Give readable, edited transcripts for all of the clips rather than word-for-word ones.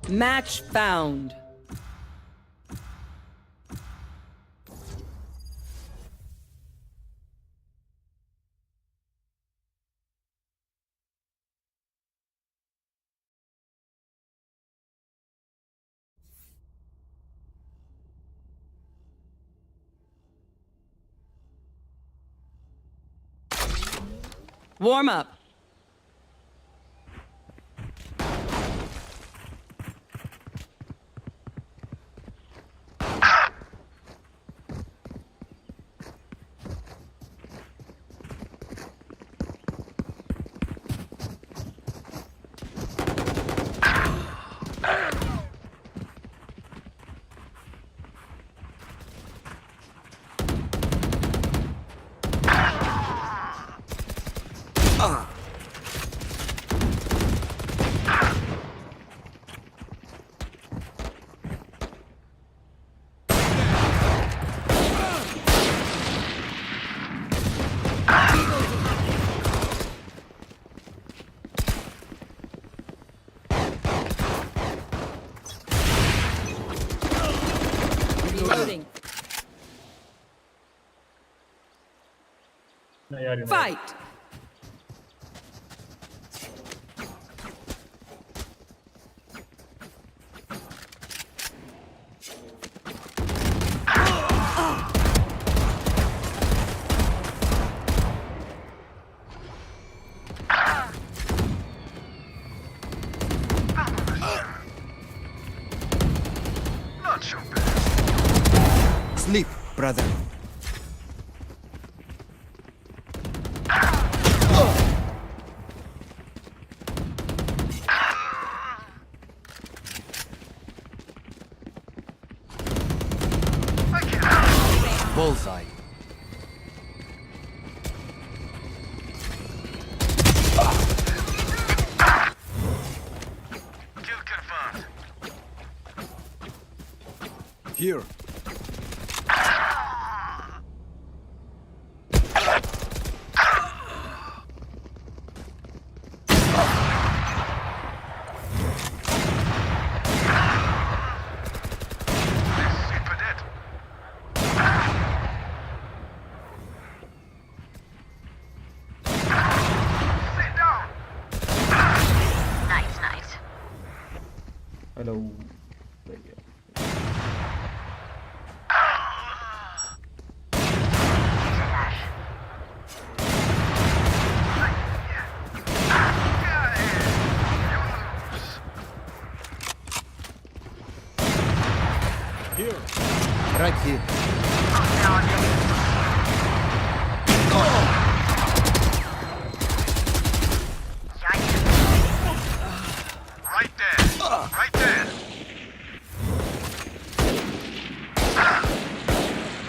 Match found. Warm up. Reloading. Fight. Sleep, brother. Bullseye. Kill confirmed. Here. Super dead. Sit down. Nice, nice. Hello. Here. Right here. Right there. Right there.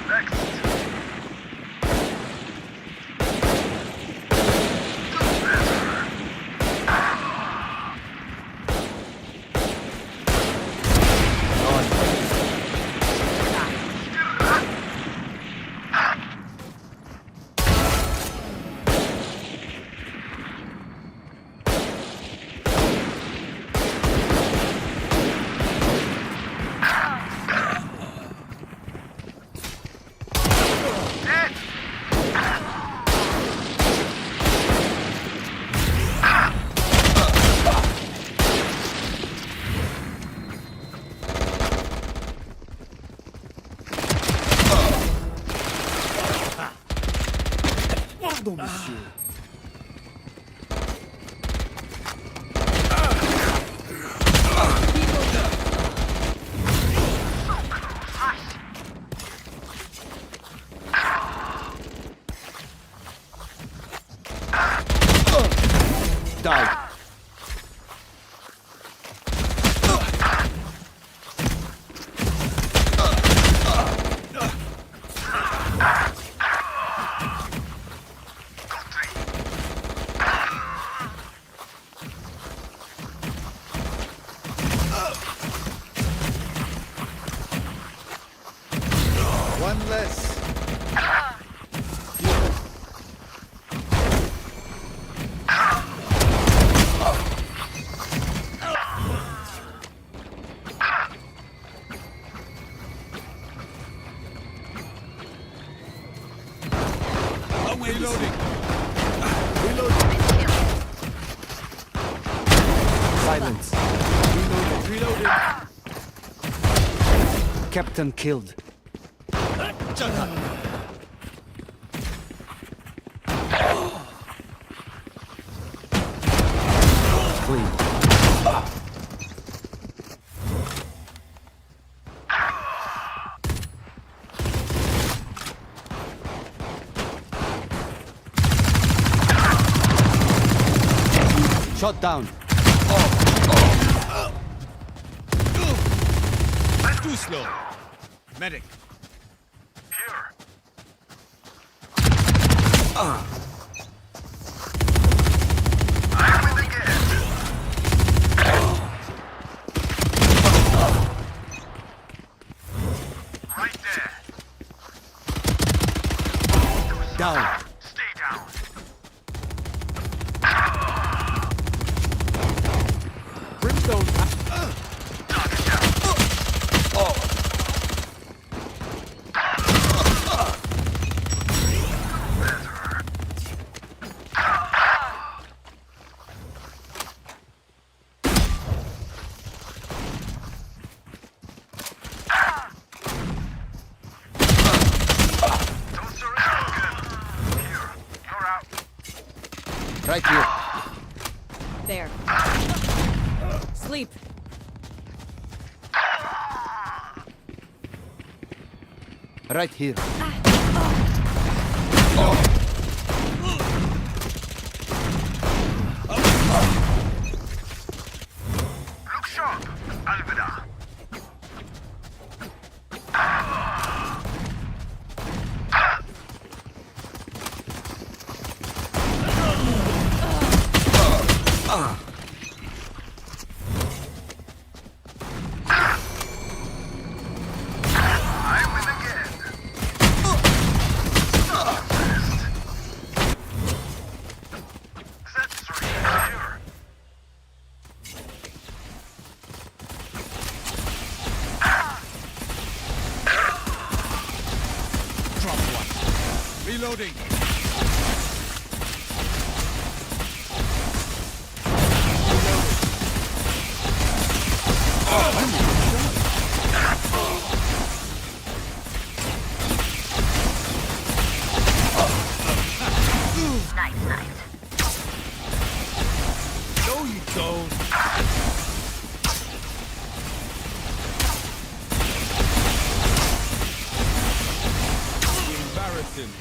Next. Dead. Pardon, monsieur. Die. One less. Reloading. Reloading. Silence. Reloading. Captain killed. Clean. Shot down. Too slow. Medic. Here. I win again. Right there. Down. Stay down. Brimstone. Target down. Don't surrender. Here. You're out. Right here. There. Sleep. Right here. Look sharp. Alvida. I win again. That's three. Here. Drop one. Reloading. No, you don't. Embarrassing.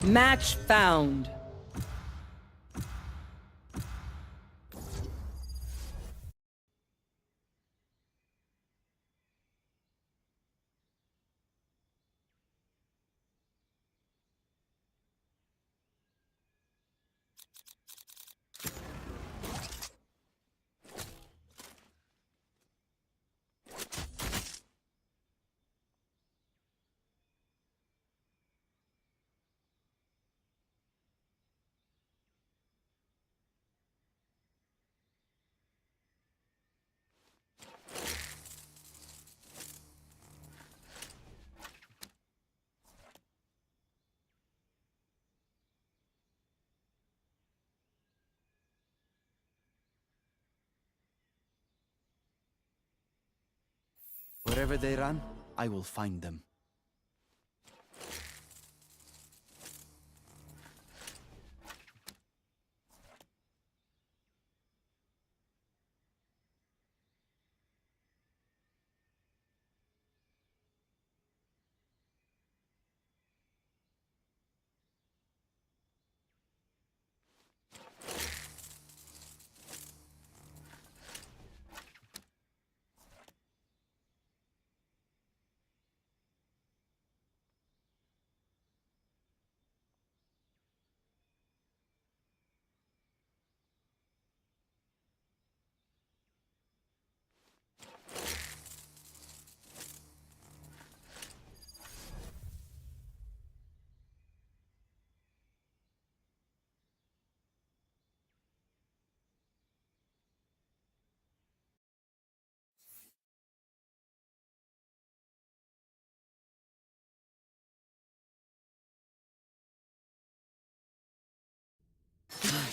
Match found. Wherever they run, I will find them.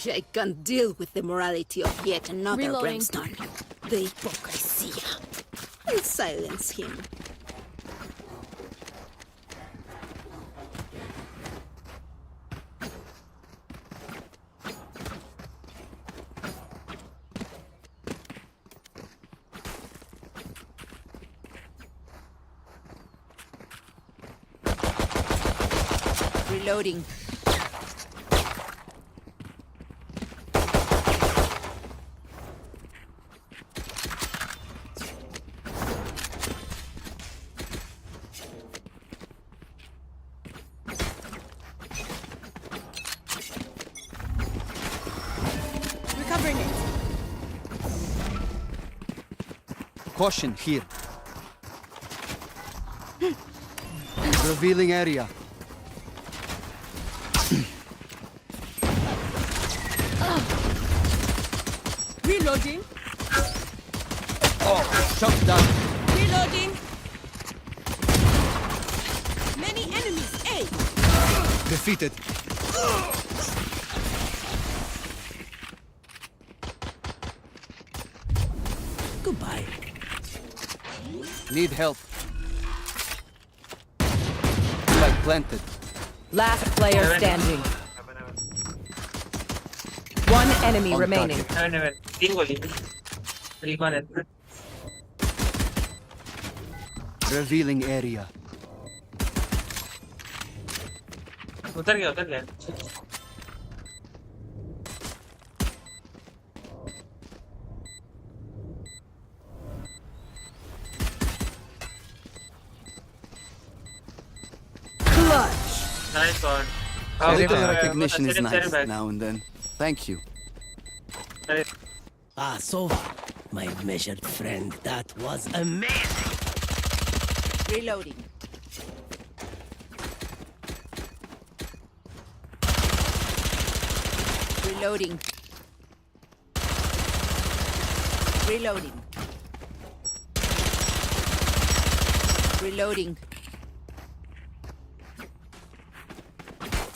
I can't deal with the morality of yet another Reloading. brimstone. The hypocrisy. I'll silence him. Reloading. Recovering it. Caution here. Revealing area. Reloading. Shot down. Reloading. Many enemies. A. Defeated. Goodbye. Need help. Spike planted. Last player standing. One enemy On remaining. target. Revealing area. उतर गया Nice one. A little Okay, recognition is carry nice back. now and then. Thank you. Ah, Sova, my measured friend, that was amazing. Reloading. Reloading. Reloading. Reloading.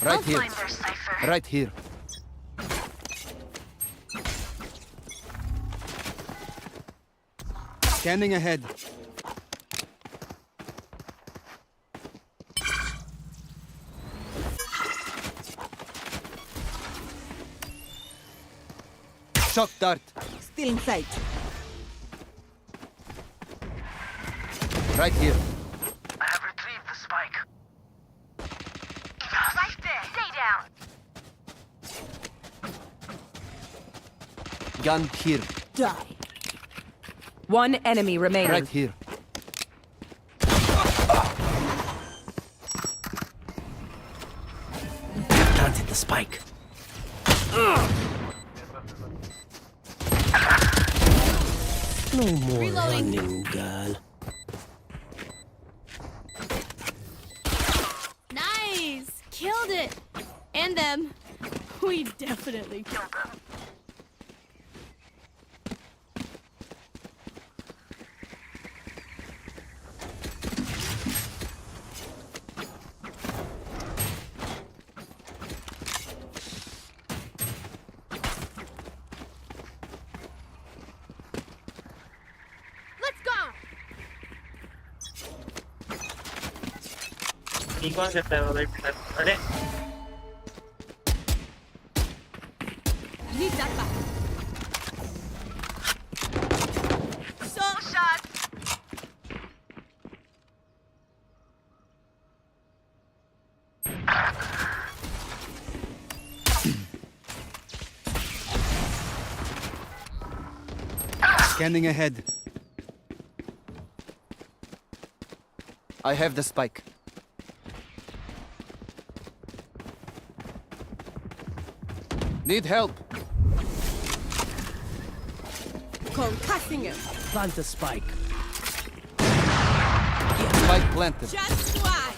Right here. Right here. Scanning ahead. Shock dart. Still in sight. Right here. I have retrieved the spike. Right there. Stay down. Gun here. Die. One enemy remaining. Right here. Planted the spike. No more Reloading. running, girl. Nice! Killed it! And them. We definitely killed them. Let's go! Recon करता है वो wait कर अरे Need that back. So shot. Scanning ahead. I have the spike. Need help. Concussing him. Plant the spike. Spike planted. Just why.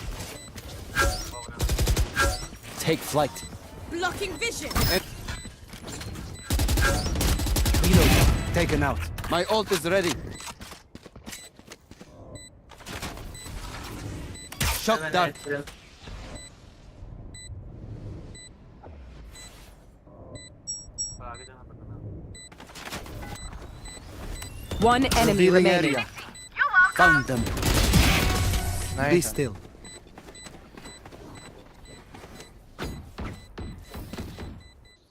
Take flight. Blocking vision. Reload. Taken out. My ult is ready. Shock dart. One enemy Revealing remaining. area. Found them. Be still.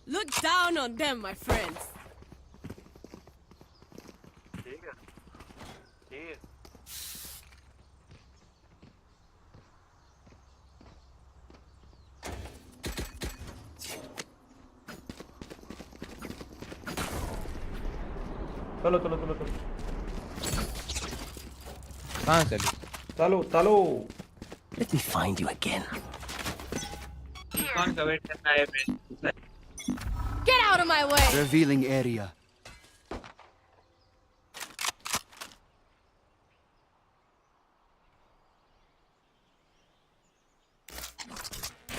Look down on them, my friends. चलो चलो चलो चलो कहाँ चली चलो चलो Let me find you again. Recon का wait करना है मैं Get out of my way. Revealing area.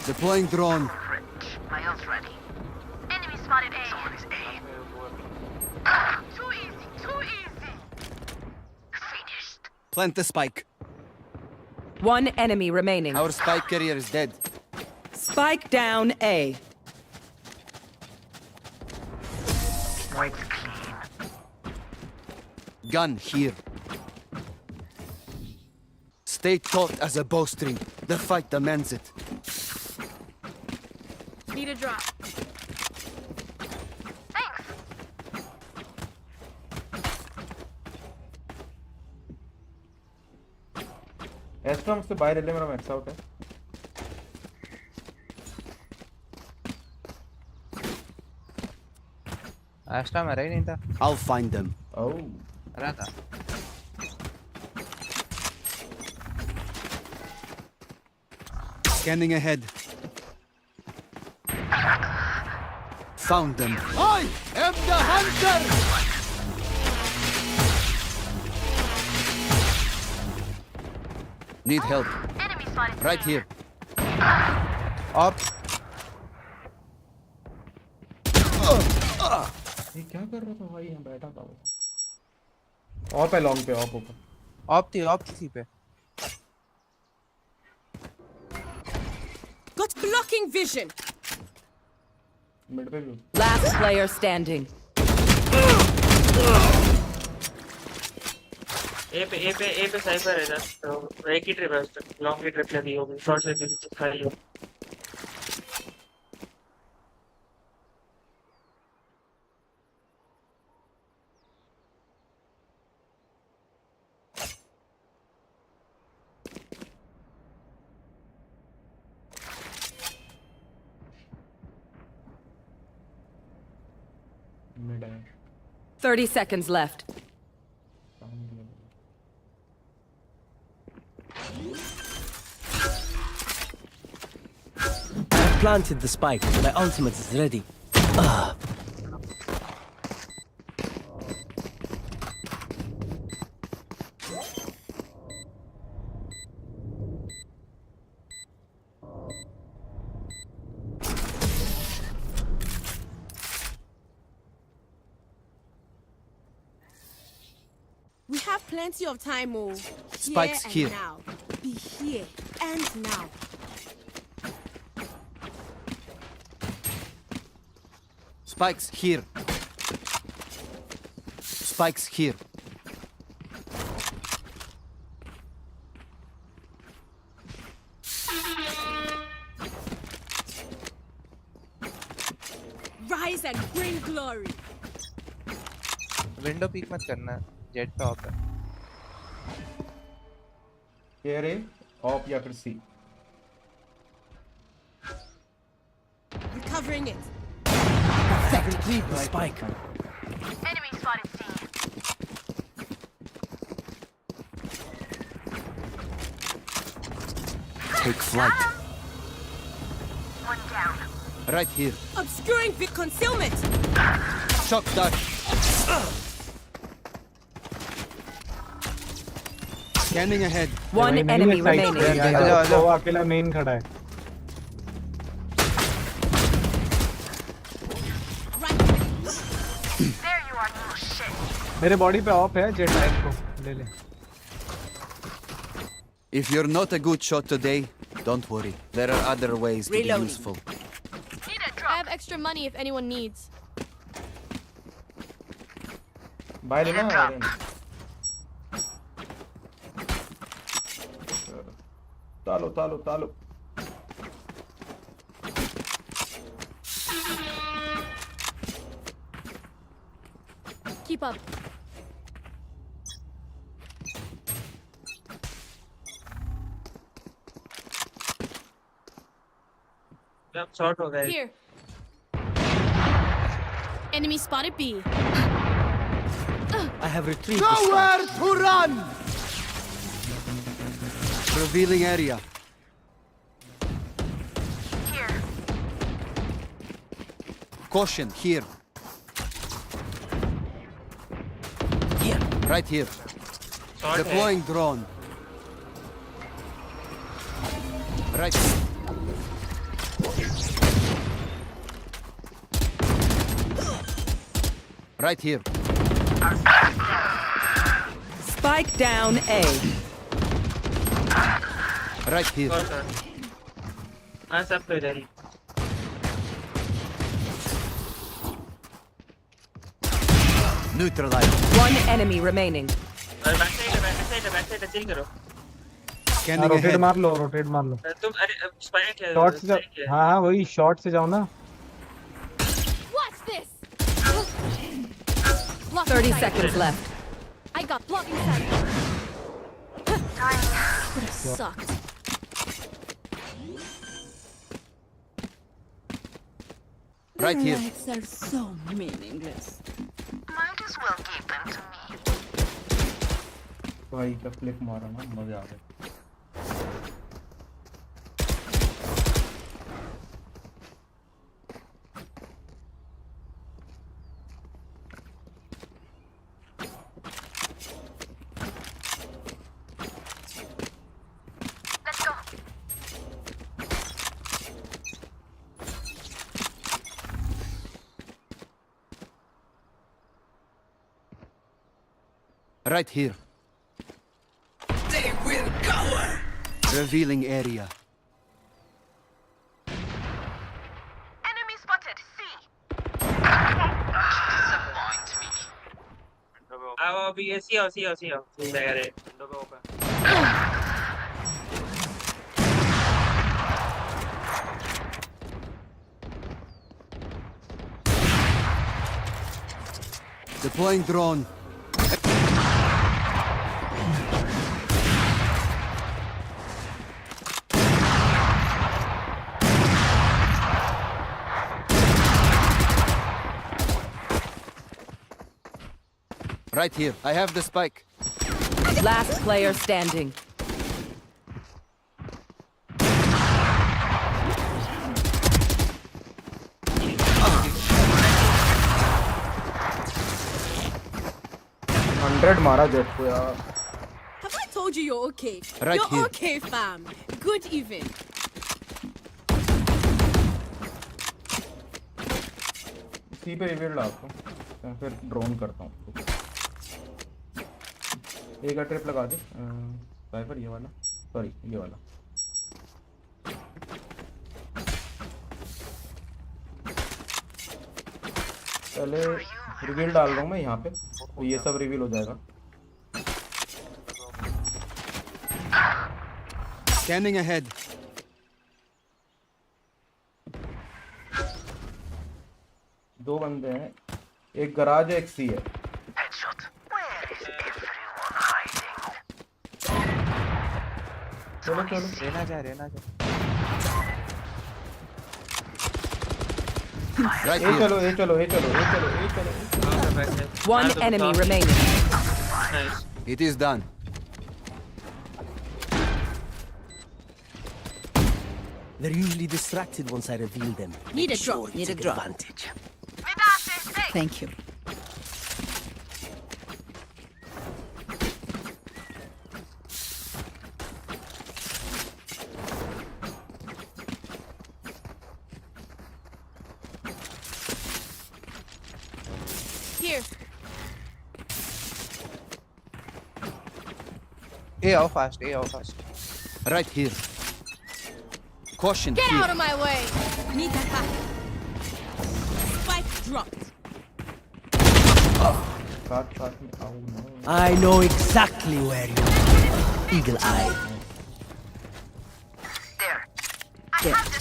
Deploying drone. My ult's ready. Enemy spotted A. Someone is A. Too easy. Too easy. Finished. Plant the spike. One enemy remaining. Our spike carrier is dead. Spike down A. White's clean. Gun here. Stay taut as a bowstring. The fight demands it. Need a drop. Thanks. एस्ट्रम से बाहर ले मेरा max out है extra में रही नहीं था I'll find them. ओह रहा था Scanning ahead. Found them. I am the hunter! Need help. Enemy spotted Right here. और ये क्या कर रहा था भाई यहाँ बैठा था वो और पे लॉन्ग पे ऑफ ऊपर ऑप किसी पे Got blocking vision. मिड पे भी Last player standing. ए पे साइफर है ना तो एक ही ट्रिप है उसका लॉन्ग की ट्रिप लगी होगी शॉर्ट से भी खाई हो मिड है 30 seconds left. I planted the spike. My ultimate is ready. We have plenty of time, oh. Spike's here. here. And now. Be here and now. Spikes here. Spikes here. and bring glory. Window peak मत करना, jet पे of है। ये ray of या फिर सी। Recovering it. Retrieve the spike. Enemy spotted C. Take flight. One down. Right here. Obscuring the concealment. Shock dart. Scanning ahead. One enemy remaining. वो अकेला main खड़ा है। There you are, you shit. मेरे body पे of है, jet line को ले ले। If you're not a good shot today, don't worry. There are other ways to be Reloading. useful. Need a I drop. have extra money if anyone needs. Buy लेना iron. तालो तालो तालो। Keep up. जब shot हो गए। Here. Enemy spotted B. I have retrieved the spike. Nowhere to run! Revealing area. Here. Caution, here. Here. Right here. Shot है। Deploying drone. Right here. Right here. Spike down A. Right here. और sir. हाँ सब तो इधर ही। Neutralized. One enemy remaining. और back side chill करो। Scanning rotate ahead. मार लो, rotate मार लो। तुम अरे स्पाइक है। शॉर्ट से spike है। हाँ हाँ वही शॉर्ट से जाओ ना। Watch this. Blocking 30 sight. seconds left. I got blocking sight. Sucked. Right here. Lives are so meaningless. Might as well give them to me. भाई का फ्लिप मारा ना, मजा आ गया। Let's go. Right here. They will cower. Revealing area. Enemy spotted C. Disappoint me. आओ अभी ये सी आओ। मैं अरे विंडो पे open. Deploying drone. Right here. I have the spike. Last player standing. Hundred मारा जेट को यार। Have I told you you're okay? Right you're here. okay, fam. Good even. सी पे रिवील डालता हूँ, तो फिर ड्रोन करता हूँ। एक का ट्रिप लगा दे। साइफर ये वाला, सॉरी ये वाला। पहले रिवील डाल रहा हूँ मैं यहाँ पे, तो ये सब रिवील हो जाएगा। Scanning ahead. दो बंदे हैं, एक गराज है, एक सी है। चलो चलो रहना जा Right ये here. चलो ये चलो ये चलो ये चलो ये चलो। One enemy remaining. Nice. It is done. They're usually distracted once I reveal them. Need a Make sure drop, you need a take drop. advantage. Thank you. Here. ए आओ fast Right here. Caution Get here. out of my way. Need that back. Spike dropped. साथ साथ में आओ ना। I know exactly where you are. Eagle eye.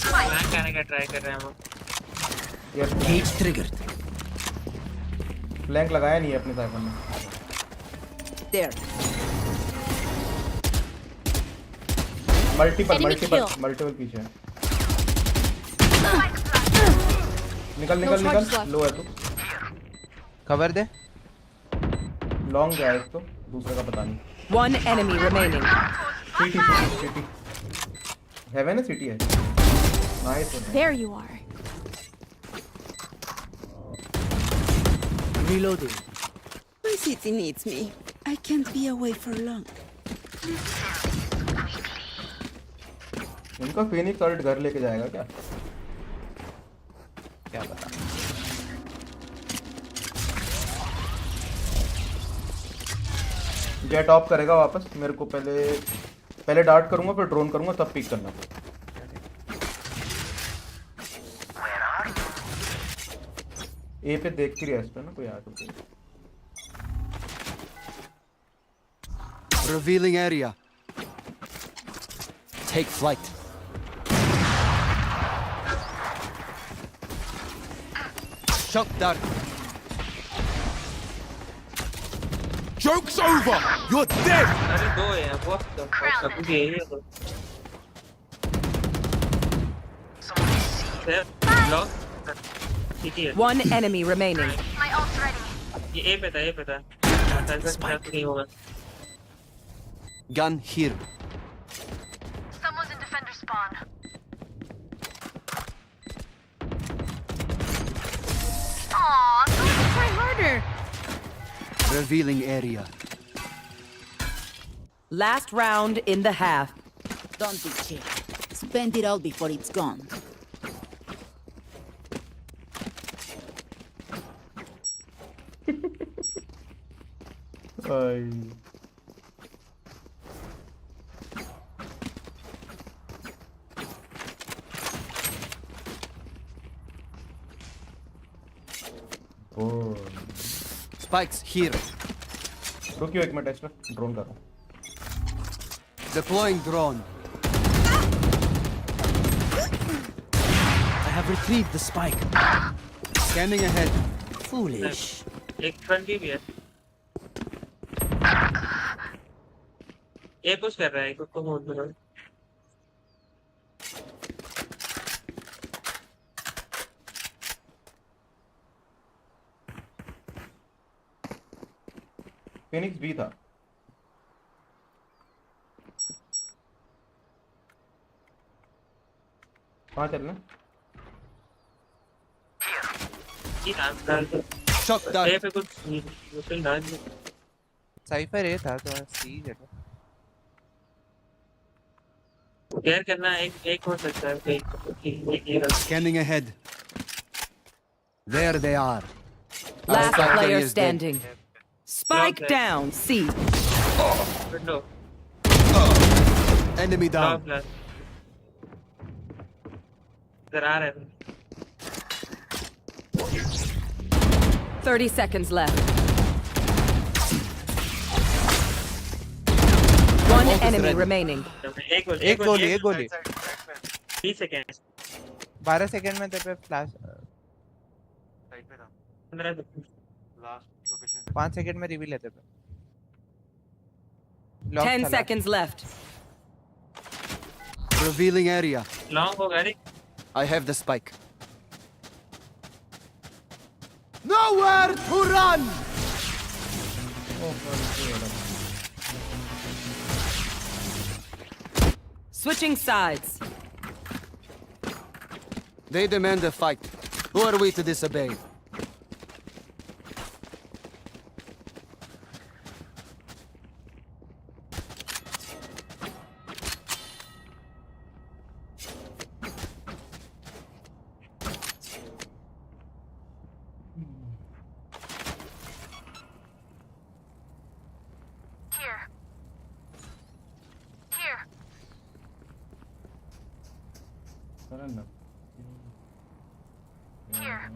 Flank आने का try कर रहे हैं हम। ये Cage triggered. फ्लैंक लगाया नहीं है अपने साइड में। There. Enemy kill. मल्टीपल पीछे है। निकल No charges निकल left. लो है तू। कवर दे लॉन्ग गया एक तो, दूसरे का पता नहीं। One enemy remaining. City haven है, सिटी है। Nice. There you are. Reloading. My city needs me. I can't be away for long. इनका फिनिक्स ऑल्ट घर लेके जाएगा क्या? क्या पता। जेट ऑफ करेगा वापस मेरे को, पहले डार्ट करूंगा फिर ड्रोन करूंगा, तब पिक करना। ए पे देख के रेस्ट है ना कोई आ तो। Revealing area. Take flight. Shock dart. Joke's over! You're dead! अरे दो हैं, what the fuck? सब ये ही है तो। Lock. ठीक है। One enemy remaining. My ult's ready. ये ए पे था। ऐसा नहीं होगा। Gun here. Someone's in defender spawn. Aww, Try harder. Revealing area. Last round in the half. Don't be chill. Spend it all before it's gone. Spikes here. रुकियो एक minute, extra drone कर रहा हूँ। Deploying drone. I have retrieved the spike. Scanning ahead. Foolish. एक front भी है। ए push कर रहा है, को होल्ड करो। फिनिक्स भी था। कहाँ चलना? ये काम कर। Shock ए dart. पे कुछ मुश्किल ना है। साइफर ए था तो सी जगह। केयर करना एक हो सकता है, एक Scanning ahead. There they are. Last Spike player is dead. standing. Spike down. C. Window Enemy down. Top इधर आ रहे हैं। 30 seconds left. One enemy ready. remaining. एक गोली 20 सेकंड 12 सेकंड में तेरे पे फ्लैश लास्ट 5 सेकंड में रिवील लेते पे 10 seconds left. Revealing area. Long होगा रे I have the spike. Nowhere to run! Switching sides. They demand a fight. Who are we to disobey? Here. Here. Surrender. Here.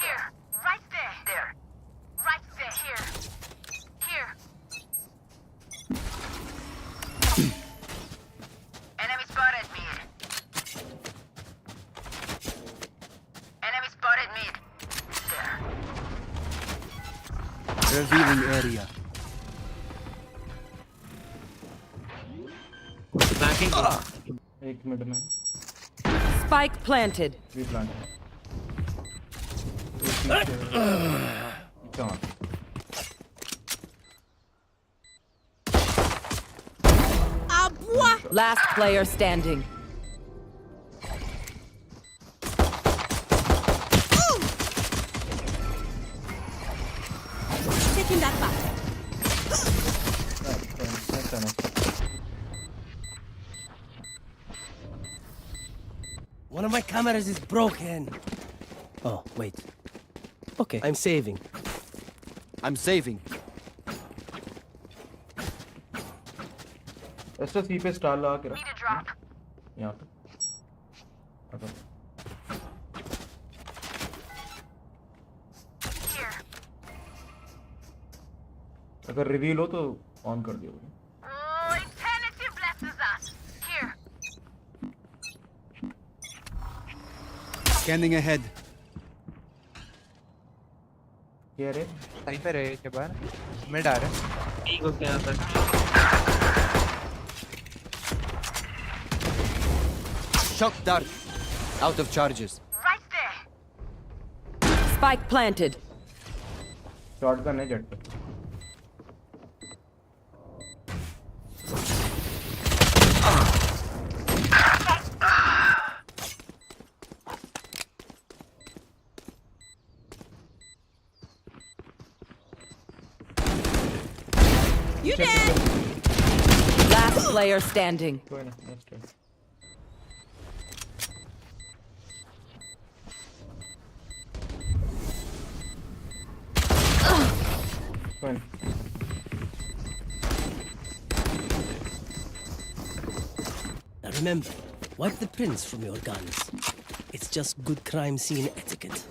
Here. Right there. There. Right there. Here. Here. Enemy spotted mid. Enemy spotted mid. There. Revealing area. Banking एक minute में Spike planted. भी plant है कहाँ Ah, bois! Last player standing. Taking that back. ऐसा ना One of my cameras is broken. Oh, wait. Okay, I'm saving. I'm saving. ऐसा सी पे star लगा के Need a रख drop. यहाँ पे अगर Here. अगर रिवील हो तो ऑन कर दियो Oh, eternity blesses us. Here. Scanning ahead. क्या रे साइफर है के बाहर मिड आ रहा है ठीक हो गया पर Shock dart. Out of charges. Right there. Spike planted. Shotgun है जेट पे You dead! Last player standing. कोई ना नेक्स्ट है कोई ना Now remember, wipe the prints from your guns. It's just good crime scene etiquette.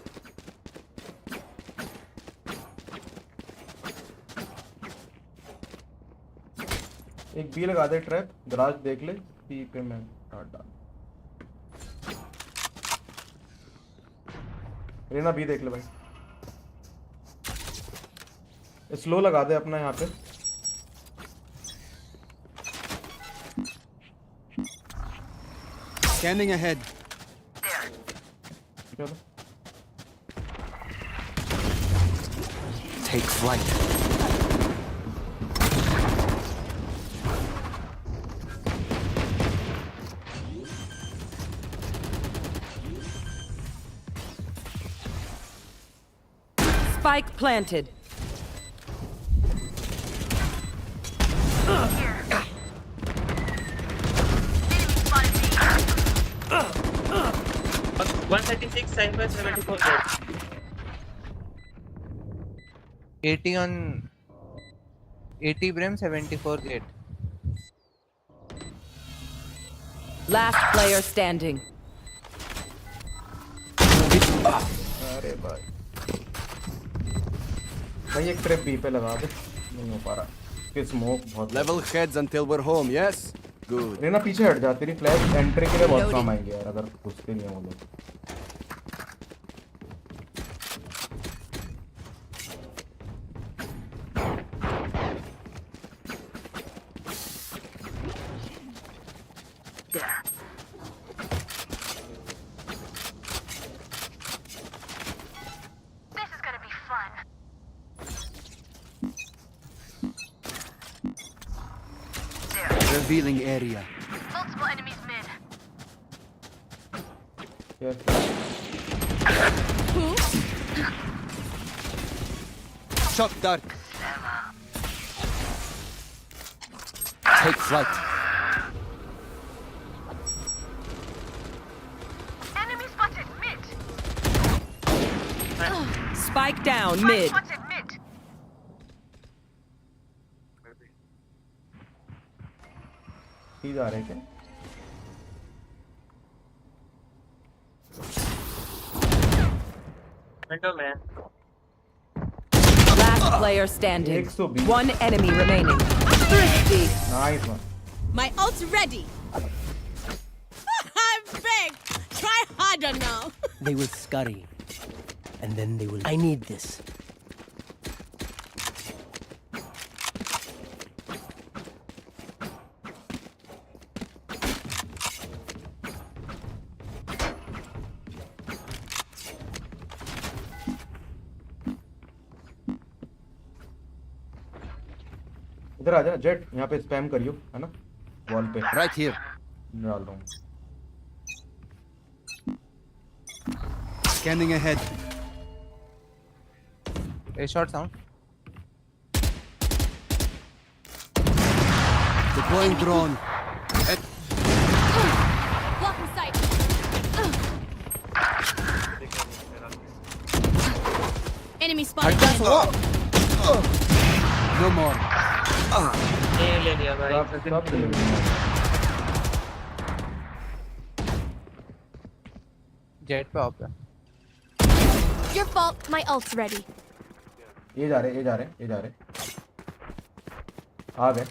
एक B लगा दे trap garage देख ले बी पे मैं डाल डाल रेना बी देख ले भाई स्लो लगा दे अपना यहाँ पे Scanning ahead. चलो Take flight. Spike planted. Here. Enemy spotted me. 136 cypher 74 dead 80 on 80 brim 74 gate Last player standing. अरे भाई भाई एक ट्रैप बी पे लगा दे नहीं हो पा रहा कि स्मोक बहुत Level heads until we're home, yes? Good. Raina पीछे हट जा तेरी फ्लैश एंट्री के लिए बहुत काम आएंगे यार अगर घुसते नहीं है वो लोग Revealing area. Multiple enemies mid. Yes. Shock dart. Take flight. Enemy spotted mid. Spike down Spike mid. spotted mid. सीधा आ रहे क्या? विंडो में Last player standing. 120. One enemy remaining. Thrifty. Nice one. My ult's ready. I'm big. Try harder now. They will scurry. And then they will. I need this. इधर आ जा jet, यहाँ पे spam करियो, है ना? वॉल पे Right here. डाल रहा हूँ. Scanning ahead. A short sound. Deploying drone. Blocking sight. Enemy spotted. No more. ये ले लिया भाई सब delivery में. Jet पे ऑफ है. Your fault. My ult's ready. ये जा रहे, ये जा रहे, ये जा रहे. आ गए.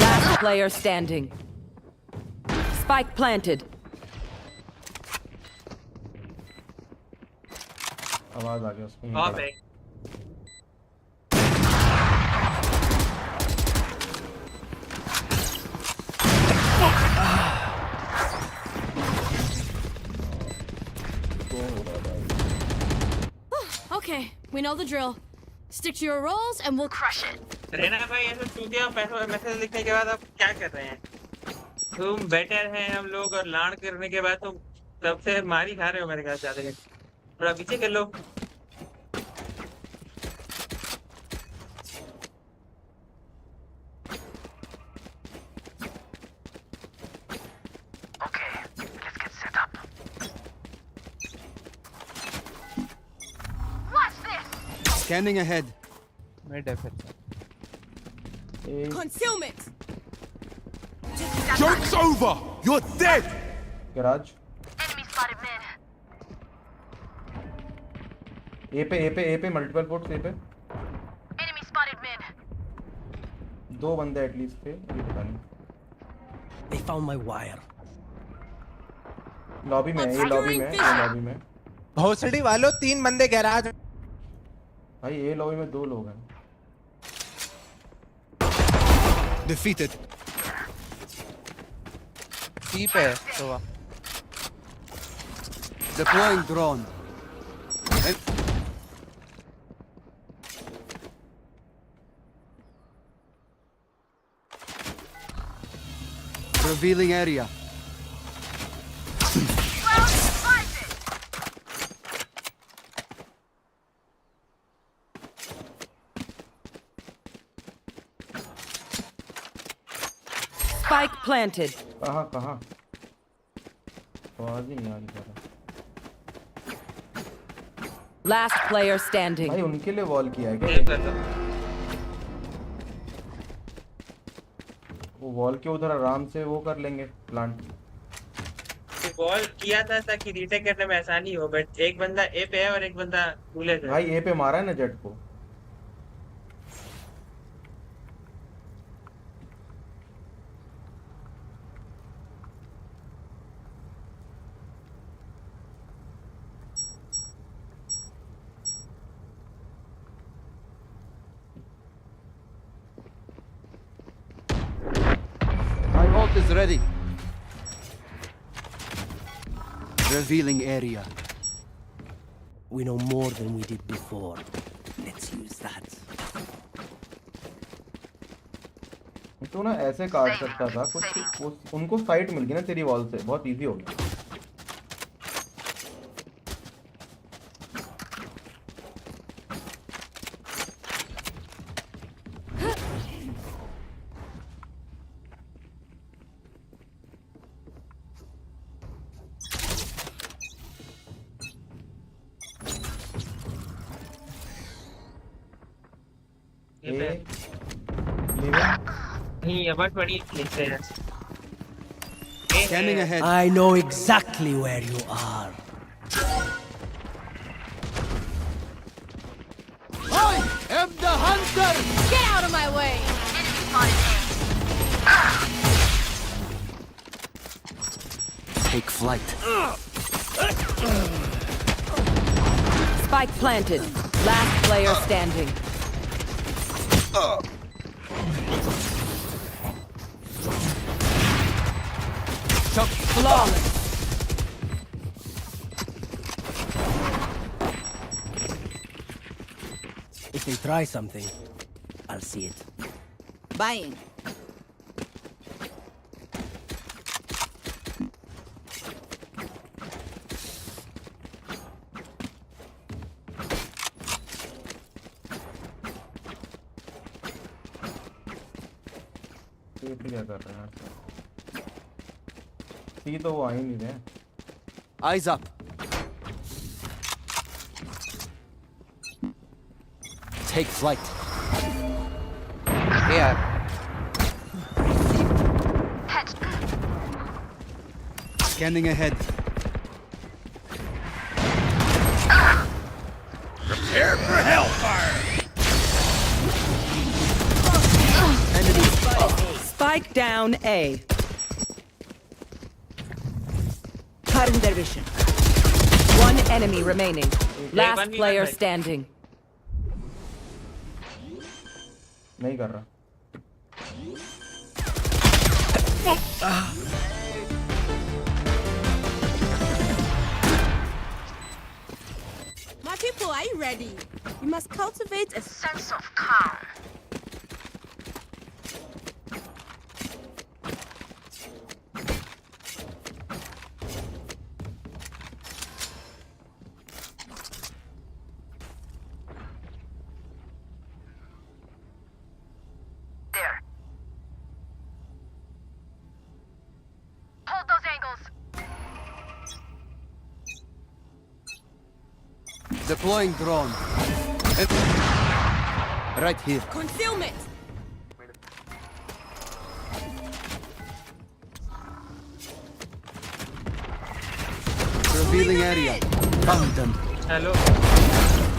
Last player standing. Spike planted. आवाज आ गया उसको. ऑफ है Okay, we know the drill. Stick to your roles and we'll crush it. Raina भाई ऐसे चूतिया पैसों मैसेज लिखने के बाद आप क्या कर रहे हैं? तुम बेटर हैं हम लोग और लाड़ करने के बाद तुम तब से मारी खा रहे हो मेरे ख्याल से आधे घंटे. थोड़ा पीछे कर लो. Watch this. Scanning ahead. Mid है फिर. Concealment. Joke's over! You're dead! Garage. Enemy spotted mid. ए पे मल्टीपल पोर्ट्स ए पे. Enemy spotted mid. दो बंदे एटलीस्ट थे, ये पता नहीं. They found my wire. Lobby में है, ये लॉबी में है, ये लॉबी में. भोसड़ी वालों 3 बंदे गैराज. भाई ये लॉबी में 2 लोग हैं. Defeated. C पे है तो वाह. Deploying drone. Revealing area. Well, find it. Spike planted. कहाँ कहाँ? आवाज ही नहीं आ रही जरा. Last player standing. भाई उनके लिए वॉल किया है सेव क्या? कर लो. वो वॉल के उधर आराम से वो कर लेंगे प्लांट. बॉल किया था ताकि रीटेक करने में आसानी हो बट एक बंदा ए पे है और एक बंदा दूल्हे पे. भाई ए पे मारा है ना जेट को. My ult is ready. Revealing area. We know more than we did before. Let's use that. तो ना ऐसे काट सकता था कुछ उनको साइट मिल गई ना तेरी वॉल से, बहुत इजी हो गया। नहीं अबट बड़ी लिखते हैं। Scanning ahead. I know exactly where you are. I am the hunter! Get out of my way! Enemy spotted A. Take flight. Spike planted. Last player standing. Flawless. If they try something, I'll see it. Buying. ये क्या कर रहे हैं? सी तो वो आ ही नहीं रहे। Eyes up. Take flight. यार Scanning ahead. Prepare for hellfire! Enemy. Spike down A. Cutting their vision. One enemy remaining. Last 1v1 player right. standing. नहीं कर रहा। My people, are you ready? You must cultivate a Sense of calm. There. Hold those angles. Deploying drone. Right here. concealment. Revealing area. Found them. Hello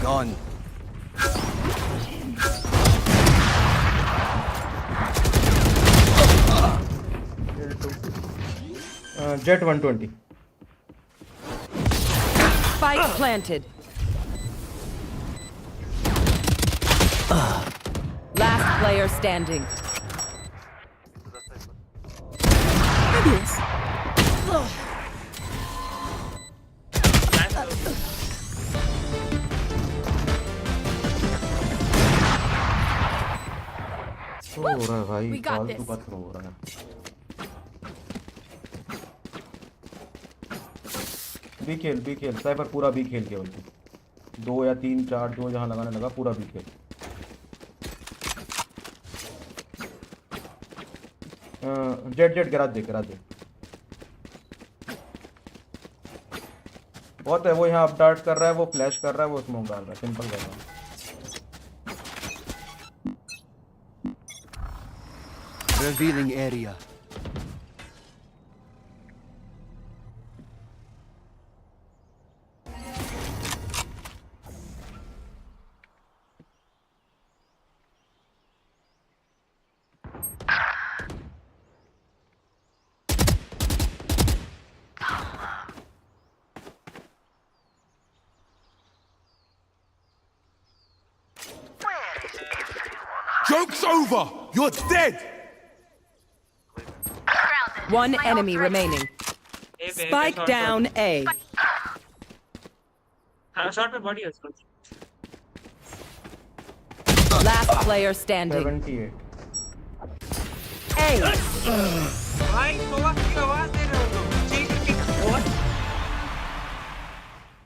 Gone. Jet 120। Spike planted. Last player standing. हो रहा है भाई, We got फालतू this. पत्थर हो रहा है। B खेल साइबर, पूरा बी खेल केवल 2 या 3 4 जो जहाँ लगाने लगा पूरा बी खेल। जेट गिरा दे बहुत है। वो यहाँ अप डार्ट कर रहा है, वो फ्लैश कर रहा है, वो स्मोक डाल रहा है, सिंपल कर रहा है। Revealing area. Joke's over! You're dead! One enemy remaining. Spike down A. Shot पे बॉडी है उसको। Last player standing. 78। A. भाई सोवा की आवाज दे रहे हो तुम चीज की और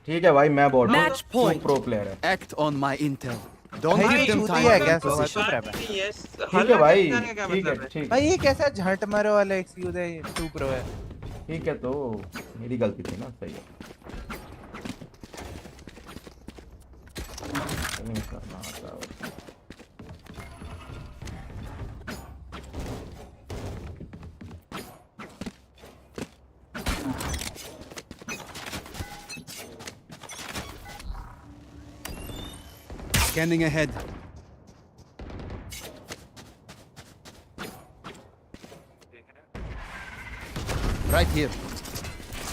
ठीक है भाई, मैं bot Match point. Pro player है। Act on my intel. Don't भाई give तू them चूती time है to क्या? get सोवा position. चुप रह बे। नहीं है ठीक है भाई, जाने का ठीक है, मतलब है ठीक भाई ये कैसा झंट मारो वाला एक्सक्यूज है? ये 2 प्रो है। ठीक है, तो मेरी गलती थी ना, सही है। नहीं करना आता है। Scanning ahead. Right here.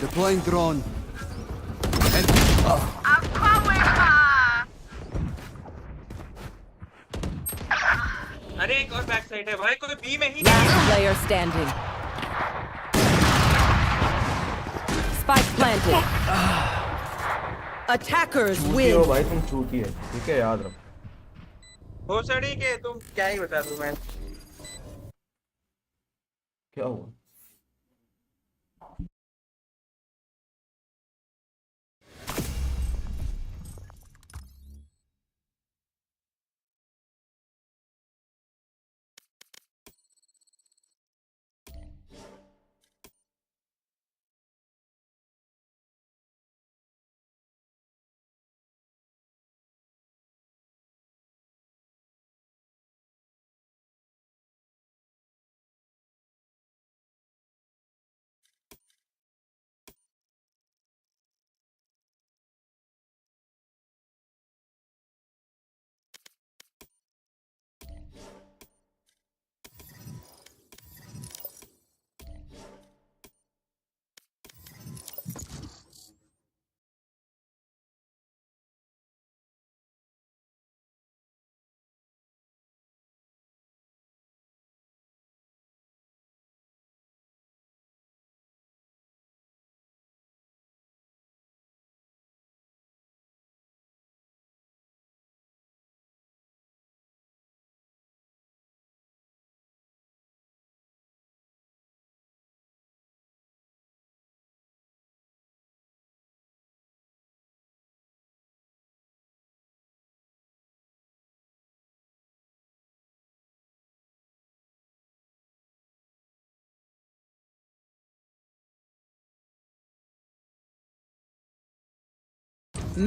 Deploying drone. And I'm coming back. अरे एक और बैक साइड है भाई कोई बी में ही Last player standing. Spike planted. Attackers चूती हो win. भाई, तुम चूती है, ठीक है, याद रखो। हो सड़ी के तुम क्या ही बता दूं मैं क्या हुआ?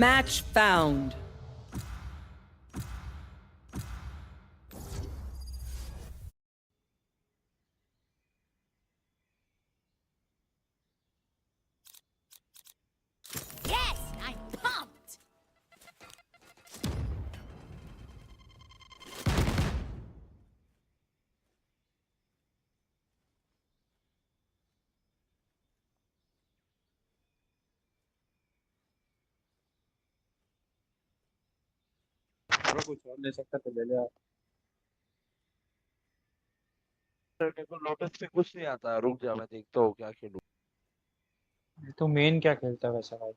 Match found. Yes, I'm pumped. थोड़ा कुछ और ले सकता तो ले ले यार मेरे को लोटस पे कुछ नहीं आता, रुक जा मैं देखता हूँ क्या खेलूं। तो मेन क्या खेलता है वैसा भाई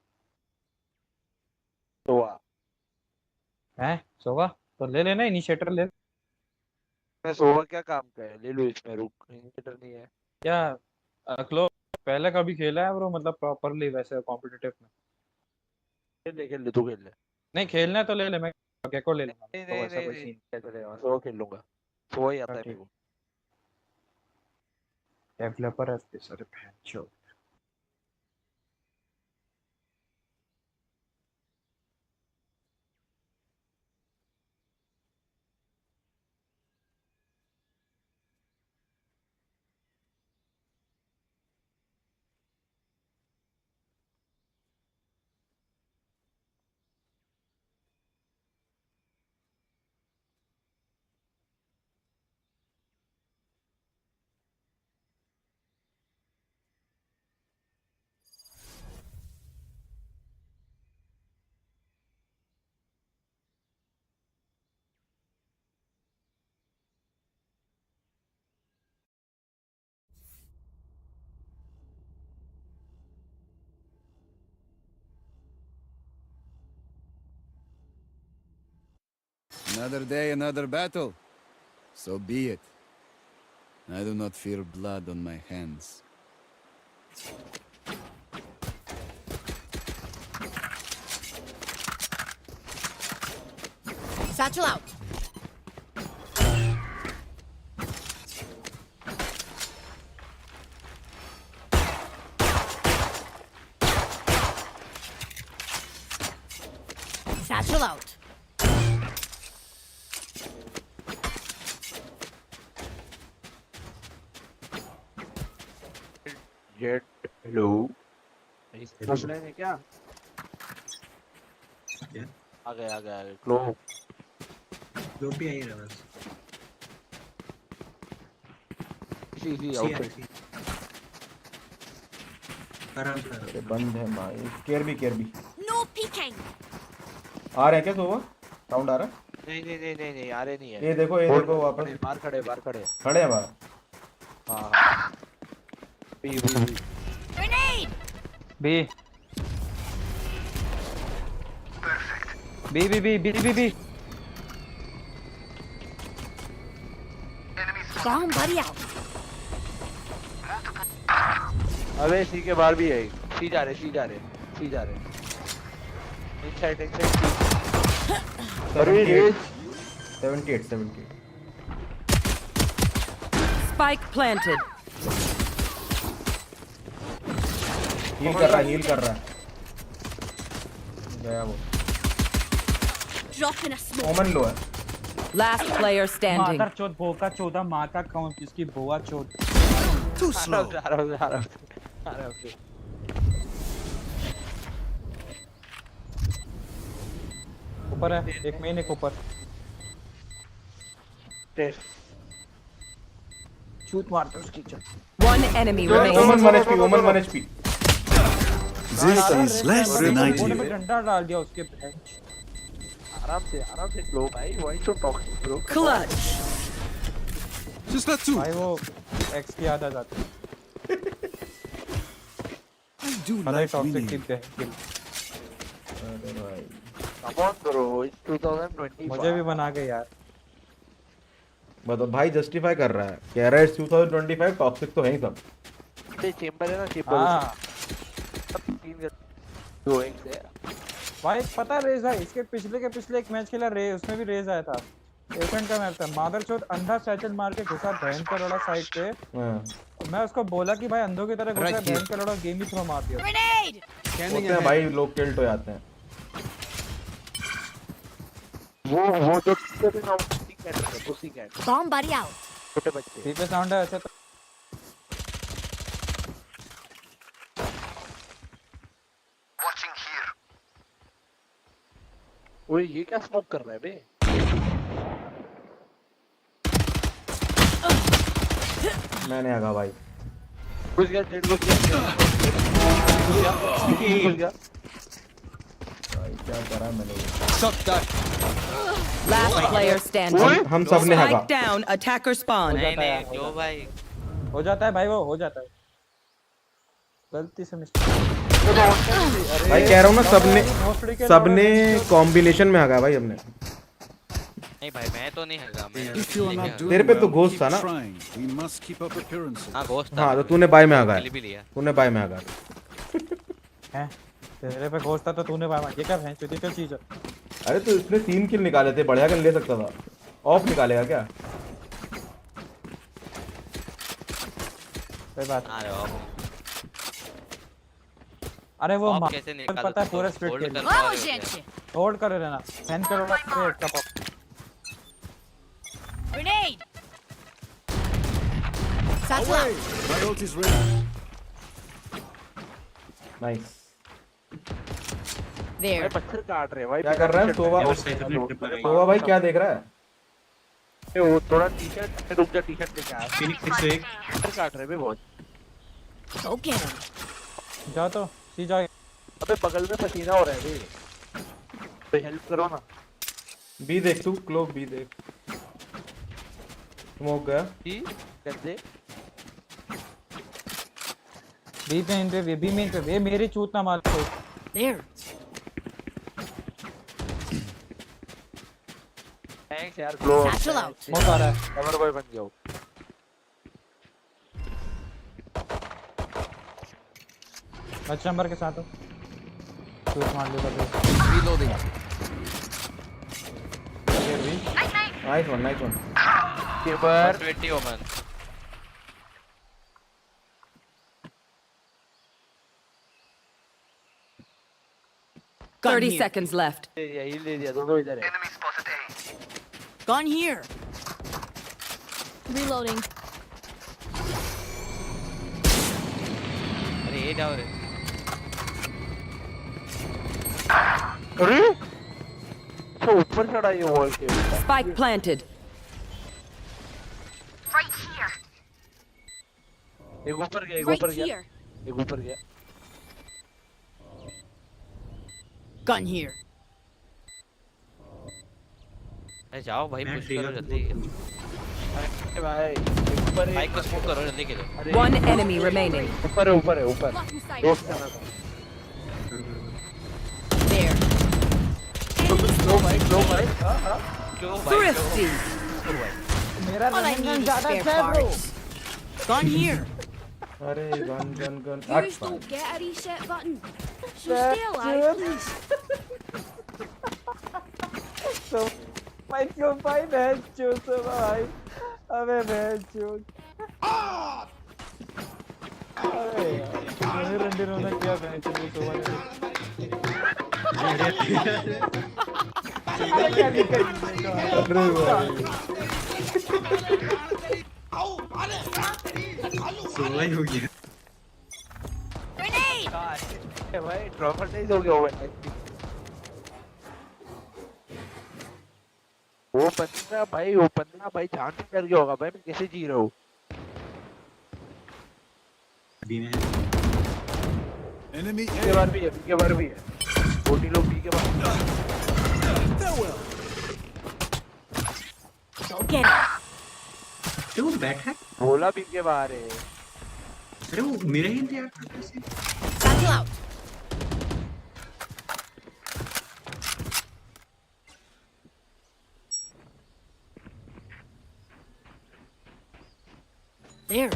तो हैं सोवा तो ले लेना इनिशिएटर ले मैं सोवा क्या काम का है, ले लो इसमें, रुक इंडिकेटर नहीं है। क्या अकलो पहले कभी खेला है ब्रो मतलब प्रॉपरली वैसे कॉम्पिटिटिव में खेल ले तू खेल ले। नहीं खेलना है तो ले ले मैं गेको ले लूंगा नहीं तो नहीं वैसा नहीं कोई नहीं सीन चलेगा, सोवा खेल लूंगा, सोवा ही आता है मेरे ठीक को। डेवलपर है इसके सारे भैंचो another day, another battle. So be it. I do not fear blood on my hands. Satchel out. Satchel out. Jet hello पूछ रहे हैं क्या आ गए क्लो जो भी आई रहा बस सी आउट आराम से अरे बंद है भाई। केयर भी No peeking. आ रहे हैं क्या सोवा? साउंड आ रहा है? नहीं आ रहे नहीं है ये देखो वापस बाहर खड़े खड़े हैं बाहर। हाँ B Grenade. B Bomb buddy out. अबे सी के बाहर भी है सी जा रहे इनसाइड अरे 78 Spike planted. हील कर रहा है गया वो। Drop in a smoke. ओमन लो है। Last player standing. माता चोद बोका चोदा माँ का कौन किसकी बोआ चोद। Too slow. आ रहा हूँ ऊपर है एक मेन एक ऊपर। शूट मारते उसकी चल। One enemy remaining. ओमन 1 HP। This is less than कोने में ideal. डंडा डाल दिया उसके बेंच। आराम से लो भाई why so toxic bro Clutch. Just that too. भाई वो एक्स की याद आ जाती है। I do अरे like टॉक्सिक winning. टिप है। अरे भाई कम ऑन ब्रो इट्स 2020 मुझे भी बना के यार। मतलब भाई जस्टिफाई कर रहा है, कह रहा है 2025 टॉक्सिक तो है ही सब। चेंबर है ना चेंबर हाँ गोइंग देयर भाई पता रेज है इसके पिछले एक मैच खेला रे उसमें भी रेज आया था। एफएन का मैच था मादरचोद अंधा सैचल मार के घुसा बहन का लोड़ा साइड पे। मैं उसको बोला कि भाई अंधों की तरह घुसा बहन का लोड़ा गेम ही थ्रो मार दिया। Grenade. होते हैं भाई लोग टिल्ट हो जाते हैं। वो जो pussy cat Bomb buddy out. छोटे बच्चे ठीक है साउंड है ऐसे तो ओए ये क्या स्मोक कर रहा है बे मैंने आगा भाई घुस गया डेड घुस गया भाई क्या करा मैंने। Shot that. Last player standing. हम सब ने आगा। Spike down. Attacker spawn. नहीं जो भाई हो जाता है भाई वो हो जाता है गलती से मिस्टेक। भाई कह रहा हूँ ना सबने कॉम्बिनेशन में आगा भाई हमने। नहीं भाई मैं तो नहीं हैगा मैं If you are not doing तेरे पे तो well, घोस्ट keep था ना। trying. We must keep up appearances. हां घोस्ट हाँ तो तूने बाय में आगा भी लिया तूने बाय में आगा हैं तेरे पे घोस्ट था तो तूने भाई ये क्या है चुतिकल चीज है। अरे तो इसने 3 किल निकाले थे बढ़िया गन ले सकता था। ऑफ निकालेगा क्या? कोई बात आ रहे हो आप अरे वो आप कैसे निकाल पता है पूरा स्प्लिट होल्ड खेल कर पा रहे हो क्या? होल्ड कर रहना फैन करो एक का pop Grenade. Satchel Away. out. My ult is ready. Nice. There. पत्थर काट रहे भाई क्या कर रहा है सोवा भाई क्या देख रहा है? वो थोड़ा टी-शर्ट रुक जा टी-शर्ट लेके आ फिनिक्स एक पत्थर काट रहे बे बहुत Go get him. जाओ तो सी जाओ। अबे बगल में पसीना हो रहा है बे तो हेल्प करो ना। बी देख तू क्लोक बी देख स्मोक गया कैसे बी मेन पे वे मेरी चूत ना मार को। There. थैंक्स यार ग्लो Satchel out. स्मोक आ रहा है कवर बॉय बन गया मैं चैम्बर के साथ हूँ। शूट मार लिया था। Reloading. Nice one nice one. केबर 20 ओमन। Gun 30 seconds left. यही ले लिया दोनों इधर है। Gun here. Reloading. अरे ये जाओ रे। अरे तो ऊपर चढ़ा ये वॉल के। Spike planted. Right here. एक ऊपर गया, एक Right ऊपर गया, here. एक ऊपर गया। Gun here. अरे जाओ भाई पुश करो जल्दी। अरे भाई ऊपर है। भाई को स्मोक करो जल्दी के लिए। One enemy remaining. ऊपर है, ऊपर है, ऊपर। Blocking sight. दोस्त करना था। There. लो भाई, लो भाई। क्यों भाई? Thrifty. मेरा All I running need is ज्यादा spare है ब्रो। parts. Gun here. अरे gun gun gun. Viewers don't get a reset button. So stay alive, please. तो भाई क्यों भाई बहन चूत भाई। अबे बहन चूत। अरे यार रंडी रोना क्या बहन चूत तो वाले। क्या दिक्कत Grenade! भाई ट्रॉफर्टाइज हो गया हुआ है। वो बंदा भाई जान से डर गया होगा भाई मैं कैसे जी रहा हूँ। Enemy के बार भी है, के बार भी है। छोटी लोग भी के बार। Go get it. वो बैठा है। बोला भी के बाहर है। अरे वो मेरा ही इंतजार करता है। Satchel out. There.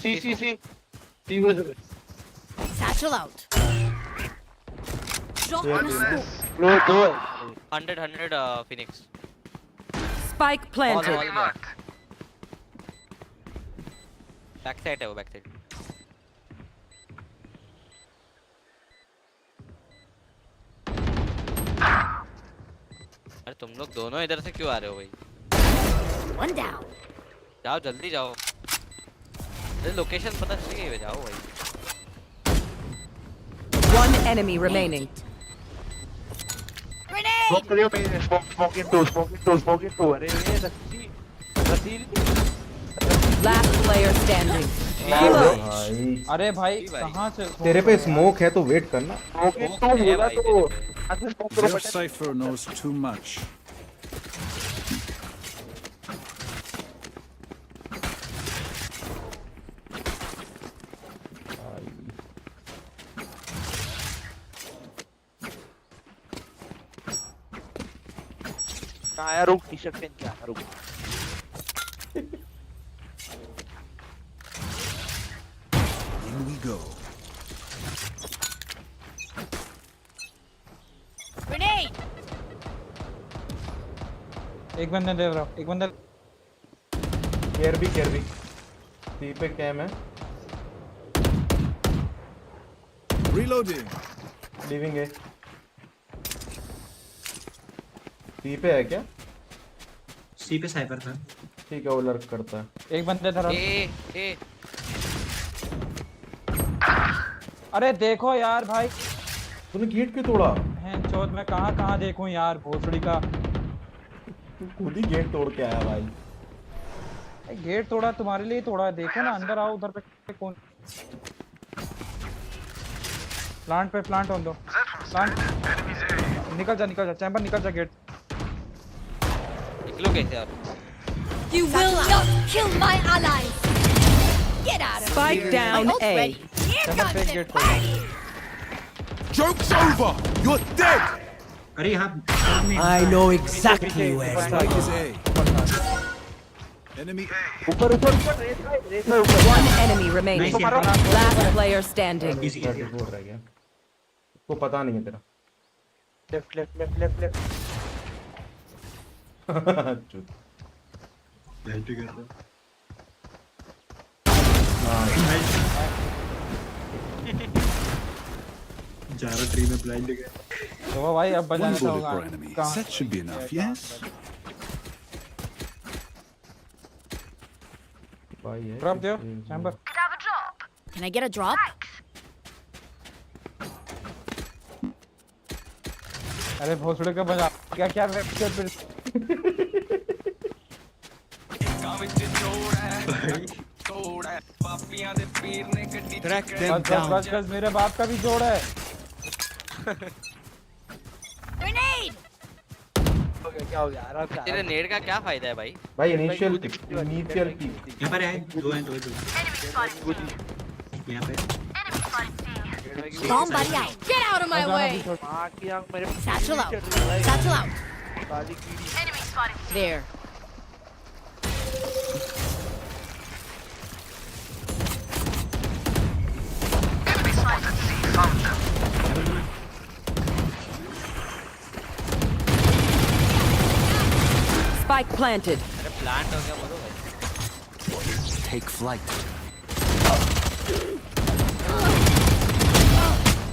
See. See was Satchel out. Drop in a smoke. close door. 100 Phoenix. Spike planted. Back side है वो बैक साइड। अरे तुम लोग दोनों इधर से क्यों आ रहे हो भाई? One down. जाओ जल्दी जाओ। अरे लोकेशन पता चली गई है जाओ भाई। One enemy remaining. Grenade! Smoke करियो मेरे smoke into अरे ये रसील Last player standing. भाई अरे भाई कहाँ से तेरे पे स्मोक है तो वेट करना। smoke into बोला तो अच्छा smoke करो Their button. cipher knows too much. आया रुक टी-शर्ट पहन के आया रुक। In we go. Grenade! एक बंदे दे रहा हूँ एक बंदे केयर भी सी पे कैम है। Reloading. लिविंग है। सी पे है क्या? सी पे साइबर था। ठीक है वो लर्क करता है। एक बंदे धरा। ए अरे देखो यार भाई तूने गेट क्यों तोड़ा? हैं चौथ मैं कहाँ देखूं यार भोसड़ी का। तू खुद ही गेट तोड़ के आया भाई। गेट तोड़ा तुम्हारे लिए तोड़ा है। देखो ना अंदर आओ उधर पे कौन। प्लांट ऑन दो। प्लांट निकल जा चैम्बर निकल जा गेट। निकलो कैसे आप? You will not kill my allies. Get out of Spike here. down My ult's A. ready. Here Chamba comes fake the gate party. Joke's over! You're dead! अरे यहाँ I know exactly where. Spike is A. Enemy A. ऊपर ऊपर ऊपर race भाई ऊपर One enemy remaining. Nice. Last player standing. Easy, easy. 34 रह गया को पता नहीं है तेरा left left left left left चुप Light कर दो। जा रहा ट्री में ब्लाइंड गया। तो वो भाई अब One बजाना bullet होगा per enemy. कहाँ? That should be enough, yes? भाई है ड्रॉप दियो chamber Could have a drop. Can I get a drop? अरे भोसड़े का बजा क्या क्या फिर Track them बस down. बस बस मेरे बाप का भी जोड़ है Grenade! क्या हो गया आराम से तेरे नेड का क्या फायदा है भाई? भाई इनिशियल पिक यहाँ पर है, दो हैं, दो। Enemy spotted C. यहाँ पे। Enemy spotted C. Bomb buddy out! Get out of my way! माँ की आँख मेरे Satchel out! Satchel out! काली कीड़ी Enemy spotted C. There. Enemy spotted C. Spike planted. अरे प्लांट हो गया बोलो भाई। Take flight.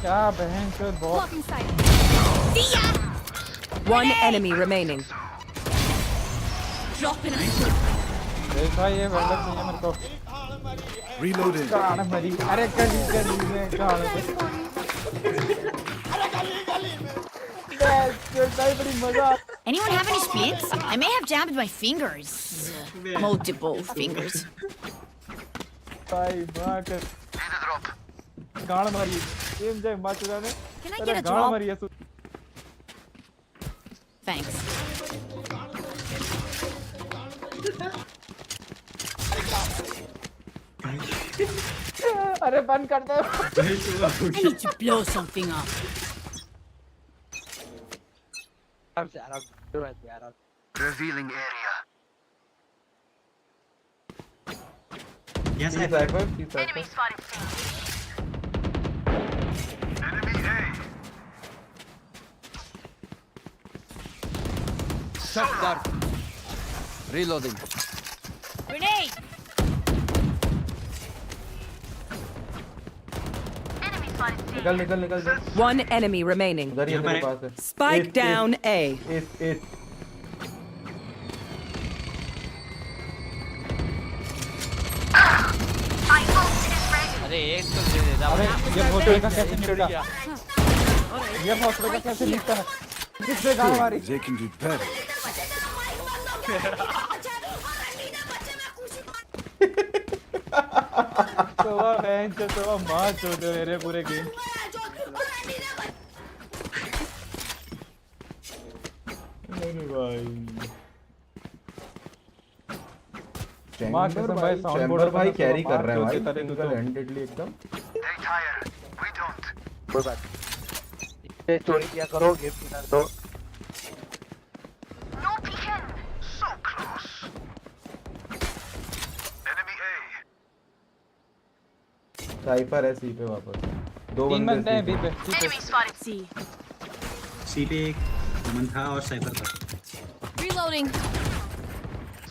क्या बहन चो बहुत Blocking sight. See ya! One enemy remaining. Drop in a देखा ये वेल्डर चाहिए मेरे को Reloading. गाना मरी अरे गली गली में गाना बड़ी मजा Anyone have any splints? I may have jammed my fingers. Multiple fingers. भाई माँ का गाना मारी गेम जाए माँ चुरा ने Can I get a गाना drop? मारी है सु Thanks. अरे बंद कर दे I need to blow something up. आराम से आराम Revealing area. यहाँ से Enemy spotted C. Enemy A. Shot dark. Reloading. Grenade! Enemy spotted C. निकल निकल निकल जा One enemy remaining. उधर ही है यहाँ तेरे पर पास है Spike down A. S My ult is ready. अरे एक तो दे देता अरे भाई। ये भोसड़े का कैसे निकला ये भोसड़े का कैसे निकला है किसने गाना मारी They can do better. तो वह बहन चो तो वह माँ चो दे मेरे पूरे गेम नहीं भाई माँ कसम भाई साउंड बोर्ड भाई कैरी कर रहे हैं भाई टिपिकल हैंडेडली एकदम They tired. We don't. कोई बात नहीं ये चोरी किया करो गेम की दो No peeking. So close. Enemy A. साइपर है सी पे वापस दो तीन बंदे हैं बी बंदे पे Enemy spotted C. सी पे एक मन था और साइबर था। Reloading.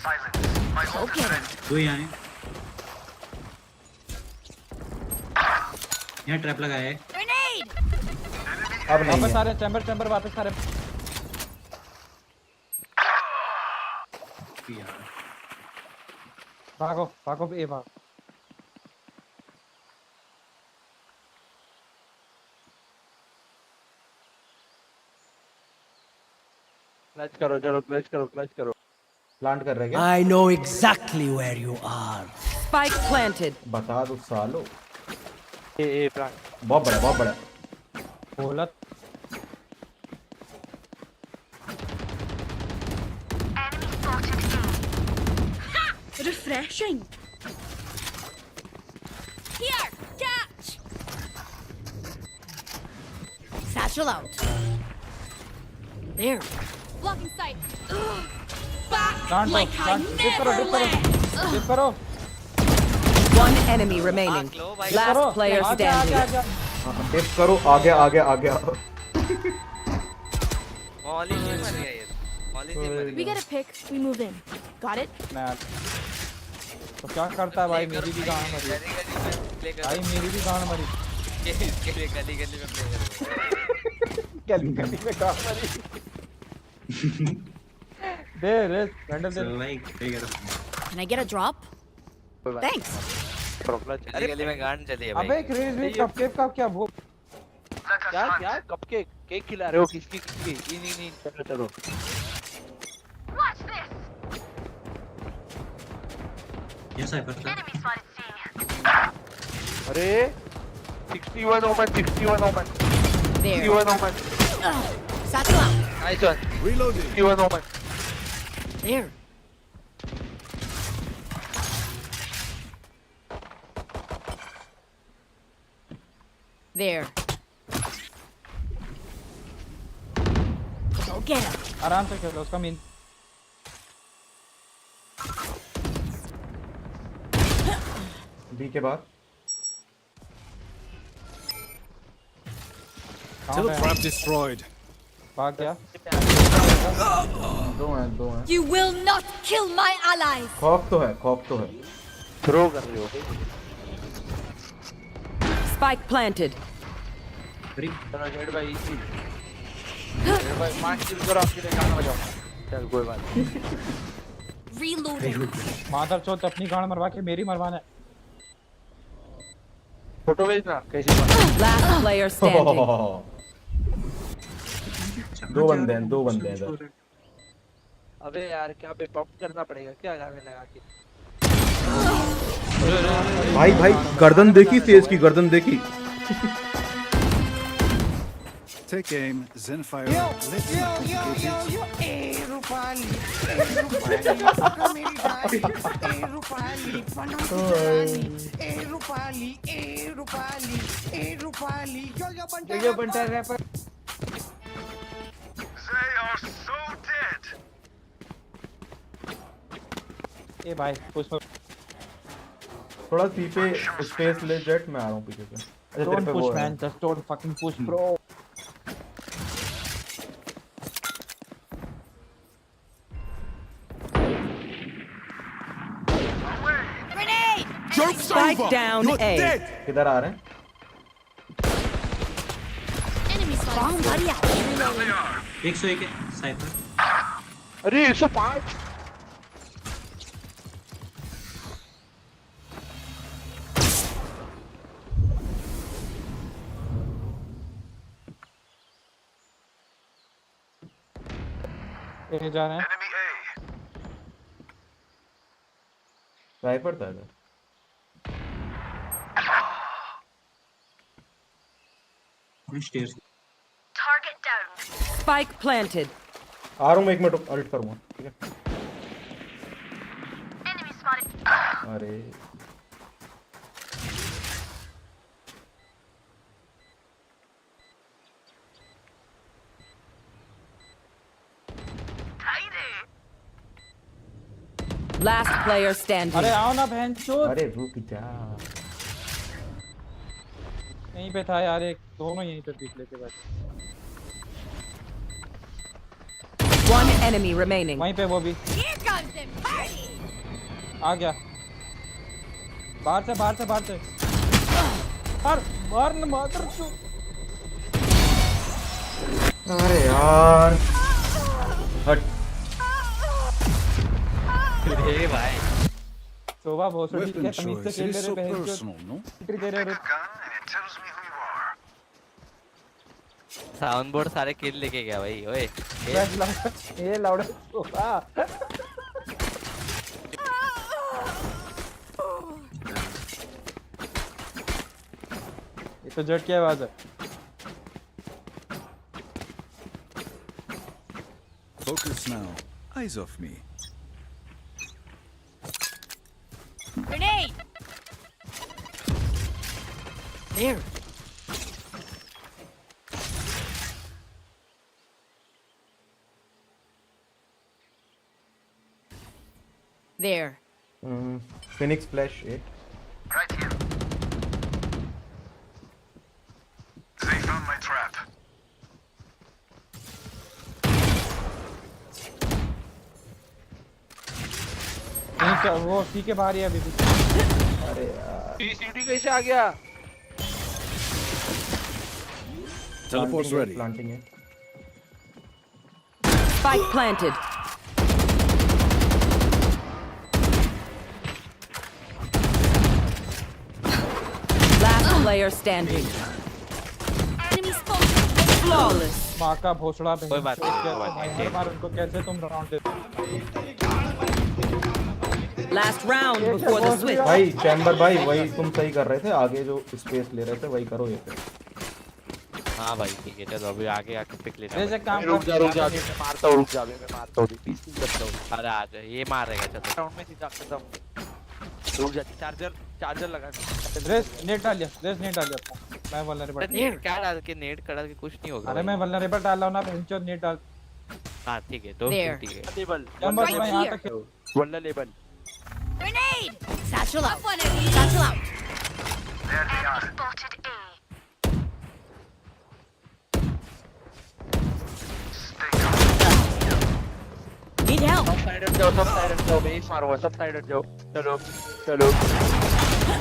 Silence. My ult is ready. दो यहाँ हैं। यहाँ ट्रैप लगाया है। Grenade! अब नहीं वापस है आ रहे चैम्बर चैम्बर वापस आ रहे भागो भागो ए भाग क्लच करो चलो क्लच करो प्लांट कर रहे क्या I know exactly where you are. Spike planted. बता दो सालो ए प्लांट बहुत बड़ा बोला Enemy spotted A. Refreshing. Here, catch! Satchel out. There. Blocking sight. Plant like I dip करो never left. dip करो One enemy remaining. लो भाई। Last player आगे आगे standing. आगे डिप करो आगे आगे आगे मौली नहीं मर गया ये। मौली नहीं मर We get a pick. We move in. Got it? मैं तो क्या करता है भाई मेरी भी गांड मरी गली गली में प्ले भाई करो। मेरी भी गांड मरी इसके लिए गली गली में प्ले करो। गली गली में गांड मरी दे रे हैंडल दे चलो भाई ठीक है Can I get a drop? Thanks. गली गली में गांड चली है भाई। अबे क्रेज में कपकेक का क्या वो क्या क्या कपकेक केक खिला रहे हो किसकी किसकी नहीं चलो चलो Watch this. ये साइपर था Enemy spotted C. अरे 61 ओमन 61 ओमन There. 61 ओमन Satchel out. Nice one Reloading. 61 ओमन There. There. Go get him. आराम से खेलो उसका मीन बी के बाद Teletrap destroyed. भाग गया दो हैं You will not kill my allies. खौफ तो है थ्रो कर रहे हो Spike planted. चलो जेड भाई इजी जेड भाई मार किल करो आपके लिए गाना बजाओ चल कोई बात नहीं Reloading. मादर चौथ अपनी गांड मरवा के मेरी मरवाना है फोटो भेजना कैसी बात Last player standing. दो बंदे हैं इधर अबे यार क्या पे पंप करना पड़ेगा क्या गाने लगा के भाई गर्दन देखी तेज की गर्दन देखी Take aim, Zenfire. Let's ये बंटा रैपर They are so dead. ए भाई पुष्प थोड़ा सी पे स्पेस ले जेट मैं आ रहा हूँ पीछे से अच्छा तेरे don't पे push वो है man just don't fucking push bro Grenade. Spike down A. किधर आ रहे हैं Enemy spotted. Bomb buddy out. Reloading. 101 है साइपर अरे 105 ए जा रहे हैं Enemy A. स्नाइपर था इधर on stairs Target down. Spike planted. आ रहा हूँ मैं 1 मिनट अल्ट करूँगा ठीक है Enemy spotted. अरे Last player standing. अरे आओ ना बहन चोद अरे रुक जा यहीं पे था यार एक दोनों यहीं पे पीछे लेके बैठे One enemy remaining. वहीं पे वो भी Here comes the party. आ गया बाहर से मार न मादर चोद अरे यार हट ए भाई शोभा भोसड़ी के Weapon तमीज से choice खेल is रहे so बहन personal, no? चोद दे रहे Gun and it tells me who you are. Sound board सारे किल लेके गया भाई ओए ये लाउड शोभा ये तो जट की आवाज है Focus now. Eyes off me. Grenade. There. There. Phoenix flash 8. Right here. They found my trap. वो सी के बाहर ही है अभी भी। अरे यार सीटी कैसे आ गया? Teleport's ready. Planting है। Spike planted. Last player standing. Enemy spotted. Flawless. माँ का भोसड़ा कोई बात नहीं, कोई बात नहीं। हर बार उनको कैसे तुम राउंड देते हो? Last round before the switch. भाई चैम्बर भाई वही तुम सही कर रहे थे, आगे जो स्पेस ले रहे थे वही करो ये पे। हाँ भाई ठीक है, चलो अभी आगे आके पिक लेना। जैसे काम रुक जा मैं मारता हूँ, रुक जा मैं मारता हूँ, पीस करता हूँ। अरे आ जा, ये मारेगा चलो। राउंड में सीधा खत्म। रुक जा, चार्जर लगा। रेस नेट डालिया मैं वल्नरेबल। नेट क्या डाल के, नेट कड़ा के कुछ नहीं होगा। अरे मैं वल्नरेबल डाल रहा हूँ ना, बेंचो नेट डाल। हाँ ठीक है, तो There. ठीक है। लेबल नंबर मैं यहाँ तक वल्ला label. Grenade! Satchel out. Satchel out. There they are. Spotted A. Need help. सब साइड हट जाओ, बेस मारो, सब साइड हट जाओ। चलो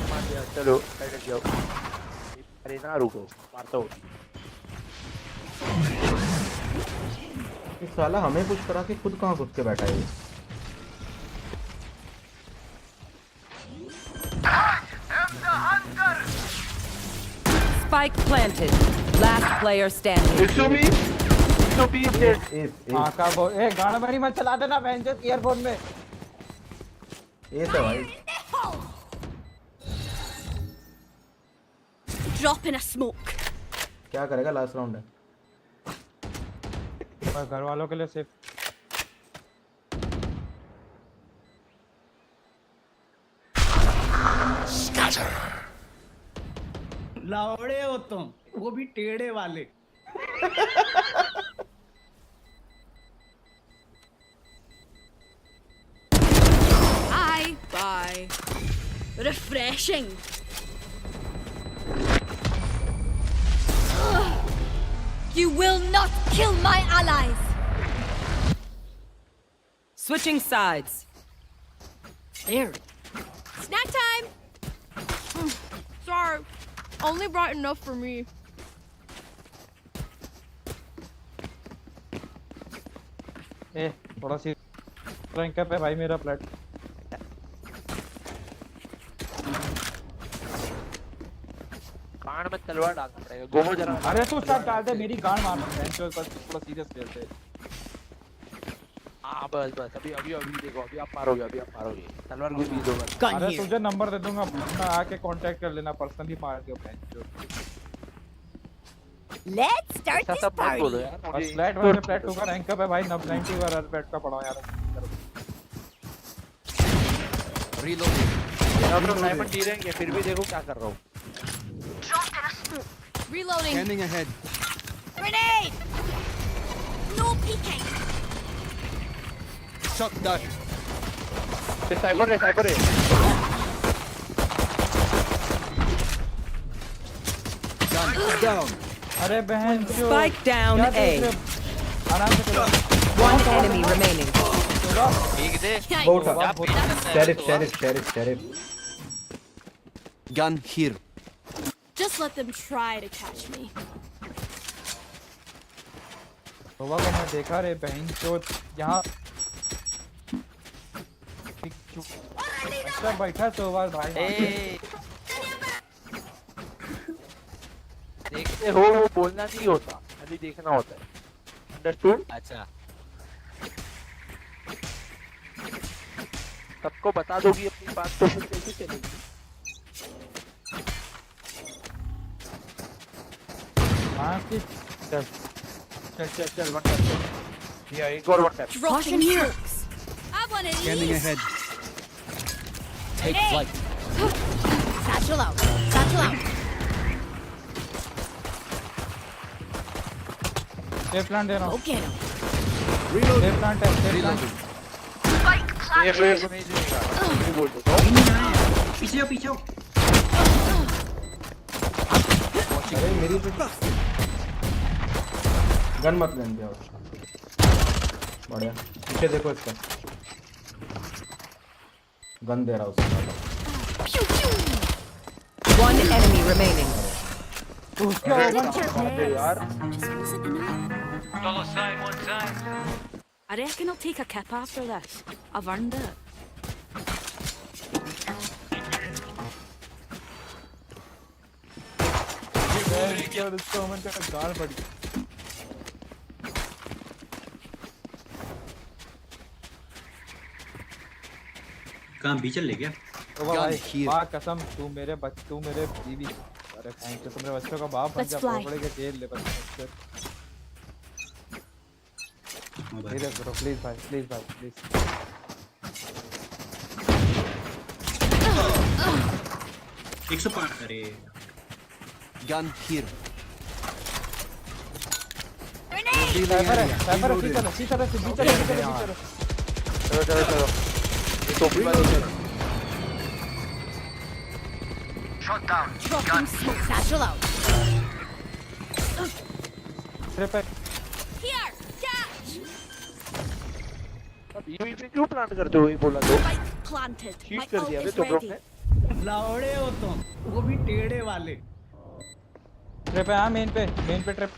मार दिया, चलो साइड हट जाओ। अरे ना रुको, मारता हूँ। इस साला हमें कुछ करा के खुद कहाँ घुस के बैठा है ये? Spike planted. Last player standing. माँ का वो गाना मेरी मत चला देना बेंचो ईयरफोन में। ये तो भाई Drop in a smoke. क्या करेगा, लास्ट राउंड है। घर वालों के लिए सिर्फ लावड़े हो तुम, वो भी टेढ़े वाले। Bye. Refreshing. You will not kill my allies. Switching sides. There. Snack time. Sorry, only brought enough for me. थोड़ा सी रैंक पे भाई मेरा प्लेट। कान में तलवार डालना पड़ेगा, गोमो जरा। अरे तू स्टार्ट डाल दे, मेरी गांड मार बेंचो पर थोड़ा सीरियस खेलते। हाँ बस अभी देखो, अभी आप मारोगे, तलवार घुस गई दो बार। अरे तुझे नंबर दे दूंगा, मैं आके कांटेक्ट कर लेना, पर्सनली मार के बेंचो। Let's start this party. बस फ्लैट 1 से फ्लैट 2 का रैंक अप है भाई, 90 बार हर बैट का पड़ा यार। रीलोडिंग। अब तो स्नाइपर टी रैंक है, फिर भी देखो क्या कर रहा हूँ। Reloading. Scanning ahead. Grenade. No peeking. Shot that. Sniper है। Down. अरे बहन जो Spike down A. आराम से चलो। One enemy remaining. ठीक दे। बहुत sheriff. Gun here. Just let them try to catch me. सोवा को मैं देखा रे बहन जो यहाँ अच्छा बैठा सोवा भाई। देखते हो, वो बोलना नहीं होता, खाली देखना होता है। अंडरस्टूड? अच्छा। सबको बता दोगी अपनी बात तो फिर कैसे चलेगी? चल वन टैप। या एक और one tap. Dropping smokes. I want to Scanning ahead. Take flight. Satchel out. Safe plan दे रहा हूँ। Go get him. Safe plan है। Reloading. Spike ये फ्लेयर को नहीं देगा नहीं बोल दो पीछे आओ पीछे आओ अरे मेरी पे गन मत लेने जाओ बढ़िया पीछे देखो इसका गन दे रहा उसको One enemy remaining. उसका ओवन यार Dollar sign one time. I reckon I'll take a kip after this. I've earned it. यार उसका ओवन का गाल पड़ी कहाँ बी चल ले गया तो भाई माँ कसम तू मेरे बीवी अरे थैंक यू तुमने बच्चों का बाप बन जा पकड़े के जेल ले बस धीरे करो प्लीज भाई प्लीज एक सौ पार करे Gun here. साइबर उसी तरह से चलो चलो ये टोपी वाली Shot down. Dropping smoke satchel out. पे Here, catch. ये पे क्यों प्लान करते हो ये बोला तो Spike planted. My हीट कर ult दिया बे is तुम लोग ready. ने लावड़े हो तुम, वो भी टेढ़े वाले। ट्रिप है मेन पे trip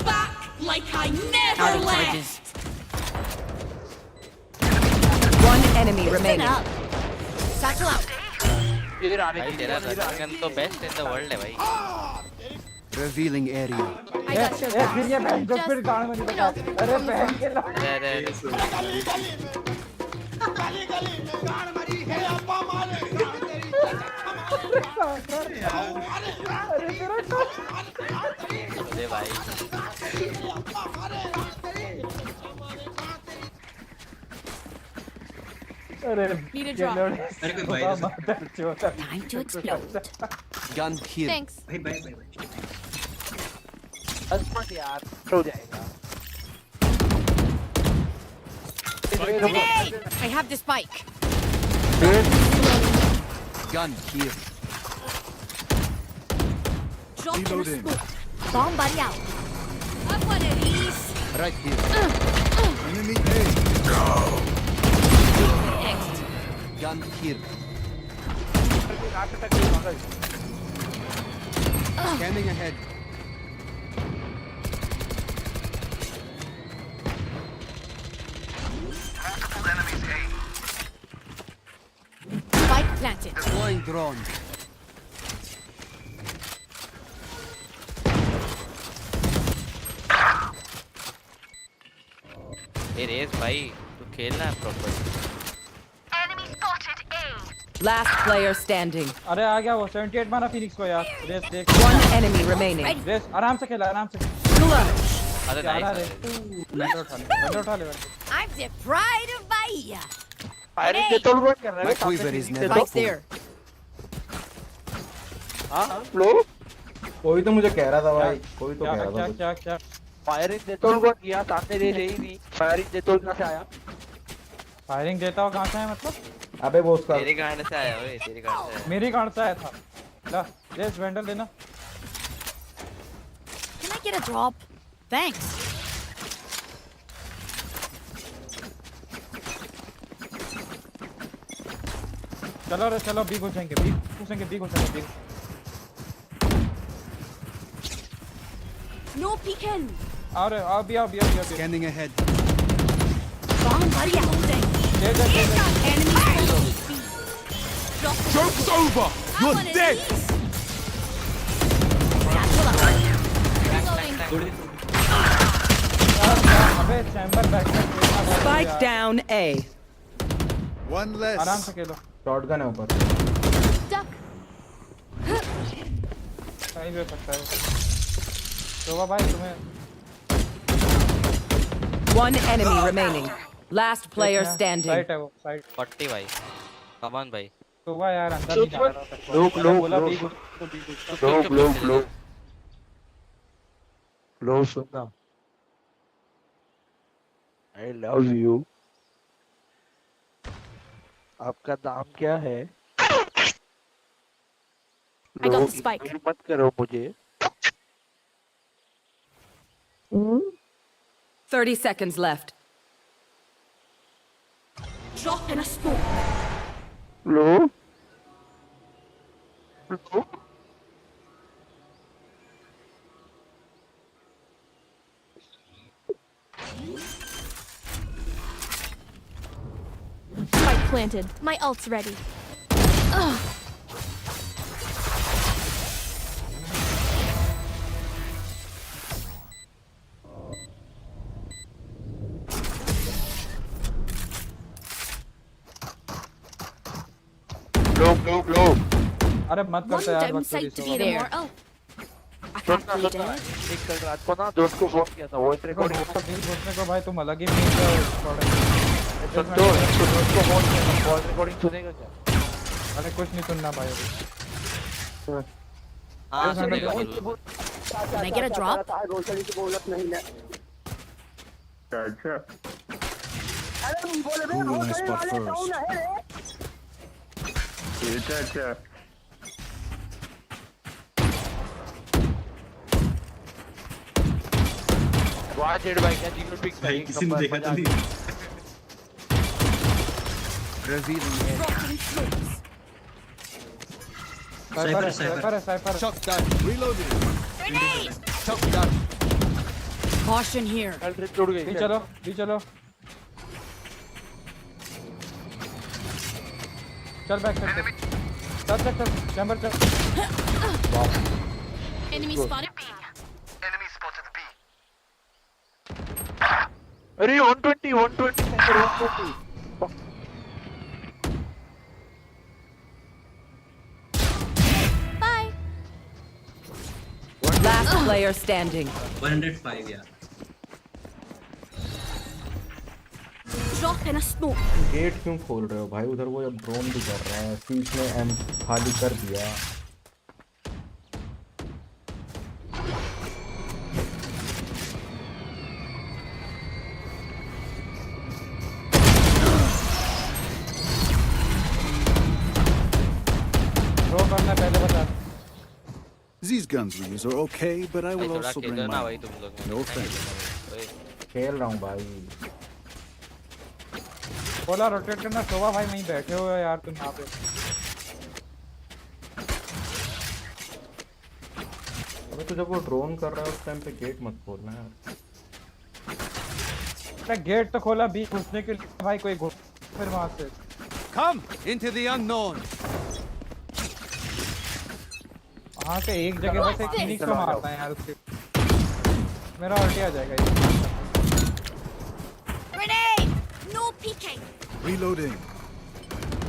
Back like I never left. One enemy remaining. Listen up. Satchel out. इधर आने भाई की तेरा गन तो बेस्ट इन द वर्ल्ड है भाई। Revealing area. I got your फिर ये बहन जो फिर गाड़ में नहीं बता अरे बहन के लो अरे अरे भाई Need a drop. अरे कोई भाई Time to explode. Gun here. Thanks. भाई भाई मत यार हो जाएगा Grenade! I have the spike. Gun here. Drop in a smoke. Bomb buddy out. Have one of these. Right here. Enemy Next. Gun here. Scanning ahead. Multiple enemies A. Spike planted. Deploying drone. ये race भाई तू खेलना है proper. Enemy spotted A. Last player standing. अरे आ गया वो 78 मारा Phoenix को यार रेस देख One enemy remaining. रेस आराम से खेला आराम से अरे क्या रहा नाइस। रे बंदे उठा ले I'm the pride of Bahia. Firing से तो लूट कर रहा है My quiver is never Spike full. there. हां फ्लो कोई तो मुझे कह रहा था भाई कोई तो कह रहा था कुछ। क्या फायरिंग से तो लूट किया सामने दे रही नहीं फायरिंग से तो कहां से आया फायरिंग देता हो कहां से है मतलब अबे वो उसका तेरी गांड से आया ओए तेरी गांड से आया। मेरी गांड से आया था ला रेस वेंडल देना Can I get a drop? Thanks. चलो रे चलो बी घुसेंगे No peeking. अरे आओ भी Scanning ahead. Bomb buddy out. They Enemy spotted. Drop in a Joke's smoke. over. Have You're one of dead. these. Satchel out. Reloading. अबे chamber back Spike down A. One less. आराम से खेलो shotgun है ऊपर Duck. कहीं भी हो सकता है तो भाई तुम्हें One enemy remaining. Last player standing. Site है वो साइट 40 भाई। कमान भाई। तो भाई यार अंदर नहीं जा रहा लो बोला बी लो सुनना I love you. आपका नाम क्या है? I got the spike. मत करो मुझे. 30 seconds left. Drop in a smoke. Low. Low. Spike planted. My ult's ready. Ugh. लो. अरे मत One करते यार downside to be there. Oh. I soon can't play ना. dead. एक कल रात को ना दोस्त को फोन किया था. Voice recording. घुसने को भाई तुम अलग ही मीट सुन तो दोस्त को फोन किया था. वॉइस रिकॉर्डिंग सुनेगा क्या? अरे कुछ नहीं सुनना भाई अभी. हाँ सुनेगा जरूर। Can I get a drop? अच्छा. अच्छा. वाह जेड भाई क्या जीरो पिक भाई किसी ने देखा तो नहीं. Dropping smokes. साइपर. Shock dart. Reloading. Grenade! Shock dart. Caution here. कल ट्रिप टूट गई. भी चलो. चल बैक चल. चैम्बर चल. Enemy spotted B. Enemy spotted B. अरे 120 centre 120. Bye. Last player standing. 105 यार. Drop in a smoke. Gate क्यों खोल रहे हो भाई? उधर वो अब ड्रोन भी कर रहा है. सीट ने एम खाली कर दिया. ड्रॉ करना पहले बता. These guns we use are okay, but I भाई will थोड़ा also खेल bring ना my भाई own. तुम लोग। No offense. खेल रहा हूँ भाई. बोला रोटेट करना. शोभा भाई वहीं बैठे हो यार तुम यहाँ पे. अबे तो जब वो ड्रोन कर रहा है उस टाइम पे गेट मत खोलना यार. अरे गेट तो खोला बी घुसने के लिए भाई. कोई घुस फिर वहां से. Come into the unknown. वहां से एक जगह बस एक फिनिक्स को मारना है यार. उसके मेरा अल्टी आ जाएगा ये. Grenade! No peeking. Reloading.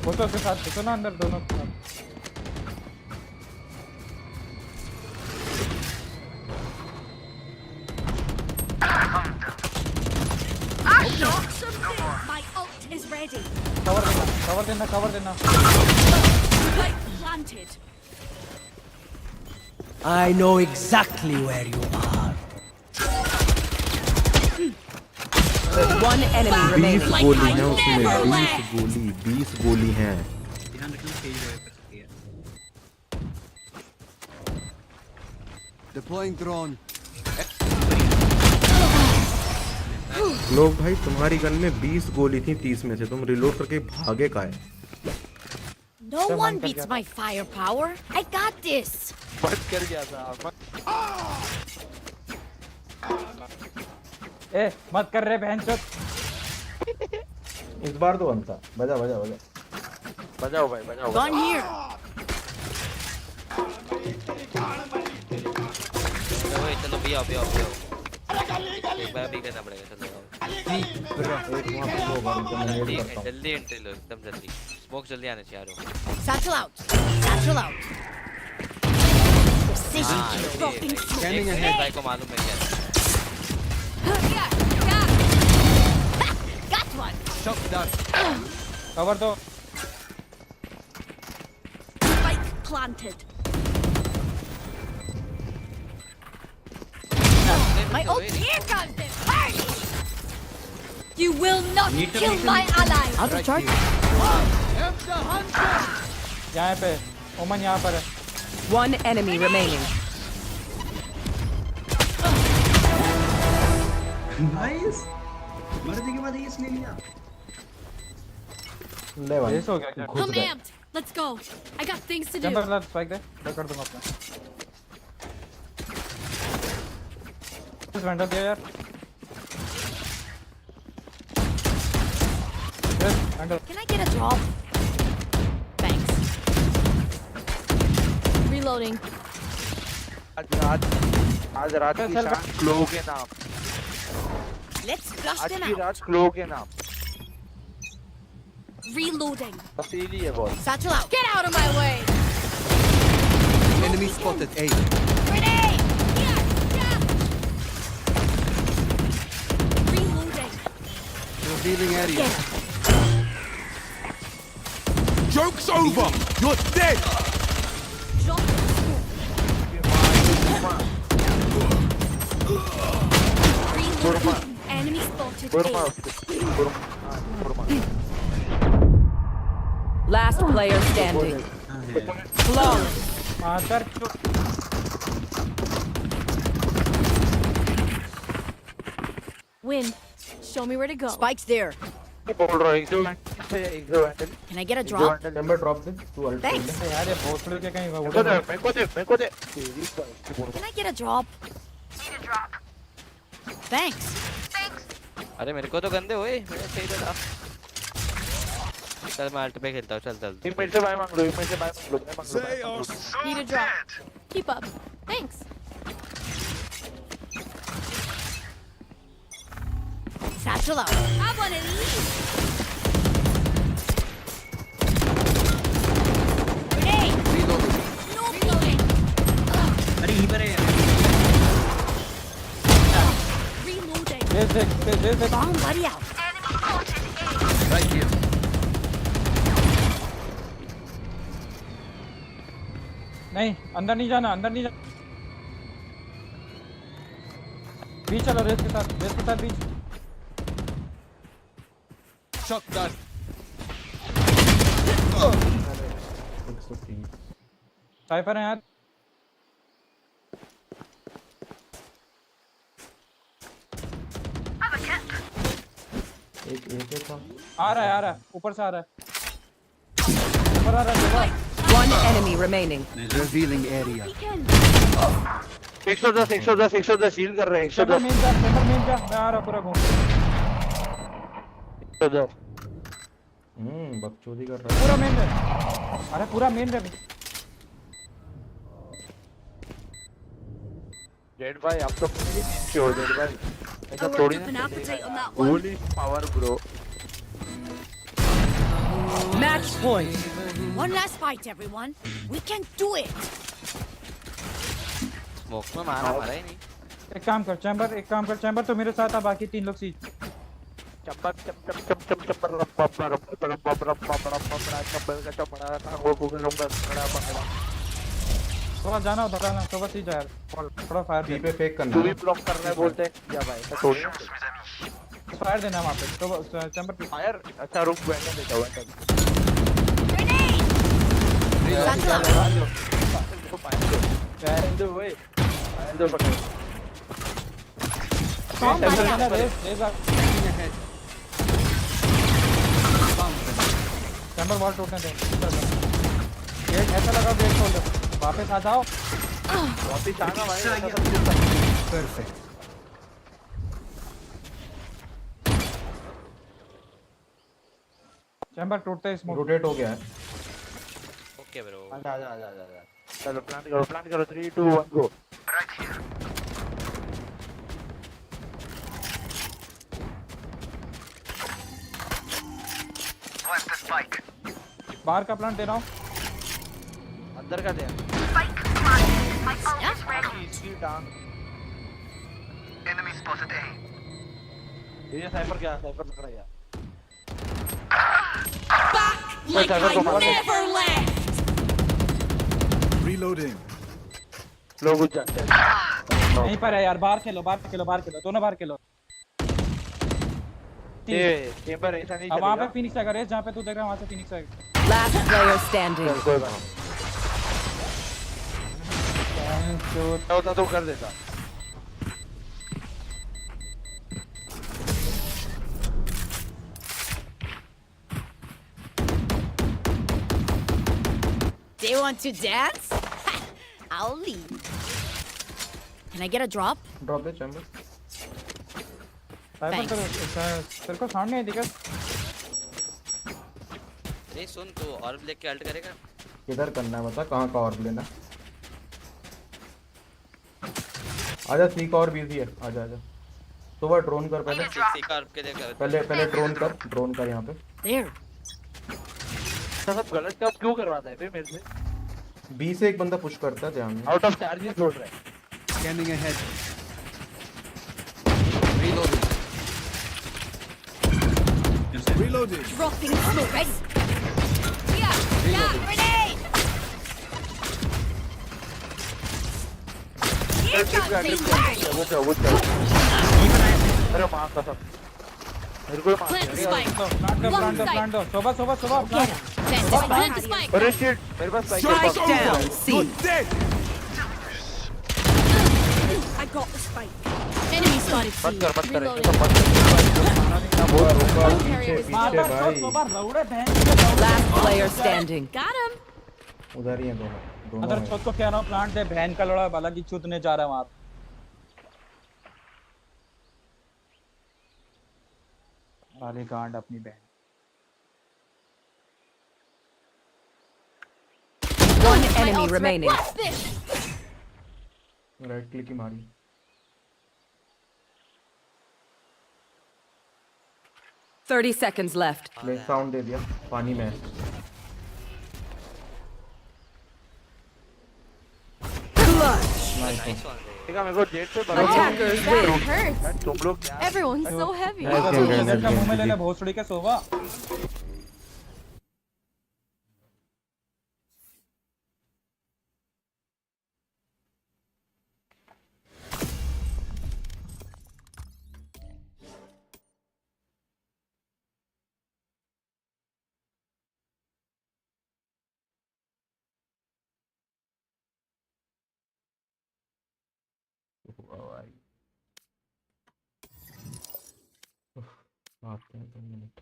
वो तो उसके साथ घुसो ना अंदर दोनों के साथ. My ult is ready. Cover देना. Spike planted. I know exactly where you are. One enemy remaining. Like I never left. 20 गोली हैं. ध्यान रखना तेज रहे कर सकती है. Deploying drone. लोग भाई तुम्हारी गन में 20 गोली थी 30 में से. तुम रिलोड करके भागे का है. No one beats my firepower. I got this. मत कर गया था. ए मत कर रहे बहन चोद. इस बार तो बनता. बजा. बजाओ भाई बजाओ. Gun here. चलो भी आओ। एक बार भी करना पड़ेगा। चलो जल्दी एंट्री लो एकदम जल्दी. स्मोक जल्दी आने चाहिए यारो. Satchel out. Precision kill. Dropping Scanning smoke. ahead. भाई को मालूम है क्या. Got one. Shock dart. Cover दो. Spike planted. My ult. Here comes the party. You will not kill my ally. Out of charge. यहाँ पे ओमन यहाँ पर है. One enemy remaining. नाइस. मरने के बाद ये ले लिया. ले भाई. रेस हो गया क्या? I'm amped. Let's go. I got things to do. Chamber ला स्पाइक दे. मैं कर दूंगा अपना. इस वेंडर दिया यार. Can I get a drop? Thanks. Reloading. आज रात की शाम क्लो के नाम. Let's flush आज them की out. रात क्लो के नाम. Reloading. तफसीली है बहुत. Satchel out. Get out of my way. Enemy spotted A. Grenade. Here. Yeah. Reloading. Revealing area. Get it. Joke's over! You're dead! Drop the Reloading. Enemy spotted. Last player standing. Flawless. मादर Win. Show me where to go. Spike's there. बोल रहा है एक दो Can I get a drop? Chamber drop दे. तू ult. Thanks. यार ये भोसड़ी के कहीं मेरे को दे. Can I get a drop? Need a drop. Thanks. Thanks. अरे मेरे को तो गंदे हुए मेरे सही था. चल मैं अल्ट पे खेलता हूँ. चल एक मिनट से बाय मांग लो. Need a drop. Keep up. Thanks. Satchel out. I want to leave. Grenade. No reloading. अरे यहीं पर है यार. Reloading. They. Bomb buddy out. Enemy spotted A. Right here. नहीं अंदर नहीं जाना. बीच चलो रेस के साथ बीच. Shot done. साइपर है यार. एक था. आ रहा है ऊपर से आ रहा है. ऊपर आ रहा है. One enemy remaining. Revealing area. 110 heal कर रहे हैं. 110 मेन जा. मैं आ रहा पूरा घूम. बकचोदी कर रहा है. पूरा मेन है. अरे पूरा मेन है. डेड भाई आप तो क्यों डेड भाई ऐसा थोड़ी ना. Holi power bro. Match point. One last fight, everyone. We can do it. Smoke में मारा ही नहीं. एक काम कर चैम्बर तो मेरे साथ आ. बाकी 3 लोग सीट. चप्पल थोड़ा जाना उधर ना. तो बस ही जा यार. थोड़ा फायर बी पे फेक करना. तू भी ब्लॉक कर रहा है बोलते हैं क्या भाई. ऐसा थोड़ी ना. फायर देना वहाँ पे. तो चैम्बर पे फायर. अच्छा रुक वेंडर देता हूँ. चैम्बर वॉल टूटने दे. गेट ऐसा लगा. गेट खोल दो. वापस आ जाओ. वापस आना भाई. Perfect. चैम्बर टूटते स्मोक. रोटेट हो गया है. Okay bro. आजा. चलो प्लान करो 3 2 1 गो. बाहर का प्लांट दे रहा हूँ. अंदर का दे. Spike planted. My ult is ready. इसकी टांग. Enemy spotted A. ये साइपर क्या. साइपर लग रहा है यार. Like I never left. Reloading. लोग उठ जाते हैं. यहीं पर है यार. बाहर खेलो. दोनों बाहर खेलो. 80 ये चेंबर ऐसा नहीं अब वहाँ पे चलेगा। फिनिक्स आएगा रेस जहाँ पे तू देख रहा है वहाँ से फिनिक्स आएगा Last player standing. चल कोई बात नहीं होता तो कर देता। They want to dance? I'll lead. Can I get a drop? Drop they chamber. Cyber तेरे को साउंड नहीं दिखा नहीं सुन तू ऑर्ब लेके अल्ट करेगा। किधर करना है बता, कहाँ का ऑर्ब लेना। आजा सी का और बिजी है, आजा आजा। सुबह ड्रोन कर पहले, सी का ऑर्ब के लिए कर। पहले ड्रोन कर यहाँ पे। There. सब गलत काम क्यों करवाता है बे मेरे से? बी से एक बंदा पुश करता है, ध्यान में। आउट ऑफ चार्जेस छोड़ रहा है। Scanning ahead. Reloading. Dropping smoke. Ready? Yeah. Grenade. Here comes the वो अरे मां कसम मेरे को Plant the spike. प्लांट दो सुबह Plant the spike. अरे शिट मेरे पास cycle Strike down. C. I got the spike. Enemy spotted. मत कर Reloading. पीछे पीछे भाई, Last player standing. Got him. उधर ही है दोनों अदर हैं। छोट को कह रहा हूँ प्लांट दे, बहन का लड़ा बाला की चूतने जा रहा है वहाँ पे। वाली गांड अपनी बहन। One My enemy ultimate. remaining. What's this? Right click ही मारी। 30 seconds left. प्ले साउंड दे दिया, पानी में है। Nice one. देखा मेरे को जेट से Attackers That win. hurts. तुम लोग क्या Everyone's so heavy. इधर का मुंह में ले ले भोसड़ी के सोवा। भाई आते हैं 2 मिनट।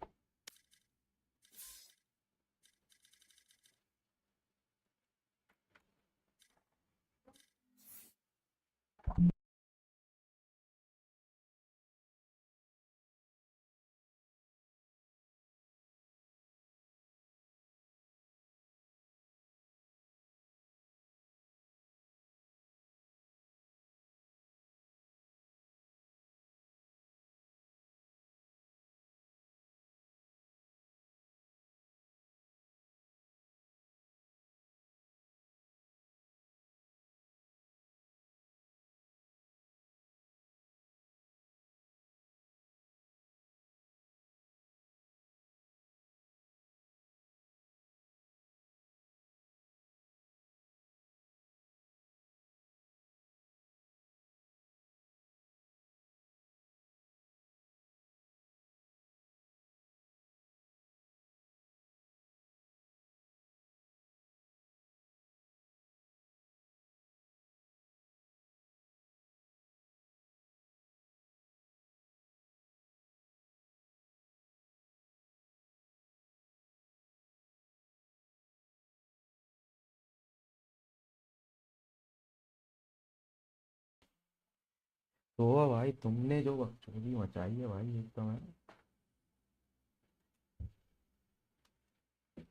तो भाई तुमने जो बकचोदी मचाई है भाई एकदम है।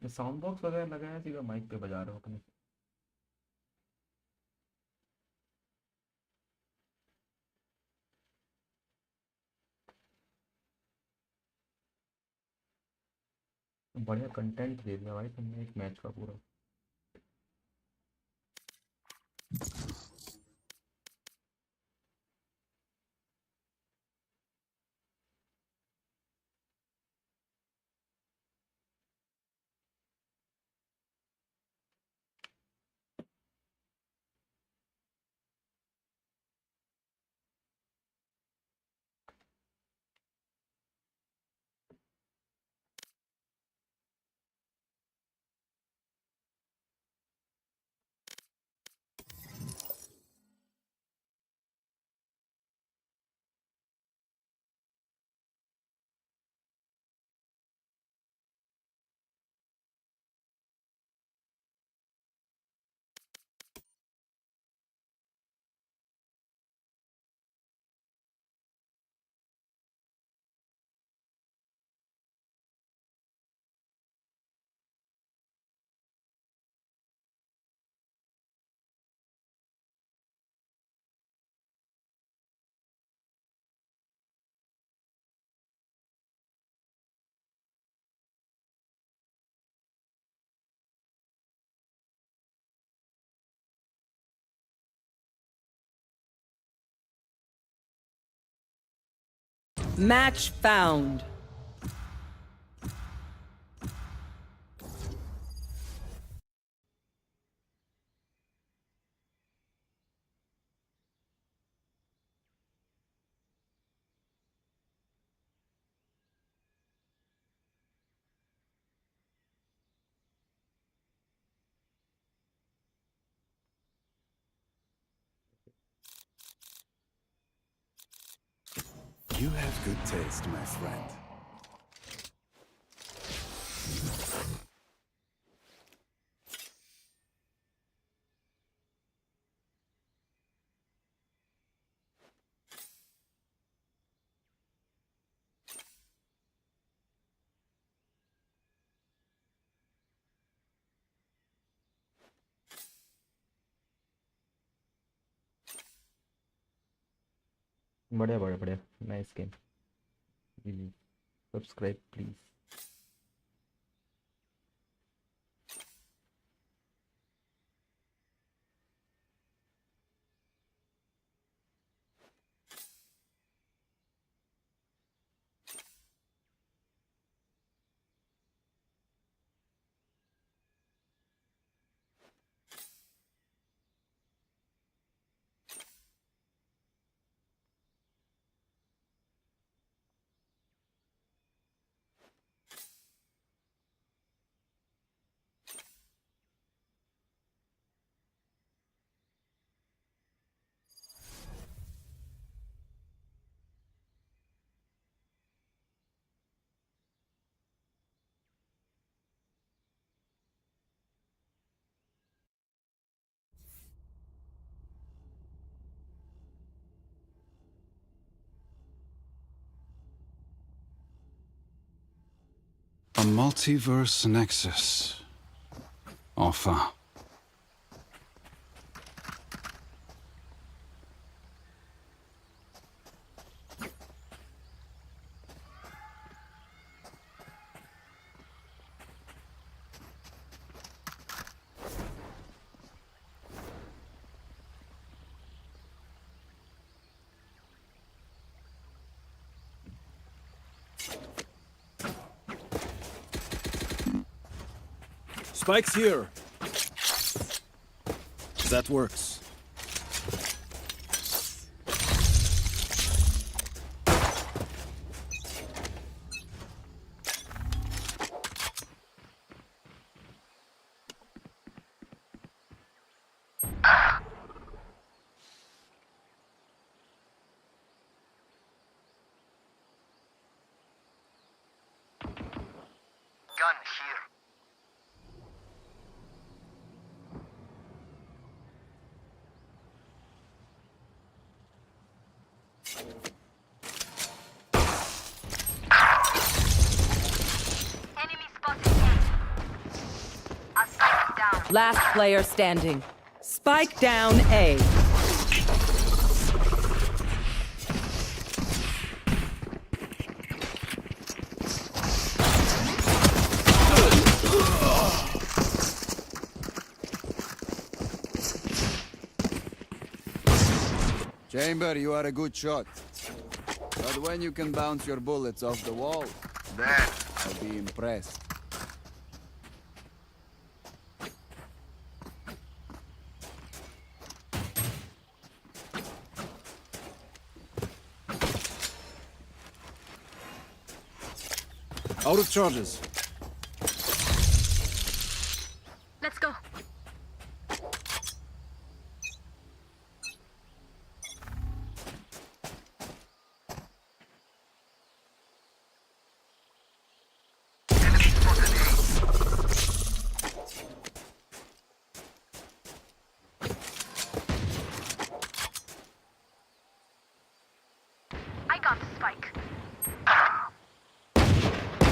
साउंड बॉक्स वगैरह लगाया, सीधा माइक पे बजा रहे हो अपने। बढ़िया कंटेंट दे दिया भाई तुमने एक मैच का पूरा। Match found. You have good taste, my friend. बढ़िया बढ़िया बढ़िया, nice game. Subscribe please. A multiverse nexus. Enfin. Spike's here. That works. Gun here. Enemy spotted A. A spike down. Last player standing. Spike down A. Chamber, you are a good shot. But when you can bounce your bullets off the wall, then I'll be impressed. Out of charges. Let's go. I got the spike.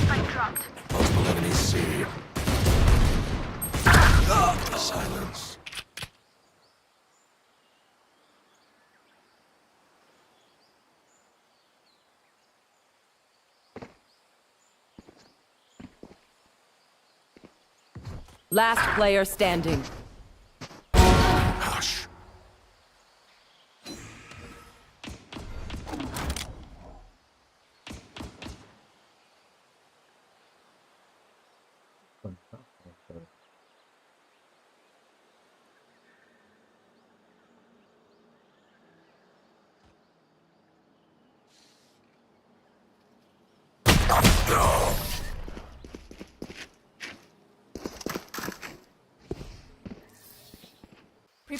Spike dropped. Multiple enemies C. Silence. Last player standing. Hush.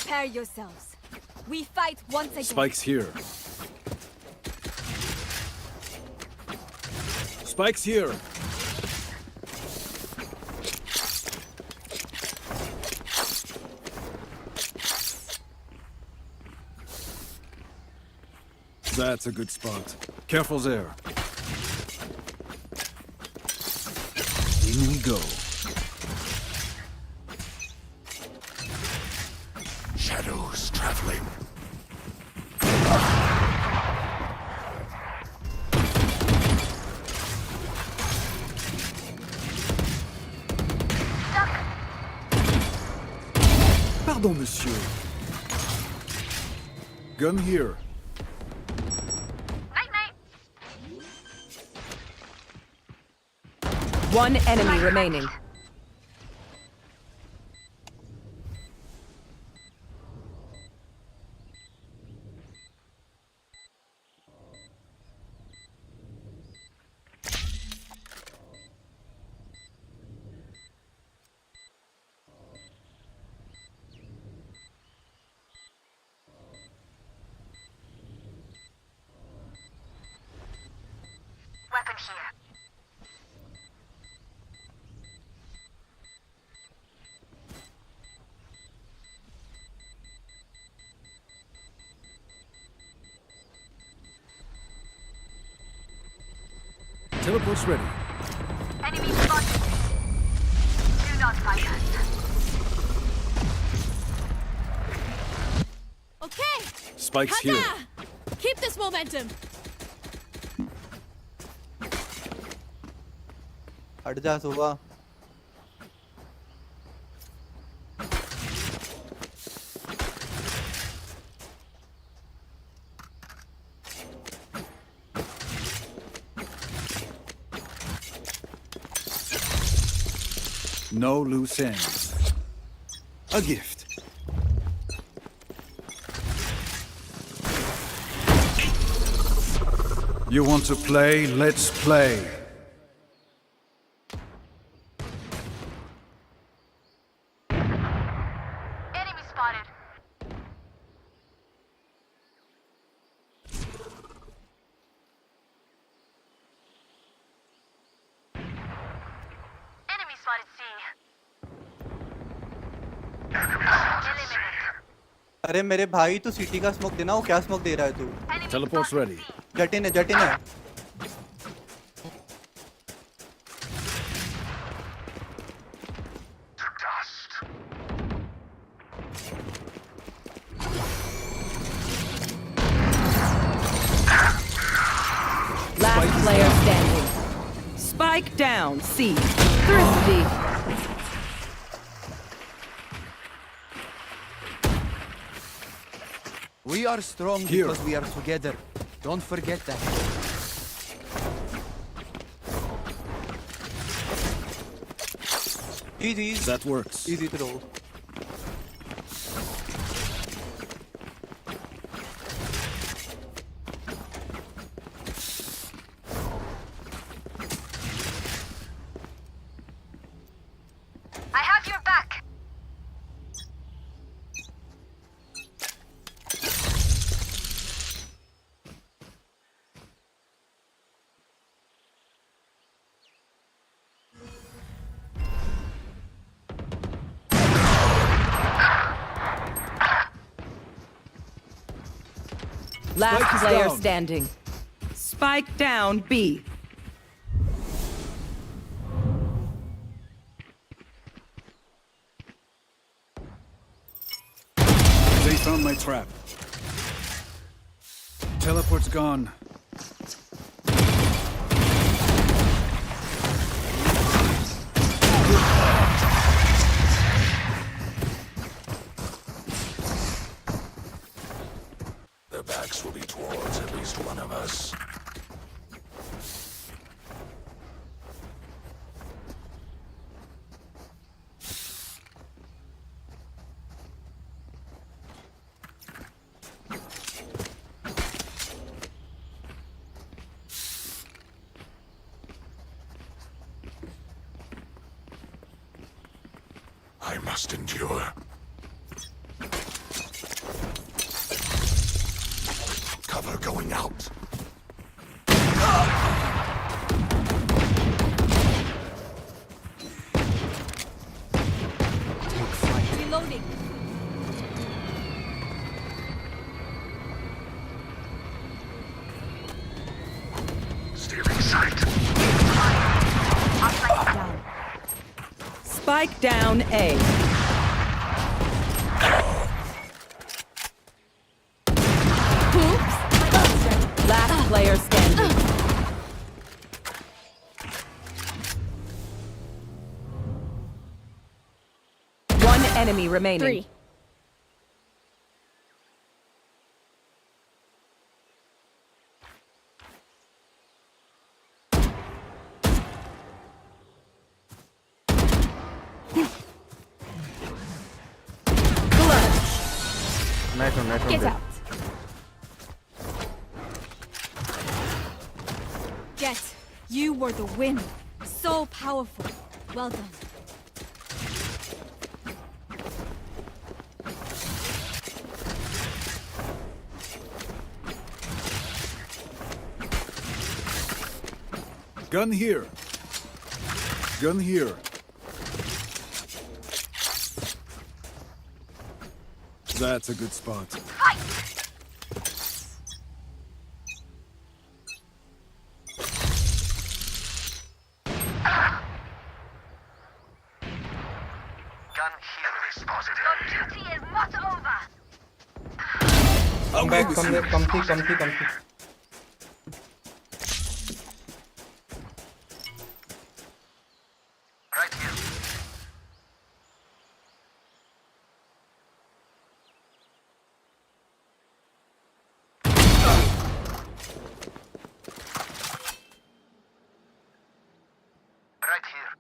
Prepare yourselves. We fight once again. Spike's here. Spike's here. That's a good spot. Careful there. In we go. Shadows traveling. Pardon, monsieur. Gun here. One enemy remaining. Weapon here. Teleport's ready. Enemy spotted. Do not fight us. Okay. Spike's here. Huzzah! Keep this momentum. हट जा सुबह No loose ends. A gift. You want to play? Let's play. Enemy spotted. Enemy spotted C. Eliminated. अरे मेरे भाई तू city का smoke देना वो क्या स्मोक दे रहा है तू Teleport's ready. जटिन है Last player standing. Spike down. C. Thrifty. We are strong Here. because we are together. Don't forget that. easy That works. easy throw I have your back. Last Spike is player down. standing. Spike down. B. They found my trap. Teleport's gone. Their backs will be towards at least one of us. I must endure. out. Reloading. Stealing sight. Spike down A. Last player standing. One enemy remaining. 3. Nice one, Get there. out. Get. You were the winner. So powerful. Well done. Gun here. Gun here. That's a good spot. Your duty is not over. Come back, come there, come see. Right here. Right here.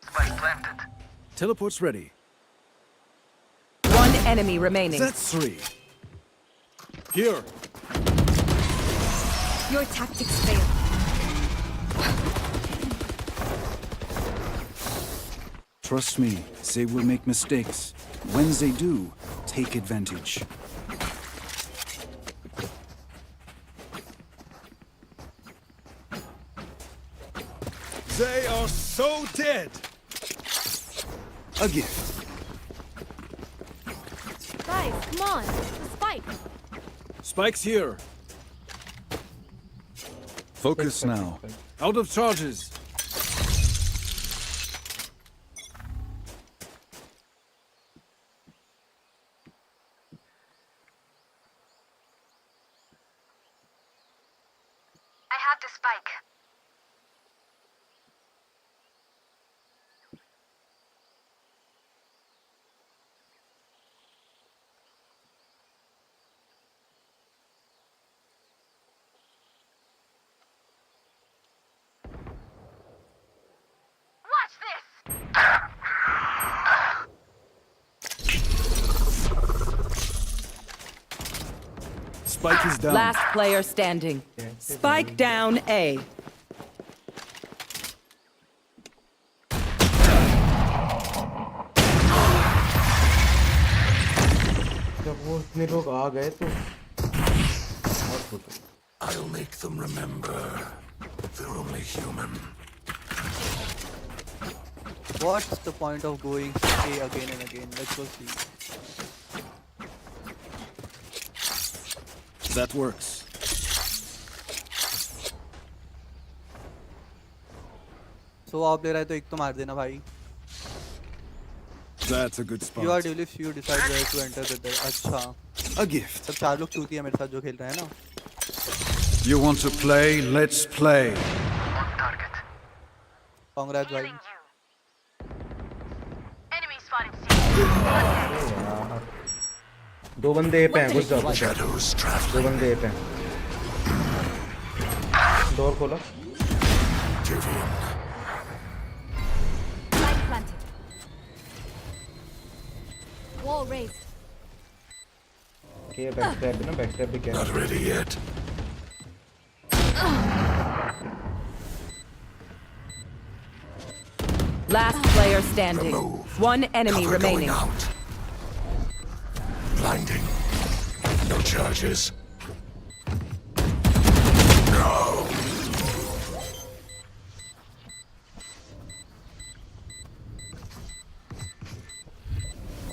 Spike planted. Teleport's ready. One enemy remaining. That's 3. Here. Your tactics failed. Trust me, they will make mistakes. When they do, take advantage. They are so dead. A gift. Guys, come on. The spike. Spike's here. Focus now. Out of charges. I have the spike. Watch this! Spike is down. Last player standing. Spike down A. जब वो इतने लोग आ गए तो I'll make them remember. They're only human. What's the point of going A again and again? Let's go see. That works. So आप ले रहे तो एक तो मार देना भाई. That's a good spot. You are duelist. You decide where to enter the door. अच्छा. A gift. सब 4 लोग चूती है मेरे साथ जो खेल रहे हैं ना. You want to play? Let's play. On target. Congrats भाई. Enemy spotted C. दो बंदे ए पे हैं, घुस जाओ. Shadows दो traveling. बंदे ए पे हैं. डोर खोला. Spike planted. Wall raised. के बैक स्टैब ना, बैक स्टैब भी क्या. Not ready yet. Last player standing. One enemy Cover going remaining. out. Blinding. No charges. No.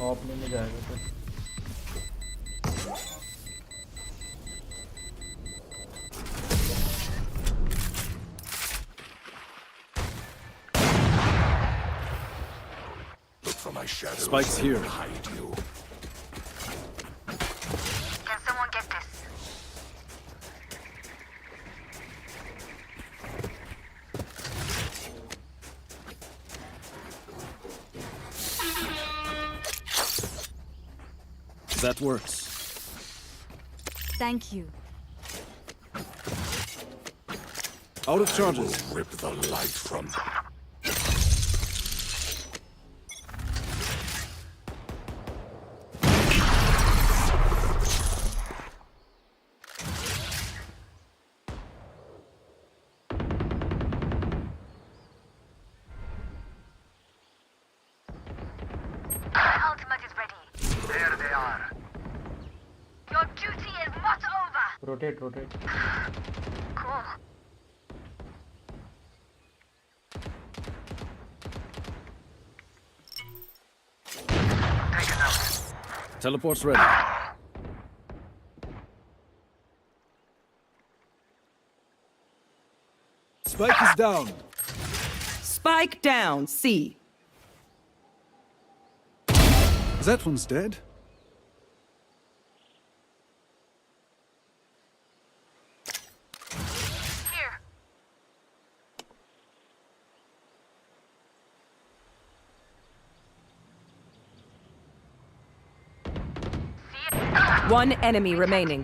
Opening में जाएगा तो Look for my shadows. Spike's here. Hide you. Can someone get this? That works. Thank you. Out of I charges. will rip the light from. Ultimate is ready. There they are. Your duty is not over. Rotate rotate Cool. Teleport's ready. Spike is down. Spike down. C. That one's dead. Here. One enemy remaining.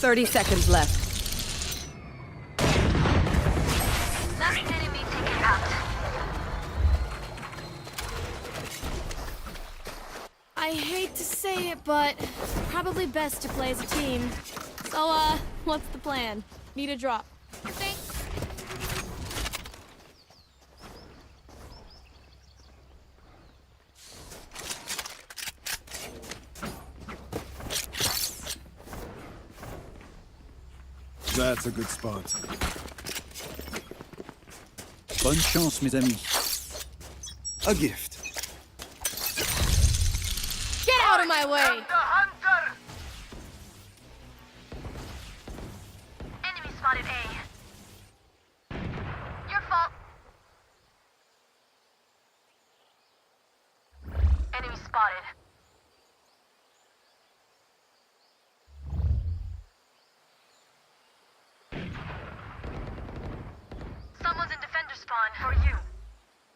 30 seconds left. Last enemy taken out. I hate to say it, but probably best to play as a team. So, what's the plan? Need a drop. Thanks. That's a good spot. Bonne chance, mes amis. A gift. Get out of my way! Enemy spotted A. Your fault. Enemy spotted. Someone's in defender spawn for you.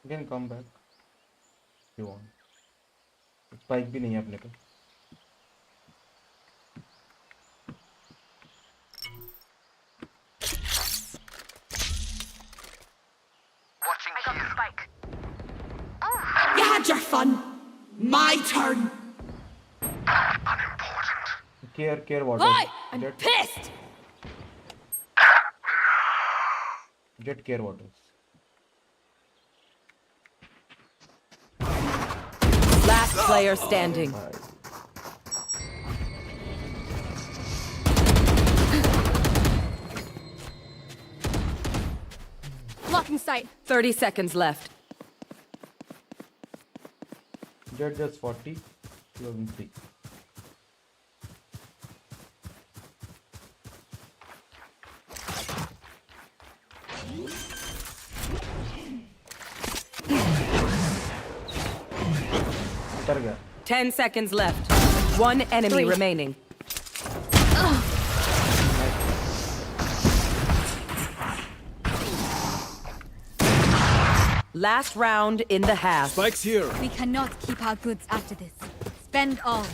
You can come back if you want. Spike भी नहीं है अपने पे Watching I got the spike. You had your fun. My turn. Care water Boy, I'm pissed! Jet care water Last player standing. Blocking sight. 30 seconds left. Jet just 40 2003 10 seconds left. One enemy remaining. Last round in the half. Spike's here. We cannot keep our goods after this. Spend all.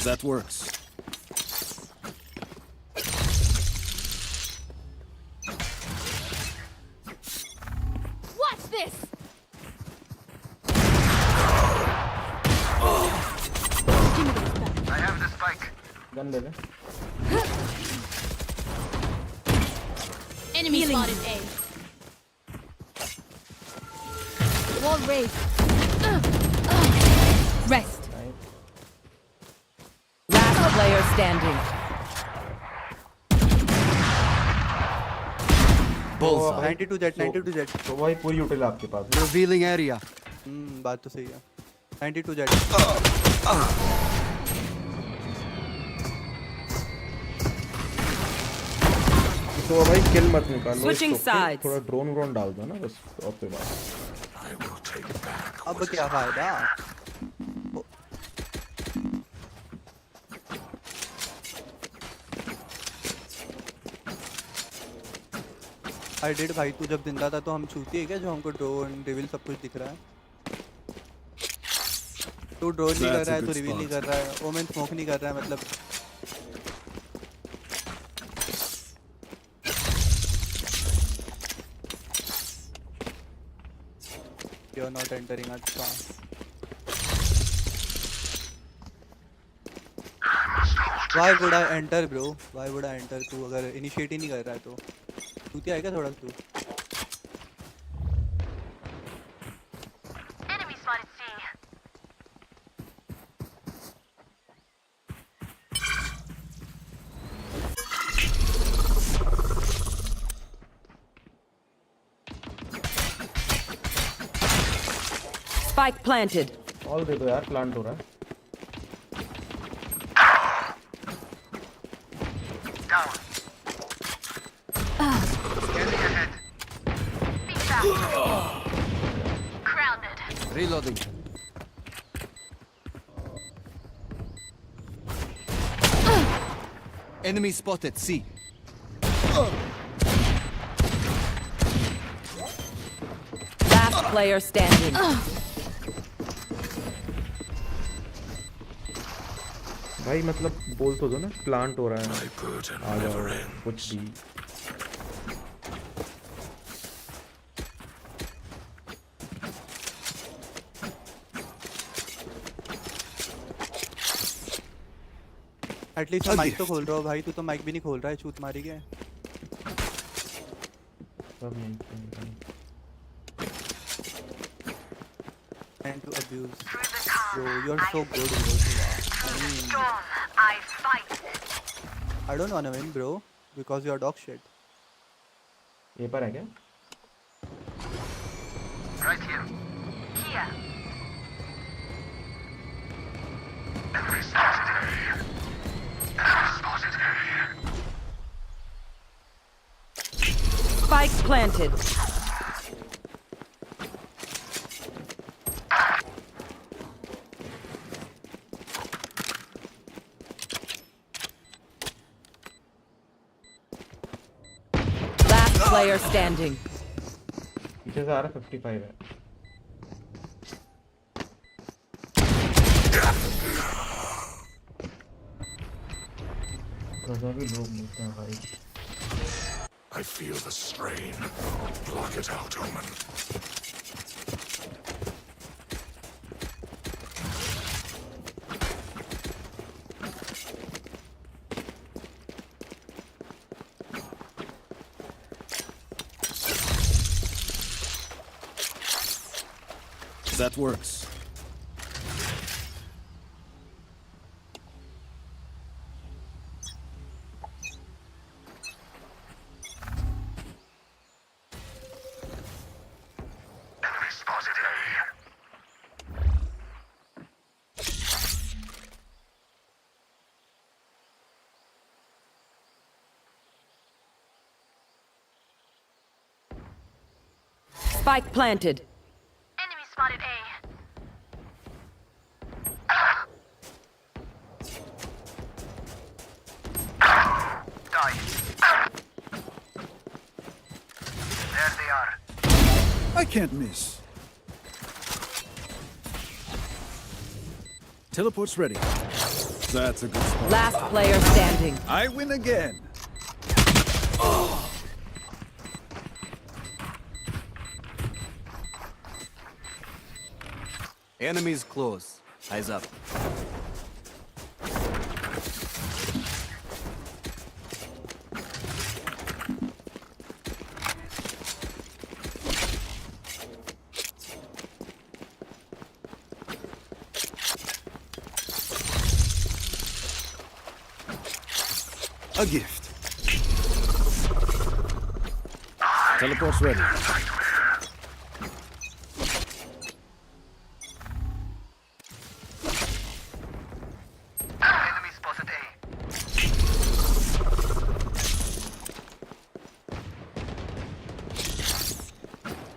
That works. Gun ले ले Enemy spotted A. Wall raised. Rest. Last player standing. Bullseye. 92 jet 92 jet तो भाई पूरी यूटिल आपके पास Revealing area. बात तो सही है 92 जेट तो भाई किल मत निकालो Switching sides. थोड़ा ड्रोन डाल दो ना बस और कोई बात अब क्या फायदा आई डिड भाई तू जब जिंदा था तो हम छूती है क्या जो हमको ड्रोन रिवील सब कुछ दिख रहा है तू ड्रोन नहीं कर रहा है तो रिवील नहीं कर रहा है ओमेन स्मोक नहीं कर रहा है मतलब यू आर नॉट एंटरिंग अच्छा Why would I enter bro? Why would I enter तू अगर इनिशिएट ही नहीं कर रहा है तो तू क्या है क्या थोड़ा तू Enemy spotted C. Spike planted. All they दो यार प्लांट हो रहा है Grounded. Reloading. Enemy spotted. C. Last player standing. भाई मतलब बोल तो दो ना प्लांट हो रहा है आ जाओ कुछ भी एटलीस्ट माइक तो खोल रहा हो भाई तू तो माइक भी नहीं खोल रहा है छूत मारी के and to abuse bro you are so good bro I fight. I don't wanna win bro because you are dog shit ये पर है क्या Right here. Here. Enemy spotted A. Enemy spotted A. Spike planted. Last player standing. पीछे से आ रहा 55 है गजा भी लोग मिलते हैं भाई I feel the strain. Block it out, Omen. That works. Enemy spotted A. Spike planted. Enemy spotted A. Die. There they are. I can't miss. Teleport's ready. That's a good spot. Last player standing. I win again. Enemies close. Eyes up. A gift. Teleport's ready. Enemy spotted A.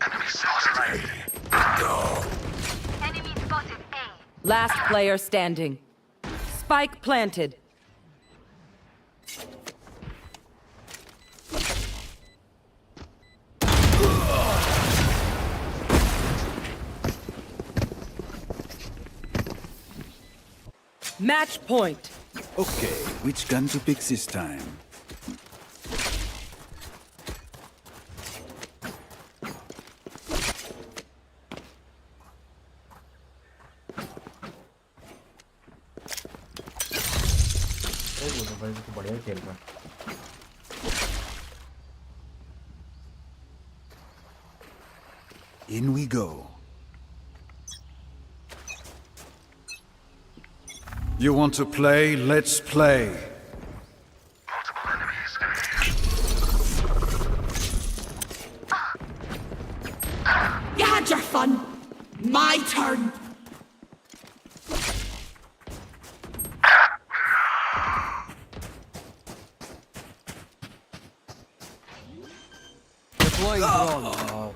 Enemy spotted A. Go. Enemy spotted A. Last player standing. Spike planted. Match point. Okay, which gun to pick this time? भाई तो बढ़िया खेल रहा है। In we go. You want to play? Let's play. Multiple enemies. You had your fun. My turn. Deploying drone.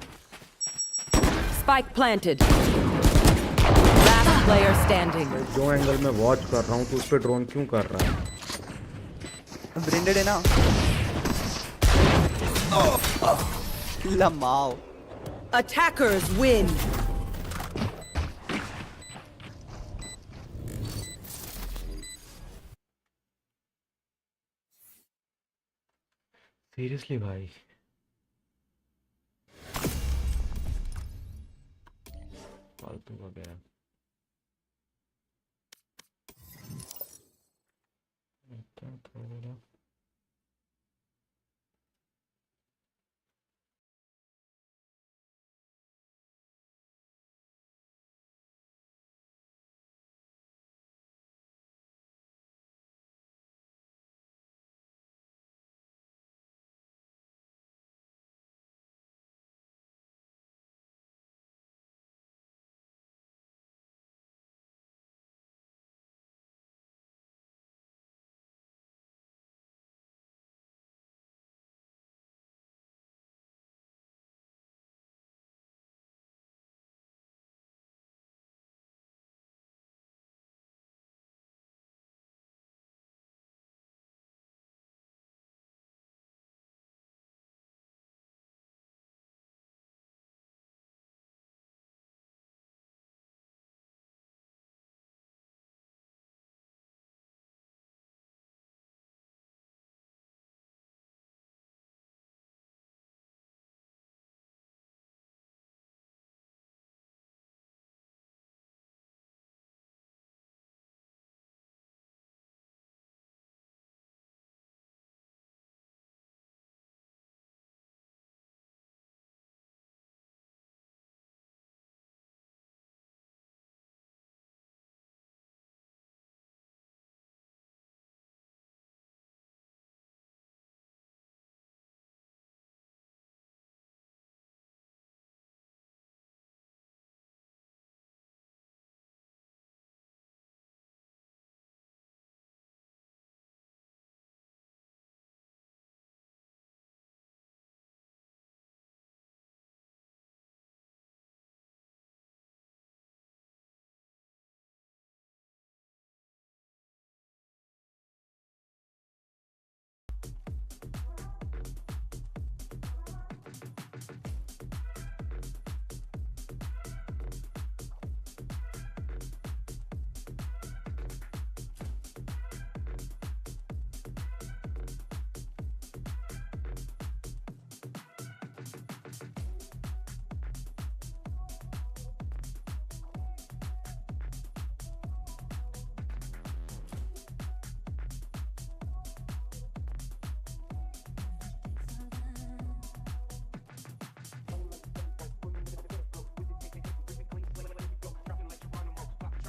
Spike planted. Last player standing. जो angle में watch कर रहा हूँ तो उस पे ड्रोन क्यों कर रहा है? ब्रेंडेड है ना? लमाओ। Attackers win. सीरियसली भाई फालतू का गया।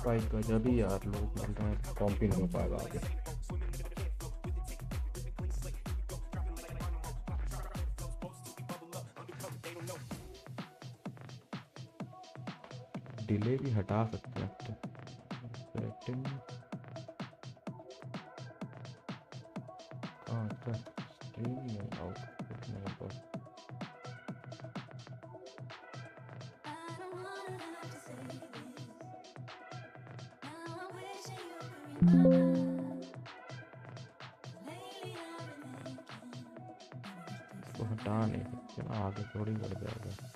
भाई गजब ही यार लोग मिल रहे हैं, कॉम्प ही नहीं हो पाएगा आगे। डिले भी हटा सकते हैं तो सेटिंग अच्छा स्ट्रीम में आउटपुट में बस इसको हटा नहीं सकते ना, आगे थोड़ी बढ़ जाएगा।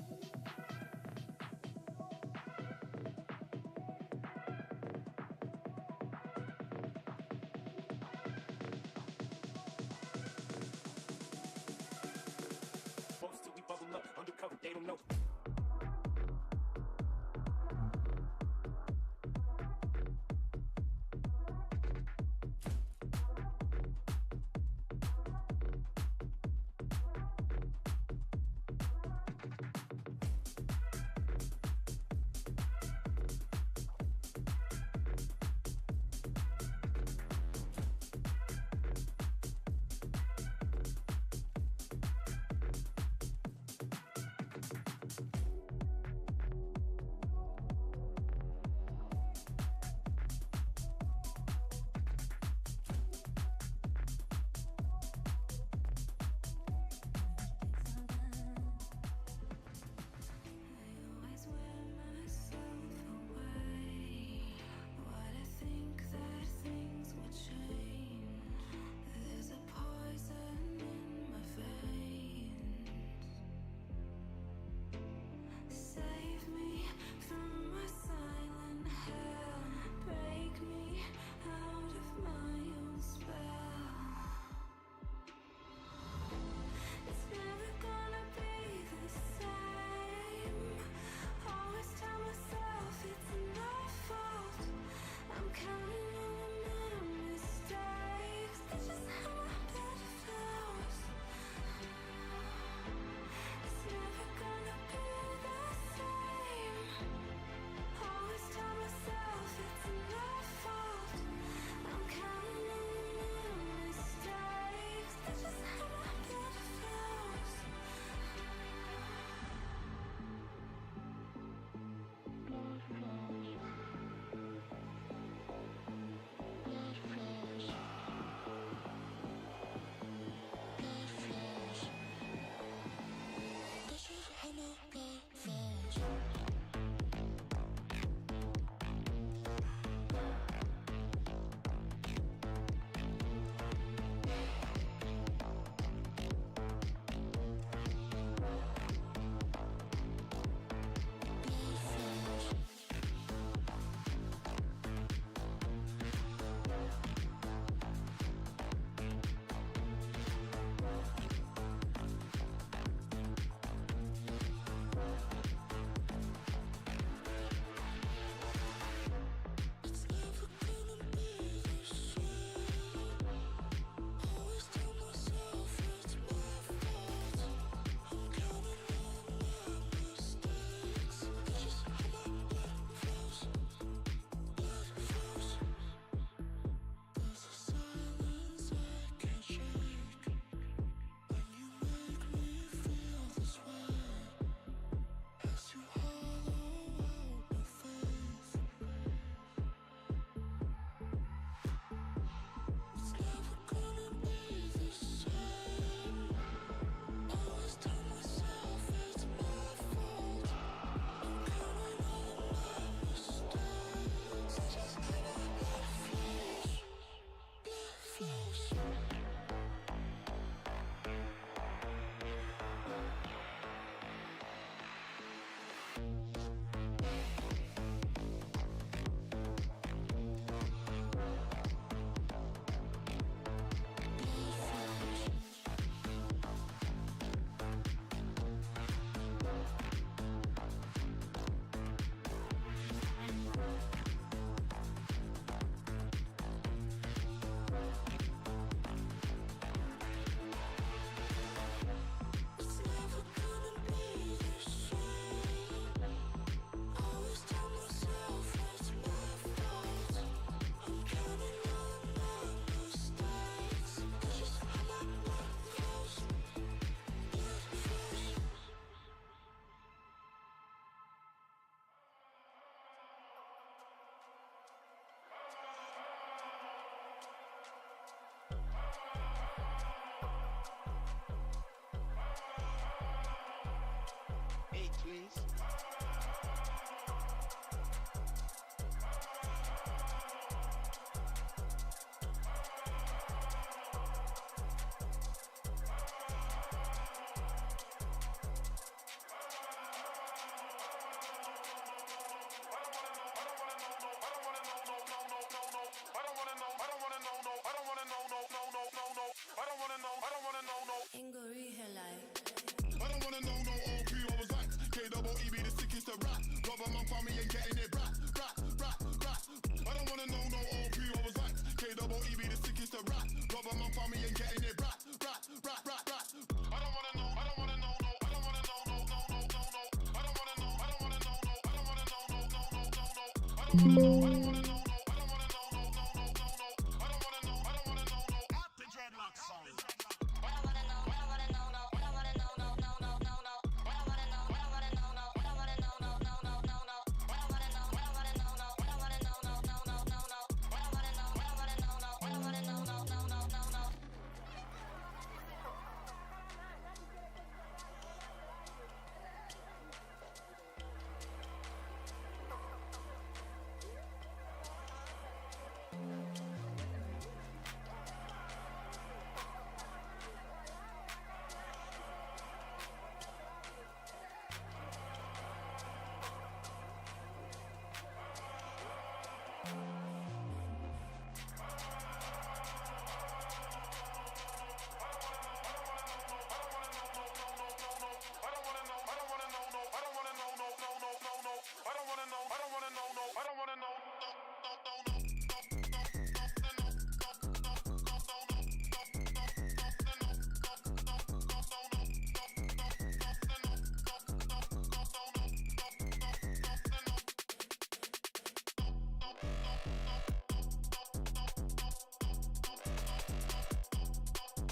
stage, please.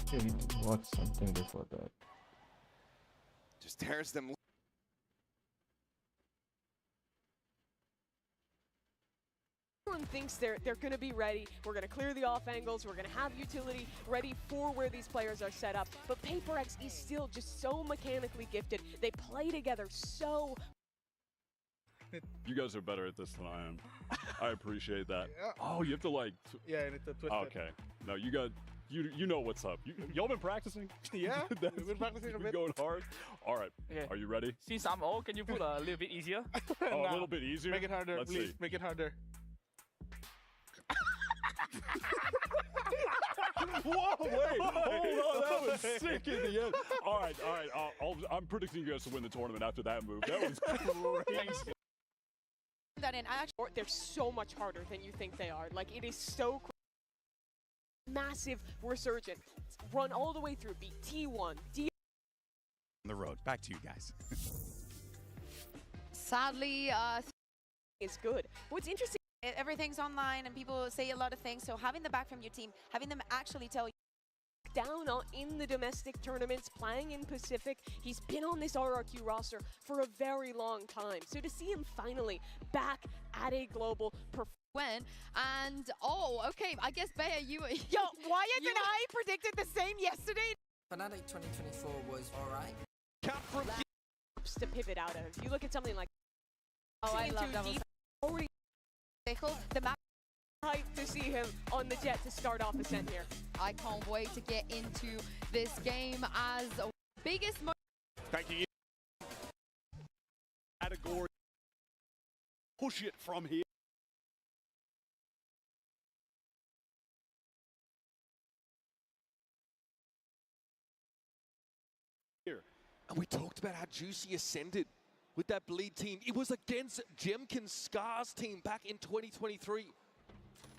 Okay, we need to watch something before that. Just tears them. Everyone thinks they're going to be ready. We're going to clear the off angles. We're going to have utility ready for where these players are set up. But Paper X is still just so mechanically gifted. They play together so. You guys are better at this than I am. I appreciate that. Yeah. Oh, you have to like. Yeah, you need to twist it. Okay. No, you got. You know what's up. Y'all been practicing? Yeah, we've been practicing a bit. Going hard. All right. Okay. Are you ready? Since I'm old, can you put a little bit easier? Oh, Nah. a little bit easier. Make it harder, Let's please. see. Make it harder. Whoa, wait, hold on, that was sick in the end. All right, I'm predicting you guys to win the tournament after that move. That was crazy. That in actually, they're so much harder than you think they are. Like, it is so massive resurgence. Run all the way through, beat T1, D. On the road. Back to you guys. Sadly, is good. What's interesting, everything's online and people say a lot of things, so having the back from your team, having them actually tell you down in the domestic tournaments, playing in Pacific, he's been on this RRQ roster for a very long time. So to see him finally back at a global when and okay, I guess Bea, you yo, Wyatt and I predicted the same yesterday. Fnatic 2024 was alright. Cap from to pivot out of. You look at something like I love double already the map. Hype to see him on the jet to start off Ascent here. I can't wait to get into this game as biggest Thank you. Category. Push it from here. And we talked about how Juicy ascended with that bleed team. It was against Jemkin's Scars team back in 2023.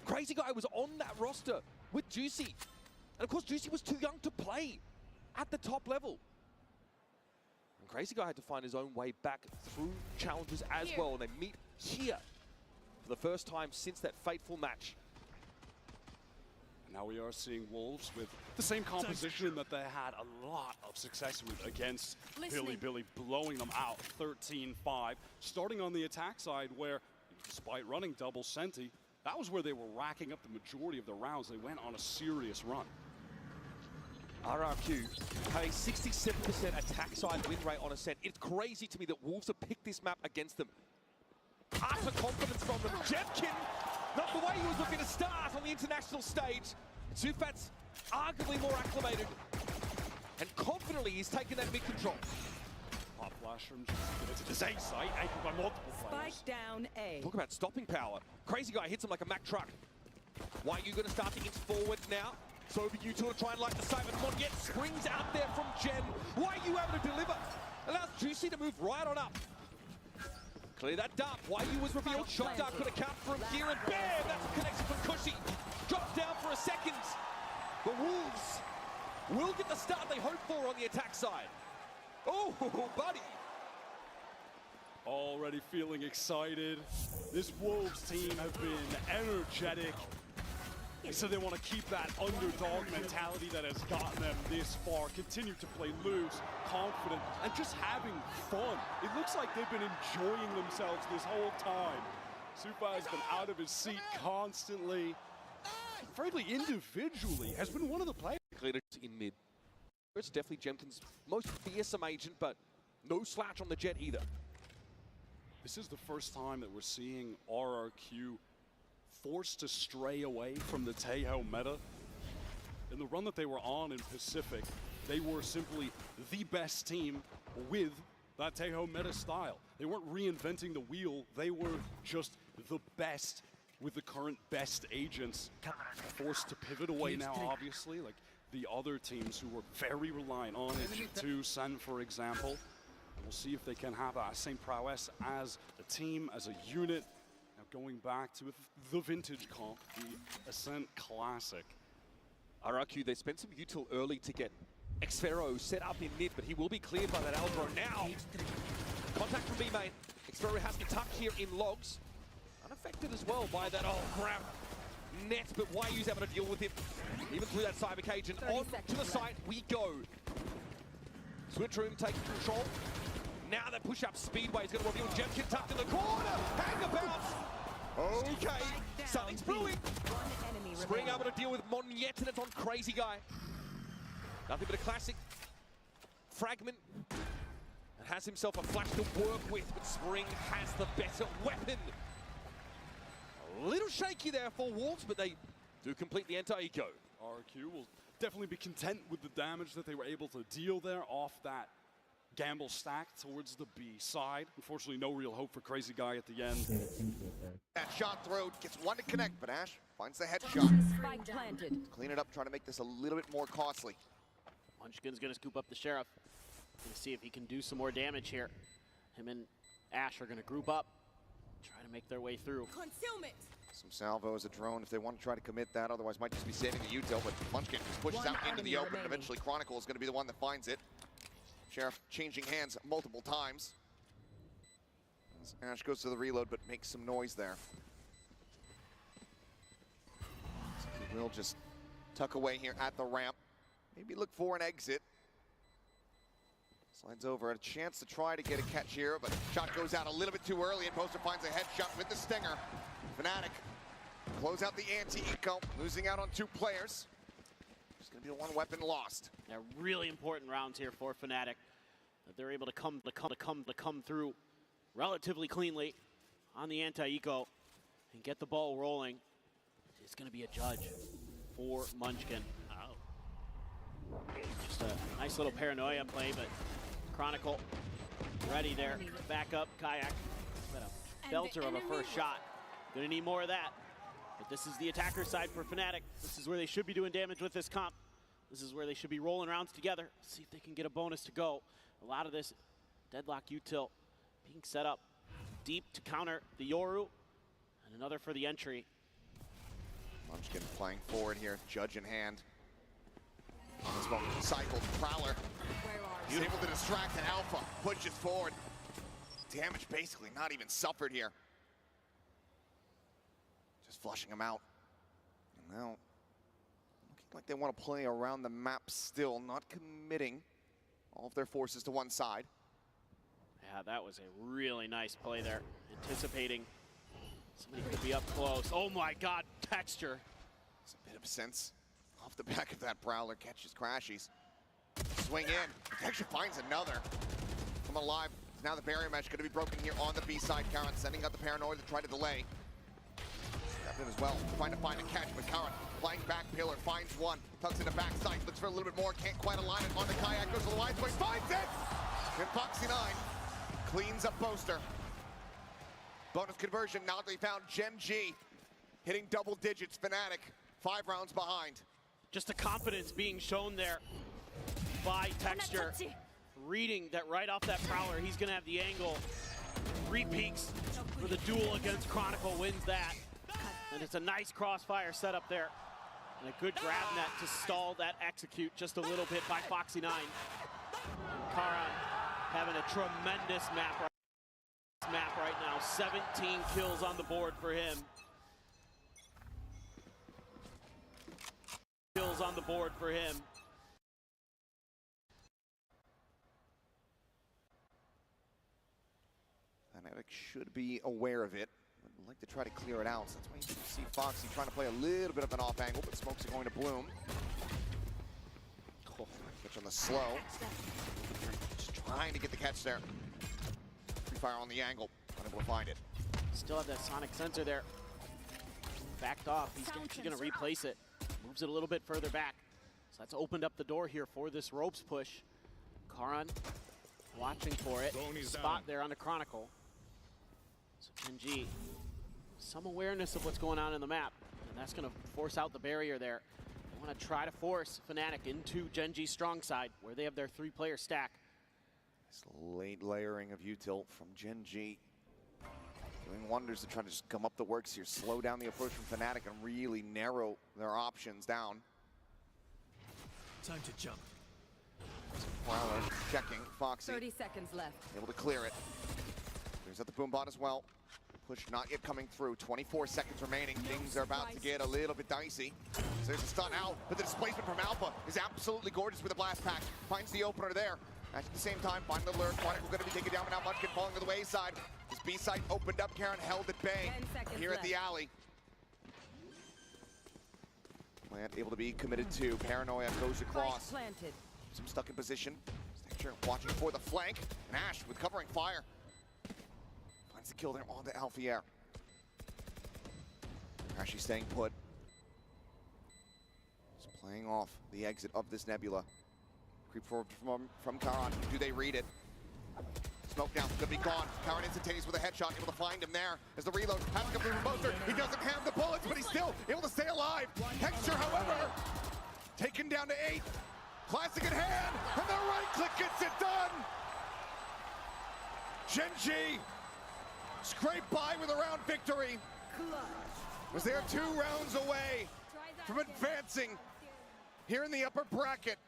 Crazy Guy was on that roster with Juicy. And of course, Juicy was too young to play at the top level. And Crazy Guy had to find his own way back through challenges as well. And they meet here for the first time since that fateful match. And now we are seeing Wolves with the same composition that they had a lot of success with against Billy, blowing them out 13-5. Starting on the attack side where, despite running double Senti, that was where they were racking up the majority of the rounds. They went on a serious run. RRQ have a 67% attack side win rate on Ascent. It's crazy to me that Wolves have picked this map against them. Utter confidence from them. Jemkin, not the way he was looking to start on the international stage. Sufat's arguably more acclimated. And confidently, he's taken that mid control. Pop flash from to this A site, anchored by multiple players. Spike down A. Talk about stopping power. Crazy guy hits him like a Mack truck. Why are you going to start to inch forward now? So over you two to try and light the side, but Monyet springs out there from Jen. Why are you able to deliver? Allows Juicy to move right on up. Clear that dart. Why you was revealed. Shot dart could account for him here, and bam! That's a connection from Cushy. Drops down for a second. The Wolves will get the start they hoped for on the attack side. Oh, buddy. Already feeling excited. This Wolves team have been energetic. They said they want to keep that underdog mentality that has gotten them this far, continue to play loose, confident, and just having fun. It looks like they've been enjoying themselves this whole time. Supa has been out of his seat constantly. Frankly, individually, has been one of the players. In mid. It's definitely Jemkin's most fearsome agent, but no slouch on the Jet either. This is the first time that we're seeing RRQ forced to stray away from the Taeho meta. In the run that they were on in Pacific, they were simply the best team with that Taeho meta style. They weren't reinventing the wheel, they were just the best with the current best agents. Forced to pivot away now, obviously, like the other teams who were very reliant on it, to Sen, for example. We'll see if they can have that same prowess as a team, as a unit. Now going back to the vintage comp, the Ascent Classic. RRQ, they spent some util early to get Xfero set up in mid, but he will be cleared by that Aldro now. Contact from B-main. Xfero has to tuck here in logs. Unaffected as well by that, grab net, but YU's able to deal with him. Even through that cyber cage, and on to the site we go. Switch room taking control. Now that push-up Speedway is going to reveal Jemkin tucked in the corner. Hang about. Okay, something's brewing. Spring able to deal with Monyet, and it's on Crazy Guy. Nothing but a classic fragment. Has himself a flash to work with, but Spring has the better weapon. A little shaky there for Wolves, but they do complete the anti-eco. RRQ will definitely be content with the damage that they were able to deal there off that gamble stack towards the B side. Unfortunately, no real hope for Crazy Guy at the end. That shot through, gets one to connect, but Ash finds the headshot. Clean it up, trying to make this a little bit more costly. Munchkin's gonna scoop up the Sheriff. Gonna see if he can do some more damage here. Him and Ash are gonna group up, try to make their way through. Concealment. Some salvo as a drone if they want to try to commit that, otherwise might just be saving the util, but Munchkin just pushes out into the open, and eventually Chronicle is going to be the one that finds it. Sheriff changing hands multiple times. As Ash goes to the reload, but makes some noise there. So he will just tuck away here at the ramp. Maybe look for an exit. Slides over, a chance to try to get a catch here, but shot goes out a little bit too early, and Poster finds a headshot with the stinger. Fnatic close out the anti-eco, losing out on 2 players. There's going to be one weapon lost. Yeah, really important rounds here for Fnatic. That they're able to come through relatively cleanly on the anti-eco and get the ball rolling. It's going to be a judge for Munchkin. Just a nice little paranoia play, but Chronicle ready there. Back up, Kayak. But a belter of a first shot. Gonna need more of that. But this is the attacker side for Fnatic. This is where they should be doing damage with this comp. This is where they should be rolling rounds together. See if they can get a bonus to go. A lot of this deadlock util being set up deep to counter the Yoru. And another for the entry. Munchkin playing forward here, judge in hand. On this one, cycled Prowler. He's able to distract, and Alpha pushes forward. Damage basically not even suffered here. Just flushing him out. And now, looking like they want to play around the map still, not committing all of their forces to one side. Yeah, that was a really nice play there. Anticipating somebody could be up close. Oh my God, texture. It's a bit of sense. Off the back of that Prowler, catches Crashies. Swing in, actually finds another. Come alive. Now the barrier mesh going to be broken here on the B side. Karan sending out the Paranoid to try to delay. Grabbed it as well, trying to find a catch, but Karan flying back pillar, finds one, tucks into backside, looks for a little bit more, can't quite align it on the kayak, goes to the line, so he finds it! And Foxy 9 cleans up Boaster. Bonus conversion, now they found Gen G hitting double digits. Fnatic 5 rounds behind. Just the confidence being shown there by Texture. Reading that right off that Prowler, he's gonna have the angle. 3 peaks for the duel against Chronicle, wins that. And it's a nice crossfire setup there. And a good grab net to stall that execute just a little bit by Foxy 9. And Karan having a tremendous map right now. 17 kills on the board for him. Kills on the board for him. Fnatic should be aware of it. I'd like to try to clear it out. So that's why you see Foxy trying to play a little bit of an off angle, but smokes are going to bloom. Oh, switch on the slow. Just trying to get the catch there. Free fire on the angle, unable to find it. Still have that sonic sensor there. Backed off, he's gonna replace it. Moves it a little bit further back. So that's opened up the door here for this ropes push. Karan watching for it. Spot there on the Chronicle. So Gen G, some awareness of what's going on in the map, and that's going to force out the barrier there. They want to try to force Fnatic into Gen G's strong side, where they have their 3-player stack. This late layering of util from Gen G. Doing wonders to try to just come up the works here, slow down the approach from Fnatic and really narrow their options down. Time to jump. Prowler checking, Foxy. 30 seconds left. Able to clear it. There's at the boombot as well. Push not yet coming through. 24 seconds remaining. Things are about to get a little bit dicey. So there's a stun out, but the displacement from Alpha is absolutely gorgeous with the blast pack. Finds the opener there. At the same time, find the lure. Chronicle going to be taken down, but now Munchkin falling to the wayside. This B side opened up. Karan held at bay here at the alley. Plant able to be committed to. Paranoia goes across. Some stuck in position. Texture watching for the flank. And Ash with covering fire. Finds the kill there on the Alfier. Actually staying put. Just playing off the exit of this Nebula. Creep forward from Karan. Do they read it? Smoke down, could be gone. Karan instantaneous with a headshot, able to find him there as the reload has to come through from Boaster. He doesn't have the bullets, but he's still able to stay alive. Texture, however, taken down to 8. Classic in hand, and the right click gets it done. Gen G scraped by with a round victory. Was there 2 rounds away from advancing here in the upper bracket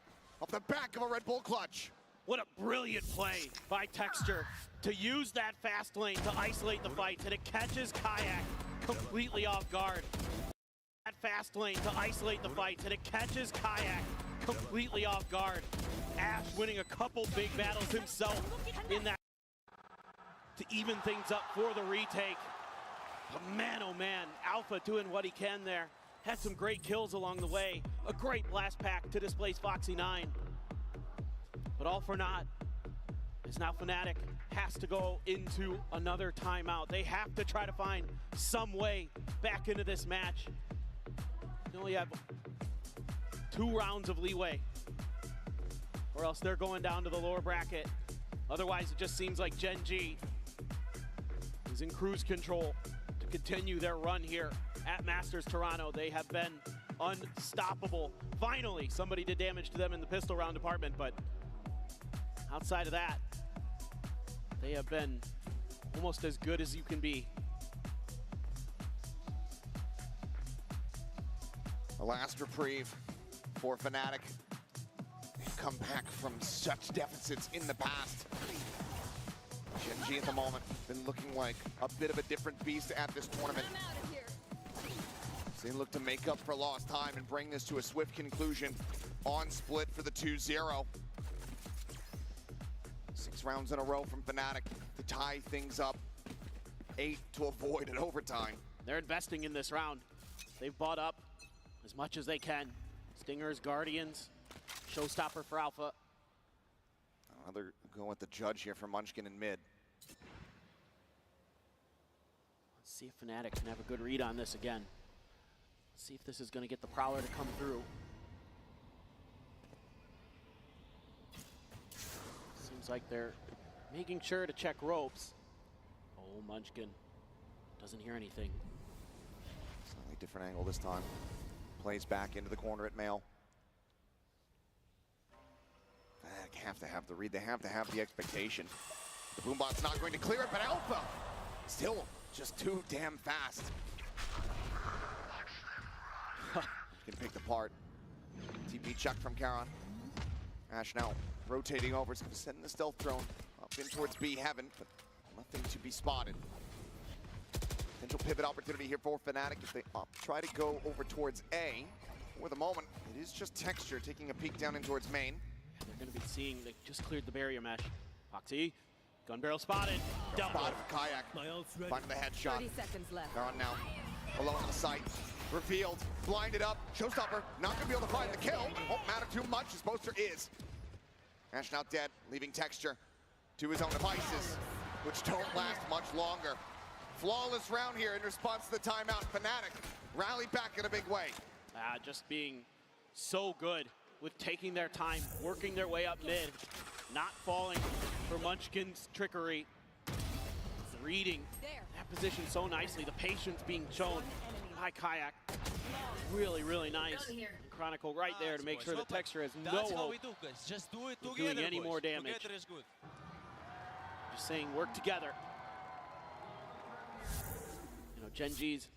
off the back of a Red Bull clutch. What a brilliant play by Texture to use that fast lane to isolate the fights, and it catches Kayak completely off guard. That fast lane to isolate the fights, and it catches Kayak completely off guard. Ash winning a couple big battles himself in that to even things up for the retake. But man, oh man, Alpha doing what he can there. Had some great kills along the way. A great blast pack to displace Foxy 9. But all for naught, as now Fnatic has to go into another timeout. They have to try to find some way back into this match. They only have 2 rounds of leeway, or else they're going down to the lower bracket. Otherwise, it just seems like Gen G is in cruise control to continue their run here at Masters Toronto. They have been unstoppable. Finally, somebody did damage to them in the pistol round department, but outside of that, they have been almost as good as you can be. A last reprieve for Fnatic. They've come back from such deficits in the past. Gen G at the moment been looking like a bit of a different beast at this tournament. So they look to make up for lost time and bring this to a swift conclusion on split for the 2-0. 6 rounds in a row from Fnatic to tie things up. 8 to avoid an overtime. They're investing in this round. They've bought up as much as they can. Stingers, Guardians, showstopper for Alpha. Another go at the judge here for Munchkin in mid. Let's see if Fnatic can have a good read on this again. Let's see if this is going to get the Prowler to come through. Seems like they're making sure to check ropes. Oh, Munchkin doesn't hear anything. Slightly different angle this time. Plays back into the corner at Mail. They have to have the read. They have to have the expectation. The Boombot's not going to clear it, but Alpha still just too damn fast. Can pick the part. TP check from Karon. Ash now rotating over. It's going to send the stealth drone up in towards B heaven, but nothing to be spotted. Potential pivot opportunity here for Fnatic if they try to go over towards A. For the moment, it is just Texture taking a peek down in towards main. They're going to be seeing they just cleared the barrier mesh. Foxy, gun barrel spotted. Double. Spotted for Kayak. Finding the headshot. 30 seconds left. They're on now. Alone on the site. Revealed. Blinded up. Showstopper. Not going to be able to find the kill. Won't matter too much. His poster is. Ash now dead. Leaving Texture to his own devices, which don't last much longer. Flawless round here in response to the timeout. Fnatic rally back in a big way. Just being so good with taking their time, working their way up mid, not falling for Munchkin's trickery. Reading that position so nicely, the patience being shown by Kayak. Really, really nice. And Chronicle right there to make sure the Texture has no hope of doing any more damage. Just saying, work together. You know, Gen G's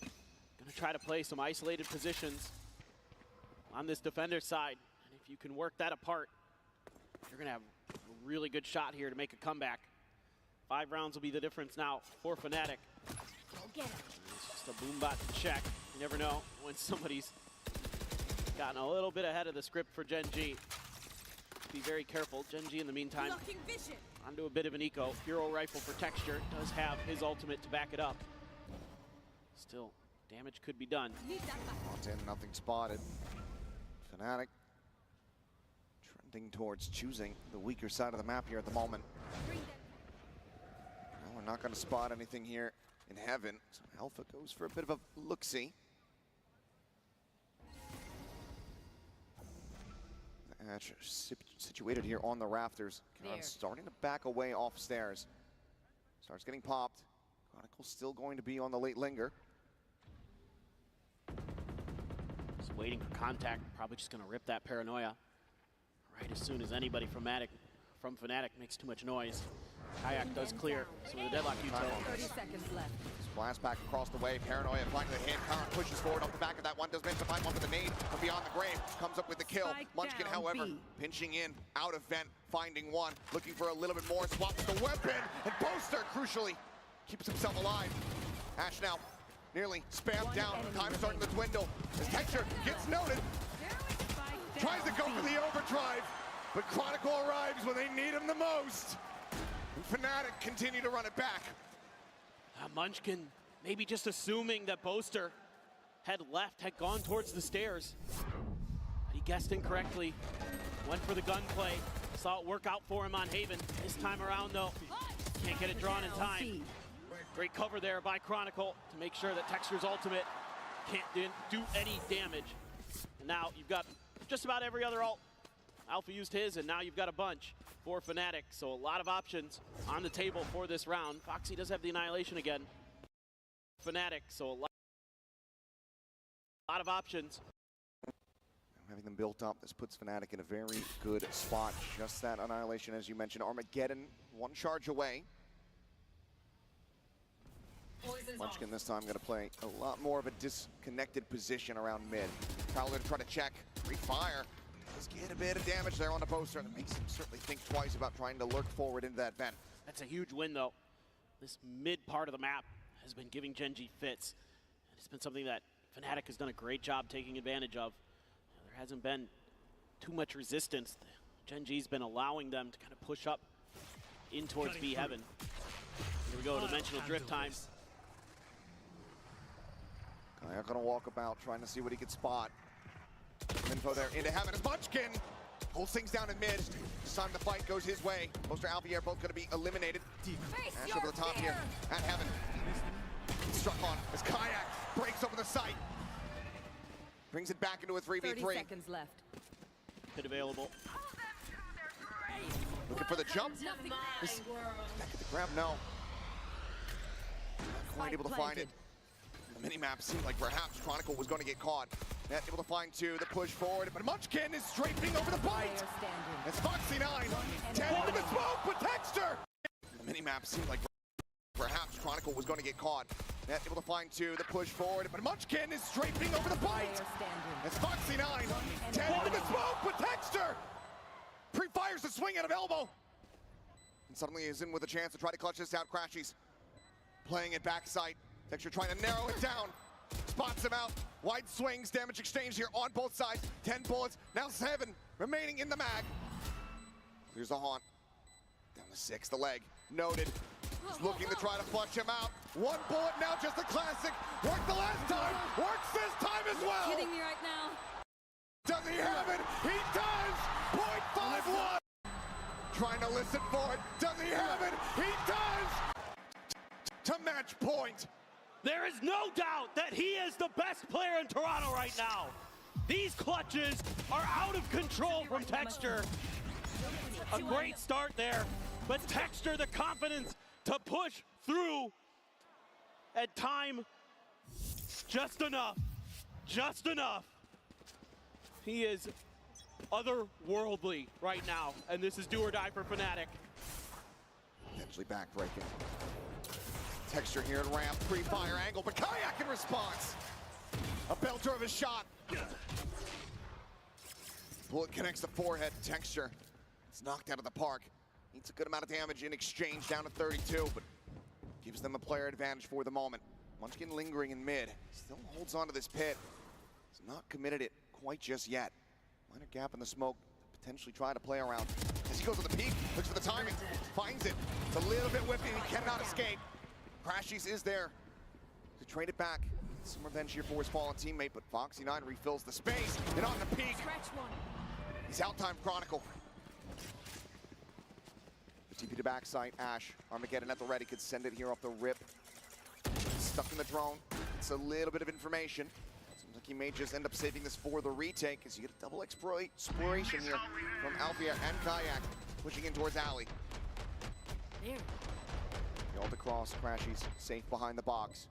gonna try to play some isolated positions on this defender side. And if you can work that apart, you're gonna have a really good shot here to make a comeback. 5 rounds will be the difference now for Fnatic. It's just a Boombot to check. You never know when somebody's gotten a little bit ahead of the script for Gen G. Be very careful. Gen G in the meantime onto a bit of an eco. Hero rifle for Texture does have his ultimate to back it up. Still, damage could be done. Nothing spotted. Fnatic trending towards choosing the weaker side of the map here at the moment. Well, we're not going to spot anything here in heaven, so Alpha goes for a bit of a look-see. Ash situated here on the rafters. Karon's starting to back away off stairs. Starts getting popped. Chronicle's still going to be on the late linger. Just waiting for contact. Probably just going to rip that Paranoia right as soon as anybody from Fnatic makes too much noise. Kayak does clear some of the deadlock util. 30 seconds left. Blast back across the way. Paranoia finding the hand. Karon pushes forward off the back of that one. Does manage to find one for the nade from beyond the grave. Comes up with the kill. Munchkin, however, pinching in out of vent, finding one. Looking for a little bit more. Swaps the weapon. And Boaster, crucially, keeps himself alive. Ash now nearly spammed down. Time starting to dwindle. His Texture gets noted. Tries to go for the overdrive. But Chronicle arrives when they need him the most. And Fnatic continue to run it back. Munchkin maybe just assuming that Boaster had gone towards the stairs. But he guessed incorrectly. Went for the gunplay. Saw it work out for him on Haven. This time around, though, can't get it drawn in time. Great cover there by Chronicle to make sure that Texture's ultimate can't do any damage. And now you've got just about every other ult. Alpha used his, and now you've got a bunch for Fnatic. So a lot of options on the table for this round. Foxy does have the Annihilation again. Fnatic, so a lot of options. Having them built up, this puts Fnatic in a very good spot. Just that Annihilation, as you mentioned. Armageddon, one charge away. Munchkin this time going to play a lot more of a disconnected position around mid. Prowler to try to check, refire. Does get a bit of damage there on the Boaster, and it makes him certainly think twice about trying to lurk forward into that vent. That's a huge win, though. This mid part of the map has been giving Gen G fits. And it's been something that Fnatic has done a great job taking advantage of. There hasn't been too much resistance. Gen G's been allowing them to kind of push up in towards B heaven. Here we go, dimensional drift time. Kayak gonna walk about, trying to see what he can spot. Info there into Heaven as Munchkin holds things down in mid. This time the fight goes his way. Poster Alvier both going to be eliminated. Ash over the top here at Heaven. Struck on as Kayak breaks over the site. Brings it back into a 3v3. 30 seconds left. Hit available. Looking for the jump. Back at the grab, no. Not quite able to find it. The minimap seemed like perhaps Chronicle was going to get caught. Not able to find two, the push forward, but Munchkin is strafing over the bite. It's Foxy9, 10 into the smoke, but Texture! The minimap seemed like perhaps Chronicle was going to get caught. Not able to find two, the push forward, but Munchkin is strafing over the bite. It's Foxy9, 10 into the smoke, but Texture! Pre-fires the swing out of elbow. And suddenly is in with a chance to try to clutch this out. Crashies playing it backside. Texture trying to narrow it down. Spots him out. Wide swings, damage exchange here on both sides. 10 bullets, now 7 remaining in the mag. Here's the haunt. Down to 6, the leg. Noted. He's looking to try to flush him out. 1 bullet now, just a classic. Worked the last time, works this time as well. Kidding me right now? Does he have it? He does! .51! Trying to listen for it. Does he have it? He does! To match point. There is no doubt that he is the best player in Toronto right now. These clutches are out of control from Texture. A great start there, but Texture, the confidence to push through at time, just enough, just enough. He is otherworldly right now, and this is do or die for Fnatic. Potentially backbreaking. Texture here at ramp, pre-fire angle, but Kayak in response. A belter of a shot. Bullet connects the forehead. Texture. It's knocked out of the park. Needs a good amount of damage in exchange, down to 32, but gives them a player advantage for the moment. Munchkin lingering in mid. Still holds on to this pit. He's not committed it quite just yet. Minor gap in the smoke. Potentially try to play around. As he goes to the peak, looks for the timing, finds it. It's a little bit whippy, he cannot escape. Crashies is there to trade it back. Some revenge here for his fallen teammate, but Foxy9 refills the space, and on the peak. He's out time Chronicle. The TP to backside, Ash. Armageddon at the ready, could send it here off the rip. Stuck in the drone. It's a little bit of information. Seems like he may just end up saving this for the retake, as you get a double exploration here from Alvia and Kayak, pushing in towards Alley. There. The ult across, Crashies safe behind the box.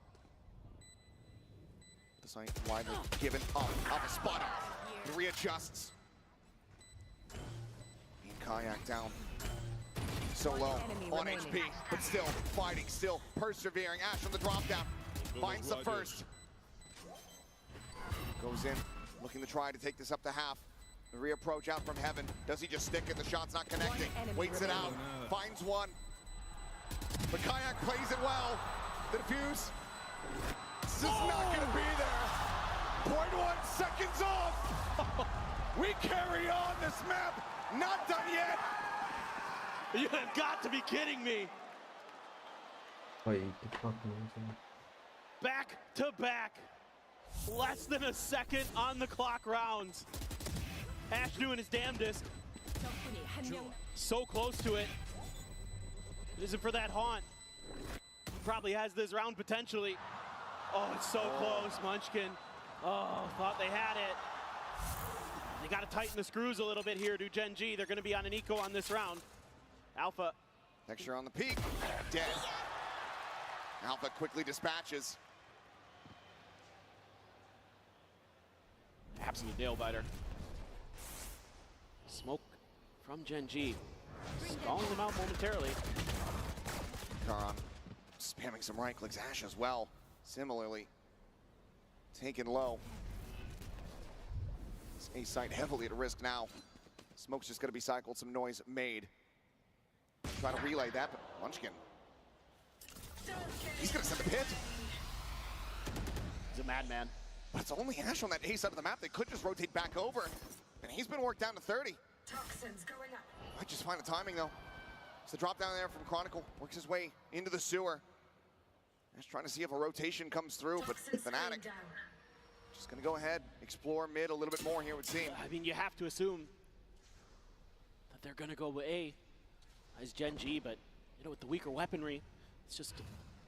The site widely given up. Alpha spot him. He readjusts. And Kayak down. So low on HP, but still fighting, still persevering. Ash on the drop down. Finds the first. Goes in, looking to try to take this up to half. The reapproach out from Heaven. Does he just stick it? The shot's not connecting. Waits it out. Finds one. But Kayak plays it well. The defuse. This is not going to be there. 0.1 seconds off. We carry on this map. Not done yet. You have got to be kidding me. Back to back. Less than a second on the clock rounds. Ash doing his damnedest. So close to it. It isn't for that haunt. He probably has this round potentially. Oh, it's so close, Munchkin. Oh, thought they had it. They got to tighten the screws a little bit here to Gen G. They're going to be on an eco on this round. Alpha. Texture on the peak. Dead. Alpha quickly dispatches. Absolute nail biter. Smoke from Gen G. Stalling them out momentarily. Karan spamming some right clicks. Ash as well. Similarly. Taken low. This A site heavily at risk now. Smoke's just going to be cycled, some noise made. Try to relay that, but Munchkin. He's going to send the pit. He's a madman. But it's only Ash on that A side of the map. They could just rotate back over. And he's been worked down to 30. Toxins going up. Might just find the timing though. It's the drop down there from Chronicle. Works his way into the sewer. Just trying to see if a rotation comes through, but Fnatic Just gonna go ahead, explore mid a little bit more here, it would seem. I mean, you have to assume that they're gonna go with A as Gen G, but you know, with the weaker weaponry, it's just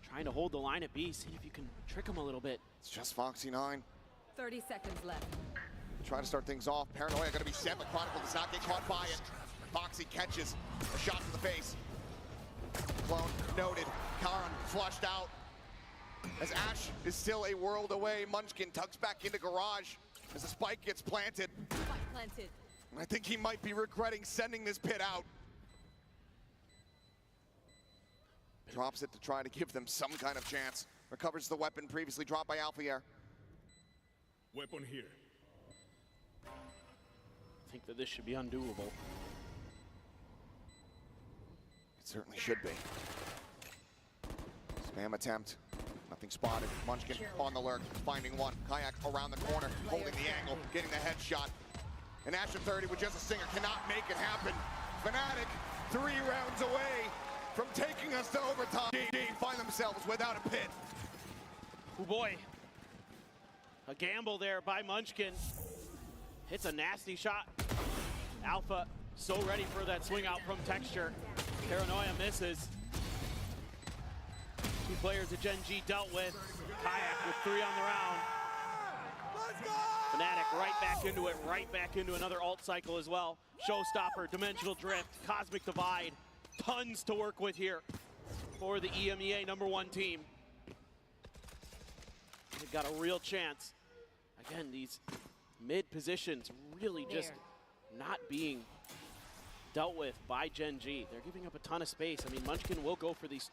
trying to hold the line at B, see if you can trick them a little bit. It's just Foxy9. 30 seconds left. Try to start things off. Paranoia gonna be set, but Chronicle does not get caught by it. Foxy catches a shot to the face. Clone noted. Karan flushed out. As Ash is still a world away, Munchkin tucks back into garage as the spike gets planted. Spike planted. And I think he might be regretting sending this pit out. Drops it to try to give them some kind of chance. Recovers the weapon previously dropped by Alfier. Weapon here. I think that this should be undoable. It certainly should be. Spam attempt. Nothing spotted. Munchkin on the lurk, finding one. Kayak around the corner, holding the angle, getting the headshot. And Asher 30 with just a stinger cannot make it happen. Fnatic 3 rounds away from taking us to overtime. GG find themselves without a pit. Oh boy. A gamble there by Munchkin. Hits a nasty shot. Alpha so ready for that swing out from Texture. Paranoia misses. 2 players that Gen G dealt with. Kayak with 3 on the round. Fnatic right back into it, right back into another ult cycle as well. Showstopper, Dimensional Drift, Cosmic Divide. Tons to work with here for the EMEA #1 team. They've got a real chance. Again, these mid positions really just not being dealt with by Gen G. They're giving up a ton of space. I mean, Munchkin will go for these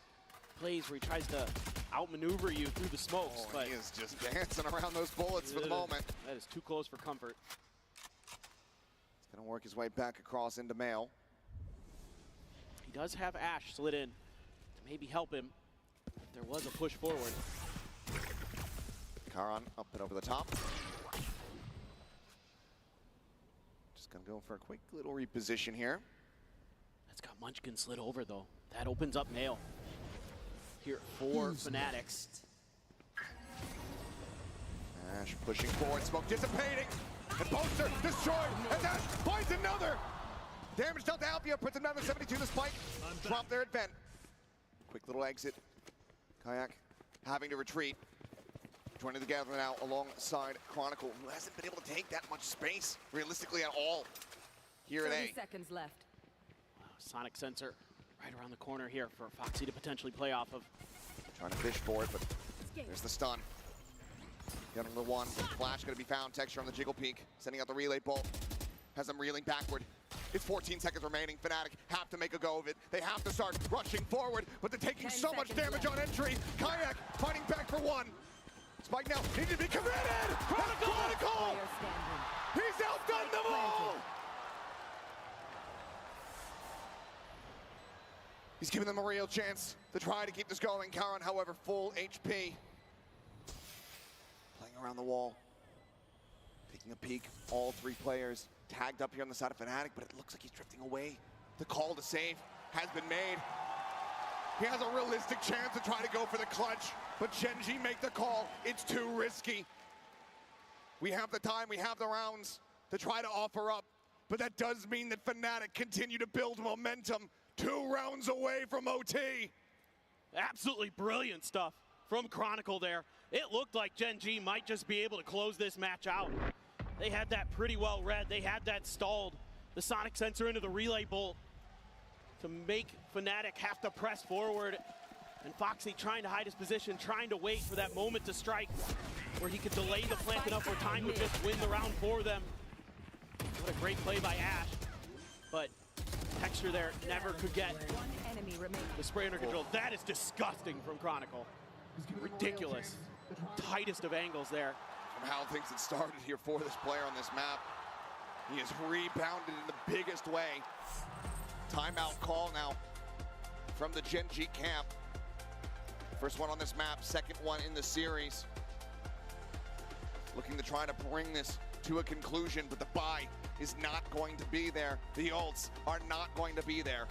plays where he tries to outmaneuver you through the smokes. But he is just dancing around those bullets for the moment. That is too close for comfort. He's gonna work his way back across into Mail. He does have Ash slid in to maybe help him if there was a push forward. Karan up and over the top. Just gonna go for a quick little reposition here. That's got Munchkin slid over though. That opens up Mail here for Fnatic. Ash pushing forward, smoke dissipating. And Poster destroyed, and Ash finds another. Damage dealt to Alpia, puts him down to 72 the spike. Drop there at Vent. Quick little exit. Kayak having to retreat. Joining together now alongside Chronicle, who hasn't been able to take that much space realistically at all. Here at A. 30 seconds left. Wow, Sonic Sensor right around the corner here for Foxy to potentially play off of. Trying to fish for it, but there's the stun. Getting the one. Flash going to be found. Texture on the jiggle peak. Sending out the relay bolt. Has them reeling backward. It's 14 seconds remaining. Fnatic have to make a go of it. They have to start rushing forward, but they're taking so much damage on entry. Kayak fighting back for one. Spike now needs to be committed. Chronicle! He's outdone them all! He's giving them a real chance to try to keep this going. Karan, however, full HP. Playing around the wall. Taking a peek. All 3 players tagged up here on the side of Fnatic, but it looks like he's drifting away. The call to save has been made. He has a realistic chance to try to go for the clutch, but Gen G make the call. It's too risky. We have the time, we have the rounds to try to offer up, but that does mean that Fnatic continue to build momentum. 2 rounds away from OT. Absolutely brilliant stuff from Chronicle there. It looked like Gen G might just be able to close this match out. They had that pretty well read. They had that stalled. The Sonic Sensor into the relay bolt to make Fnatic have to press forward. And Foxy trying to hide his position, trying to wait for that moment to strike where he could delay the plant enough where time would just win the round for them. What a great play by Ash. But Texture there never could get the spray under control. That is disgusting from Chronicle. Ridiculous. Tightest of angles there. From how things had started here for this player on this map, he has rebounded in the biggest way. Timeout call now from the Gen G camp. First one on this map, second one in the series. Looking to try to bring this to a conclusion, but the buy is not going to be there. The ults are not going to be there.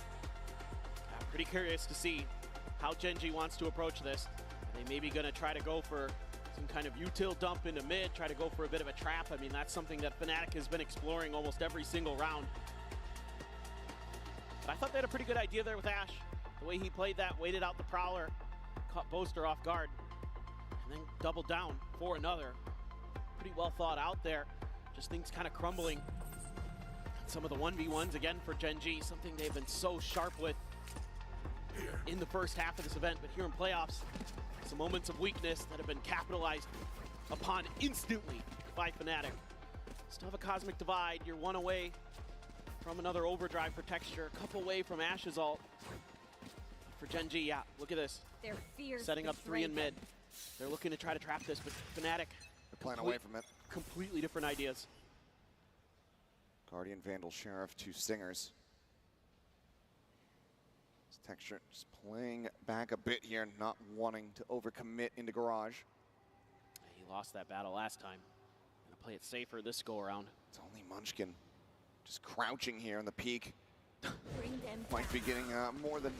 I'm pretty curious to see how Gen G wants to approach this. They may be going to try to go for can kind of util dump into mid, try to go for a bit of a trap. I mean, that's something that Fnatic has been exploring almost every single round. But I thought they had a pretty good idea there with Ash. The way he played that, waited out the Prowler, caught Boaster off guard, and then doubled down for another. Pretty well thought out there. Just things kind of crumbling. Some of the 1v1s again for Gen G, something they've been so sharp with in the first half of this event, but here in playoffs, some moments of weakness that have been capitalized upon instantly by Fnatic. Still have a Cosmic Divide, you're one away from another overdrive for Texture, a couple away from Ash's ult. For Gen G, yeah, look at this. Their fears setting up 3 in mid. They're looking to try to trap this, but Fnatic, they're playing away from it. Completely different ideas. Guardian, Vandal, Sheriff, 2 Stingers. Texture just playing back a bit here, not wanting to overcommit into Garage. He lost that battle last time. Gonna play it safer this go around. It's only Munchkin just crouching here in the peak. Might be getting more than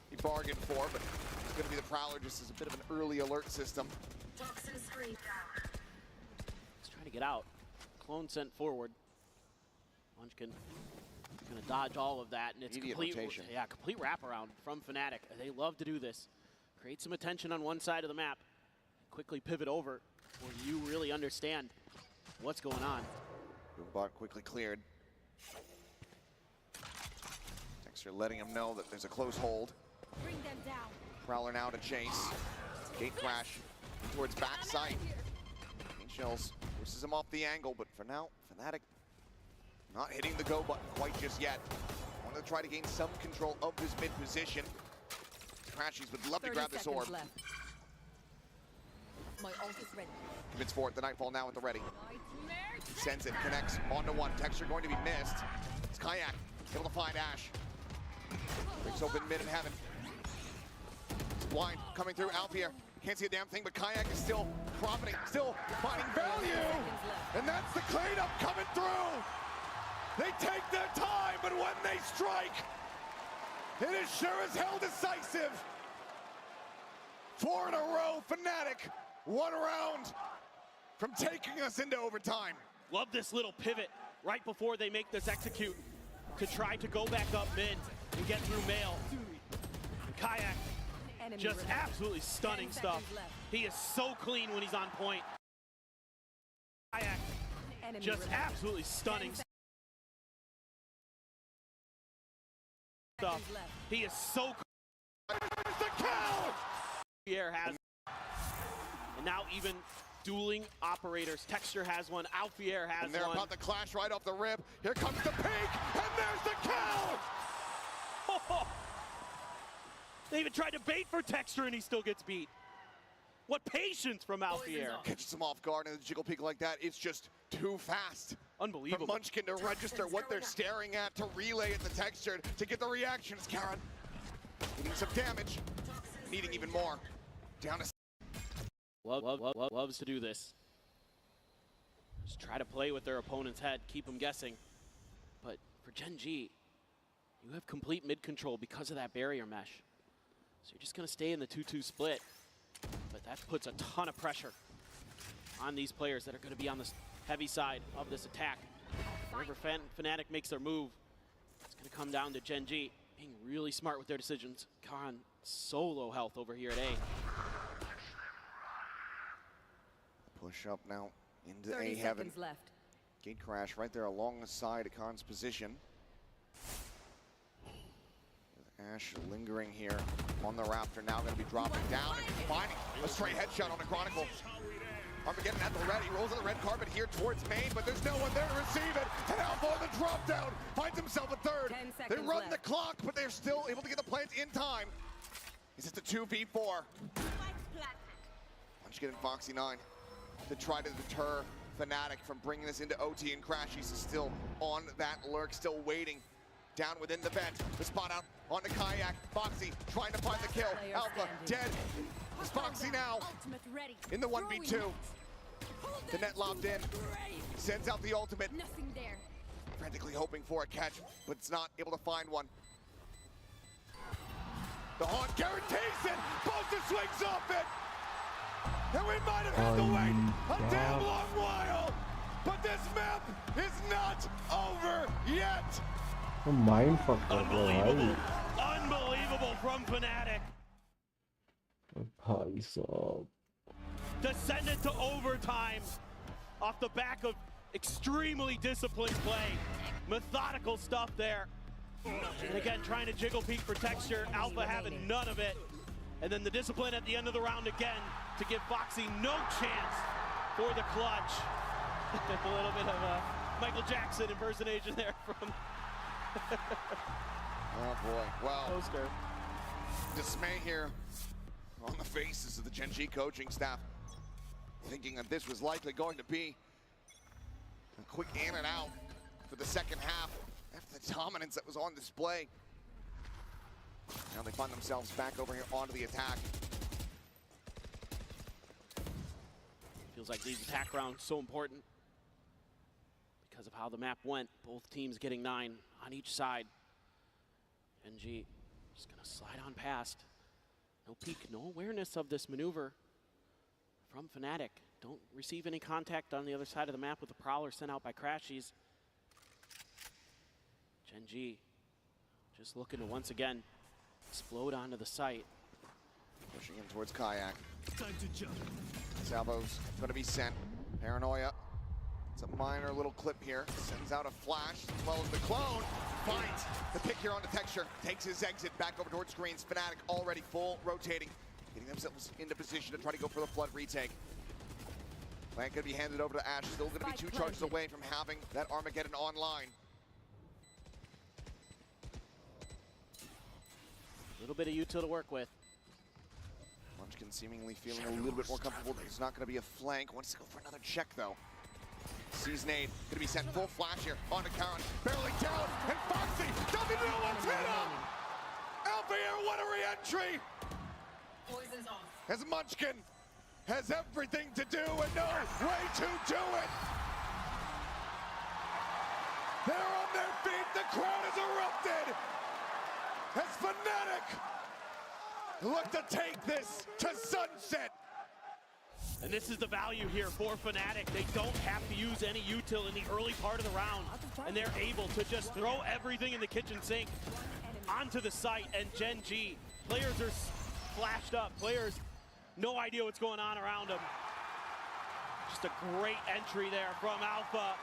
he bargained for, but it's gonna be the Prowler just as a bit of an early alert system. He's trying to get out. Clone sent forward. Munchkin gonna dodge all of that, and it's complete rotation. Yeah, complete wraparound from Fnatic. They love to do this. Create some attention on one side of the map, quickly pivot over where you really understand what's going on. Bot quickly cleared. Texture letting him know that there's a close hold. Bring them down. Prowler now to chase. Gate crash towards backside. Shells forces him off the angle, but for now, Fnatic not hitting the go button quite just yet. Want to try to gain some control of his mid position. Crashies would love to grab this orb. My ult is ready. Commits for it, the Nightfall now at the ready. Sends it, connects, onto one. Texture going to be missed. It's Kayak, able to find Ash. Breaks open mid and heaven. It's blind, coming through, Alfier. Can't see a damn thing, but Kayak is still profiting, still finding value. And that's the cleanup coming through. They take their time, but when they strike, it is sure as hell decisive. 4 in a row, Fnatic, 1 round from taking us into overtime. Love this little pivot right before they make this execute to try to go back up mid and get through Mail. And Kayak, just absolutely stunning stuff. He is so clean when he's on point. Kayak, just absolutely stunning stuff. He is so clean. The kill! Pierre has, and now even dueling operators. Texture has one, Alfier has one. And they're about to clash right off the rip. Here comes the peak, and there's the kill! Oh, they even tried to bait for Texture and he still gets beat. What patience from Alfier. Catches him off guard and a jiggle peek like that, it's just too fast. Unbelievable. For Munchkin to register what they're staring at, to relay it to Texture, to get the reactions. Karen needing some damage, needing even more. Down to loves to do this. Just try to play with their opponent's head, keep them guessing. But for Gen G, you have complete mid control because of that barrier mesh. So you're just gonna stay in the 2-2 split. But that puts a ton of pressure on these players that are gonna be on the heavy side of this attack. Whenever Fnatic makes their move, it's gonna come down to Gen G being really smart with their decisions. Khan, so low health over here at A. Push up now into A heaven. Left. Gate crash right there alongside Khan's position. With Ash lingering here on the Raptor, now going to be dropping down and finding a straight headshot on the Chronicle. Armageddon at the ready, rolls on the red carpet here towards main, but there's no one there to receive it. And Alpha on the drop down, finds himself a third. They run the clock, but they're still able to get the plant in time. It's just a 2v4. Munchkin and Foxy9 to try to deter Fnatic from bringing this into OT, and Crashies is still on that lurk, still waiting down within the vent. The spot out on the Kayak. Foxy trying to find the kill. Alpha dead. It's Foxy now in the 1v2. The net lobbed in. Sends out the ultimate. Nothing there. Frantically hoping for a catch, but it's not able to find one. The Haunt guarantees it. Boaster swings off it. And we might have had to wait a damn long while, but this map is not over yet. Mind fuck कर रहा है Unbelievable from Fnatic. भाई साहब. To send it to overtime off the back of extremely disciplined play. Methodical stuff there. And again, trying to jiggle peek for texture. Alpha having none of it. And then the discipline at the end of the round again to give Foxy no chance for the clutch. A little bit of a Michael Jackson impersonation there from oh boy, well, Poster. Dismay here on the faces of the Gen G coaching staff, thinking that this was likely going to be a quick in and out for the second half after the dominance that was on display. Now they find themselves back over here onto the attack. Feels like these attack rounds so important because of how the map went. Both teams getting 9 on each side. NG just gonna slide on past. No peek, no awareness of this maneuver from Fnatic. Don't receive any contact on the other side of the map with the Prowler sent out by Crashies. Gen G just looking to once again explode onto the site. Pushing in towards Kayak. Time to jump. Salvo's gonna be sent. Paranoia. It's a minor little clip here. Sends out a flash as well as the clone. Finds the pick here on the texture. Takes his exit back over towards screens. Fnatic already full rotating. Getting themselves into position to try to go for the flood retake. Plant gonna be handed over to Ash. Still gonna be 2 charges away from having that Armageddon online. A little bit of util to work with. Munchkin seemingly feeling a little bit more comfortable. There's not gonna be a flank. Wants to go for another check though. Sees nade, gonna be sent full flash here onto Karan, barely down, and Foxy doesn't know what's hit him! Alpha here, what a re-entry! Poison's off. As Munchkin has everything to do and no way to do it! They're on their feet, the crowd has erupted! As Fnatic look to take this to sunset! And this is the value here for Fnatic. They don't have to use any util in the early part of the round, and they're able to just throw everything in the kitchen sink onto the site. And Gen G, players are flashed up. Players, no idea what's going on around them. Just a great entry there from Alpha.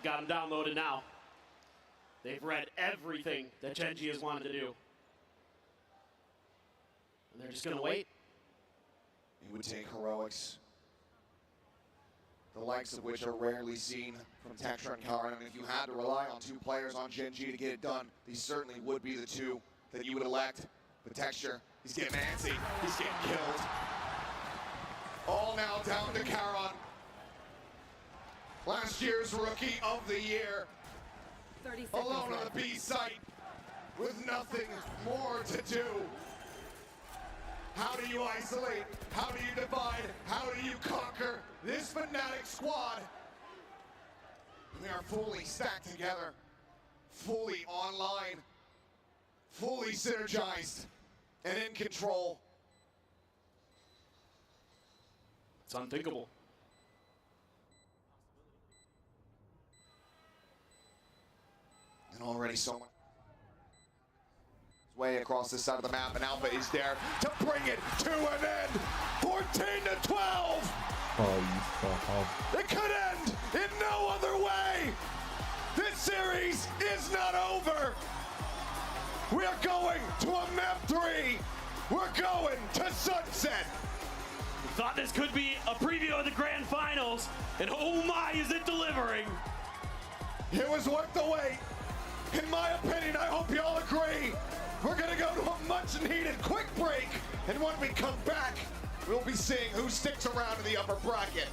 Got them downloaded now. They've read everything that Gen G has wanted to do. And they're just going to wait. It would take heroics, the likes of which are rarely seen from Texture and Karan. And if you had to rely on 2 players on Gen G to get it done, these certainly would be the 2 that you would elect. But Texture, he's getting antsy, he's getting killed. All now down to Karan. Last year's Rookie of the Year, alone on the B site, with nothing more to do. How do you isolate? How do you divide? How do you conquer this Fnatic squad? We are fully stacked together, fully online, fully synergized, and in control. It's unthinkable. And already so much way across this side of the map, and Alpha is there to bring it to an end. 14-12. It could end in no other way. This series is not over. We are going to a map 3. We're going to sunset. Thought this could be a preview of the grand finals, and oh my, is it delivering. It was worth the wait. In my opinion, I hope you all agree. We're gonna go to a much needed quick break, and when we come back, we'll be seeing who sticks around in the upper bracket.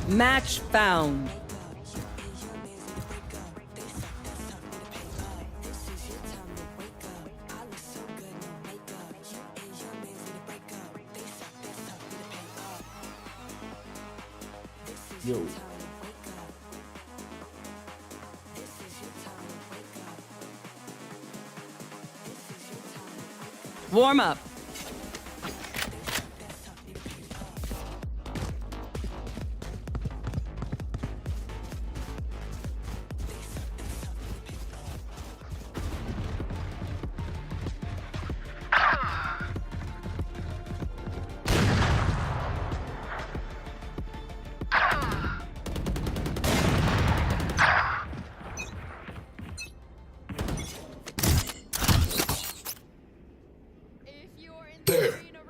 Match found. Yo. Warm up.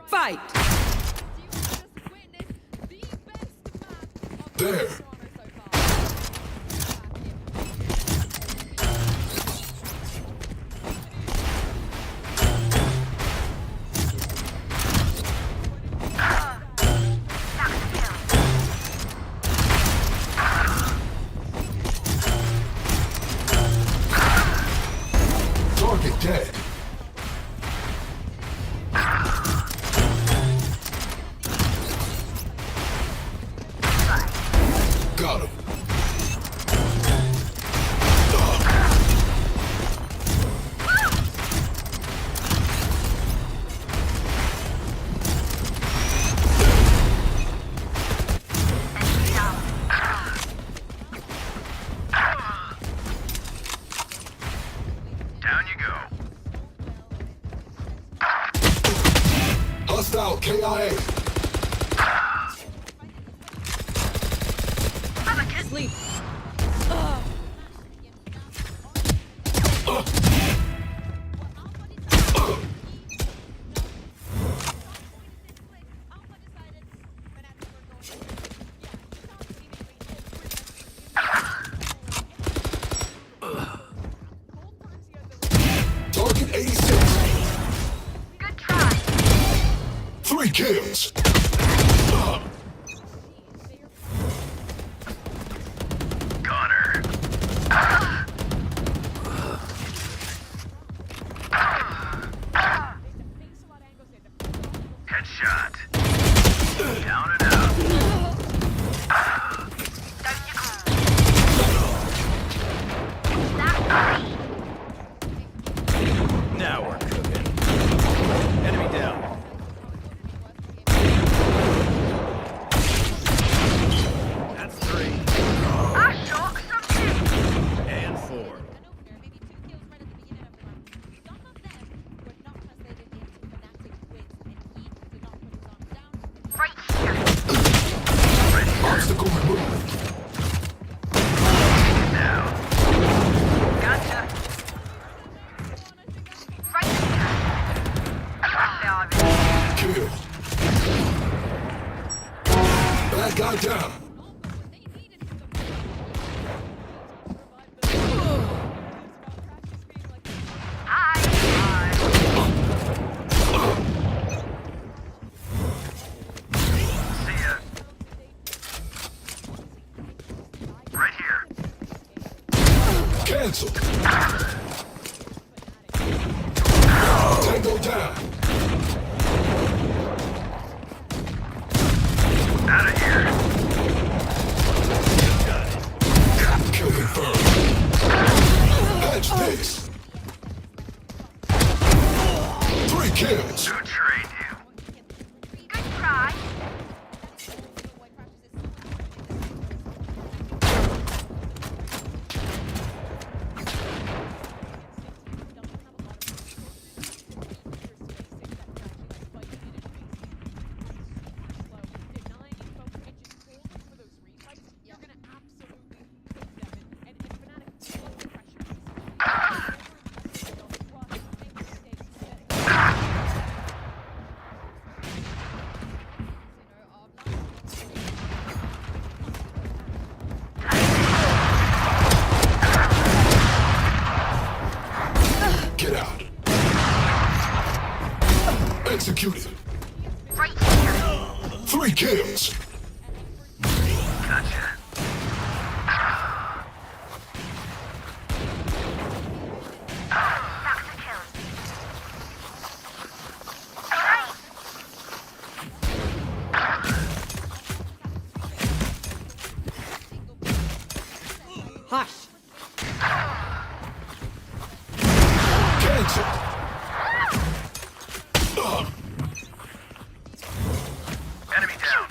Fight! There! Target dead. Got him. Down you go. Hostile KIA. Sleep. Target 86. Good try. 3 kills. Got her. Headshot. Down and out. Now we're cooking. Enemy down. Obstacle removed. Gotcha. Kill. Bad guy down. Cancel. Tango down. Out of here. Kill confirmed. Patch this. 3 kills. Who trained you? Good try. Get out. Executed. Right here. 3 kills. Gotcha. That's a kill. Alright. Hush. Cancel. Enemy down.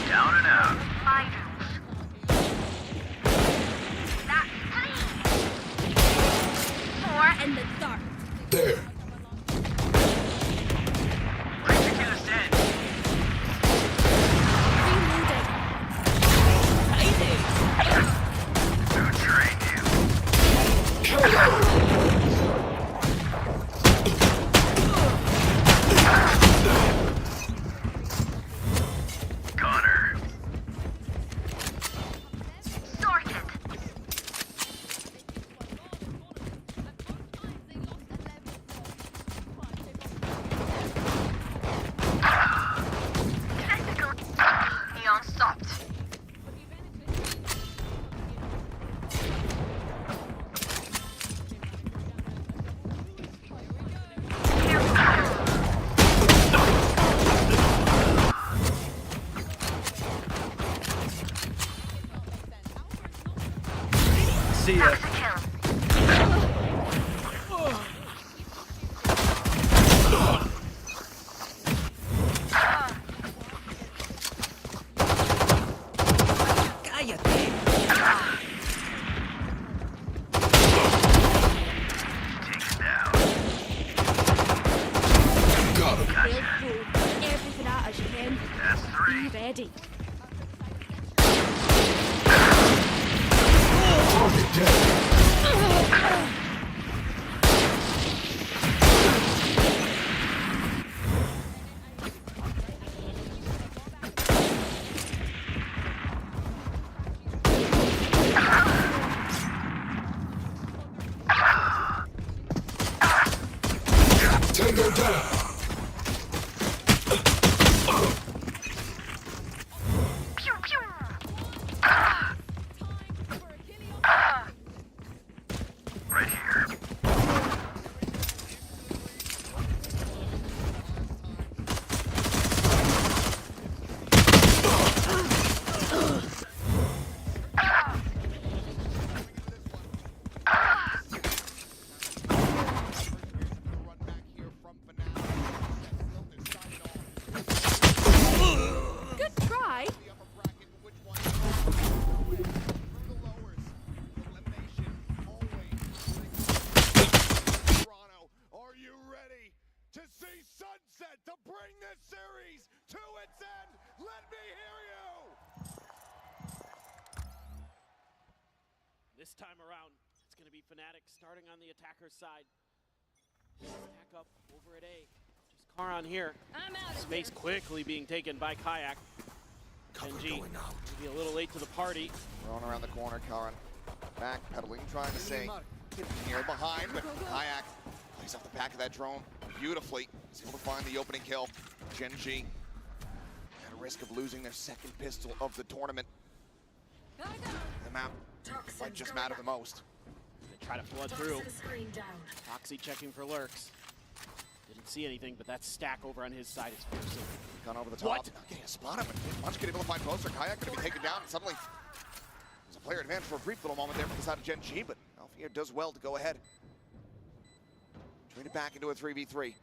Down and out. That's 3. 4 in the dark. There. Executor's dead. Who trained you? Connor. Sorted. Testicle. Neon stopped. See ya. That's a kill. Cállate. Take it down. Got him. Gotcha. Everything out as you can. That's 3. Be ready. Target dead. Tango down. Pew pew. Right here. This time around, it's going to be Fnatic starting on the attacker's side. Stack up over at A. Just Karan here. Space quickly being taken by Kayak. NG maybe a little late to the party. Thrown around the corner, Karan backpedaling, trying to say here behind, but Kayak plays off the back of that drone beautifully. He's able to find the opening kill. Genji at a risk of losing their second pistol of the tournament. The map might just matter the most. They try to flood through. Foxy checking for lurks. Didn't see anything, but that stack over on his side is fearsome. Gone over the top. What? Not getting a spot him. Munchkin able to find closer. Kayak going to be taken down. And suddenly, there's a player advantage for a brief little moment there from the side of Genji, but Alfier does well to go ahead. Trade it back into a 3v3.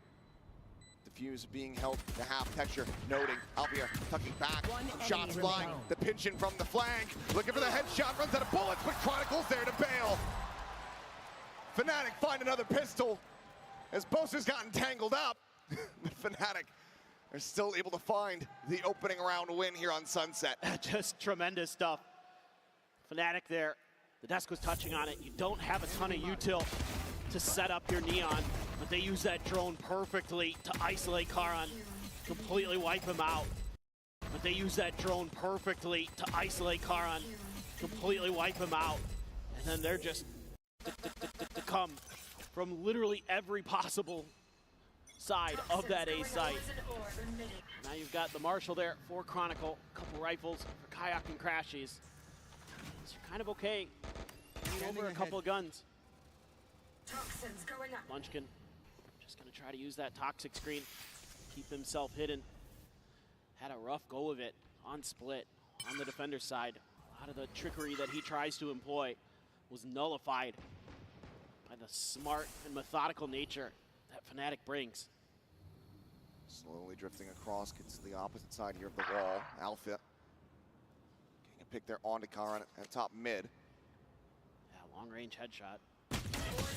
Diffuse being held to half. Texture noting. Alfier tucking back. Shots flying. The pinch in from the flank. Looking for the headshot. Runs out of bullets, but Chronicle's there to bail. Fnatic find another pistol. As Bosa's gotten tangled up, Fnatic are still able to find the opening round win here on Sunset. Just tremendous stuff. Fnatic there. The desk was touching on it. You don't have a ton of util to set up your Neon, but they use that drone perfectly to isolate Karan, completely wipe him out. But they use that drone perfectly to isolate Karan, completely wipe him out. And then they're just to come from literally every possible side of that A site. Now you've got the Marshal there for Chronicle, a couple rifles for Kayak and Crashies. So you're kind of okay. Over a couple of guns. Munchkin just gonna try to use that toxic screen, keep himself hidden. Had a rough go of it on split on the defender side. A lot of the trickery that he tries to employ was nullified by the smart and methodical nature that Fnatic brings. Slowly drifting across, gets to the opposite side here of the wall. Alpha getting a pick there onto Karan at top mid. Yeah, long range headshot.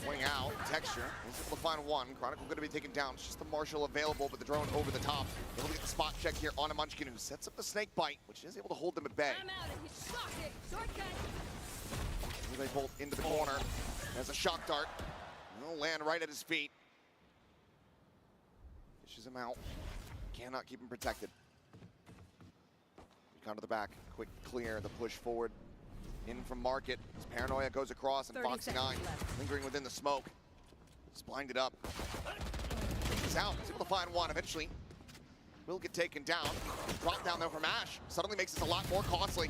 Swing out, Texture, he's able to find one. Chronicle going to be taken down. It's just the Marshal available, but the drone over the top. Able to get the spot check here on a Munchkin, who sets up the snake bite, which is able to hold them at bay. Here they bolt into the corner. There's a shock dart. Will land right at his feet. Fishes him out. Cannot keep him protected. Come to the back. Quick clear, the push forward. In from Market. As Paranoia goes across, and Foxy 9 lingering within the smoke. It's blinded up. He's out. He's able to find one eventually. Will get taken down. Drop down though from Ash. Suddenly makes this a lot more costly.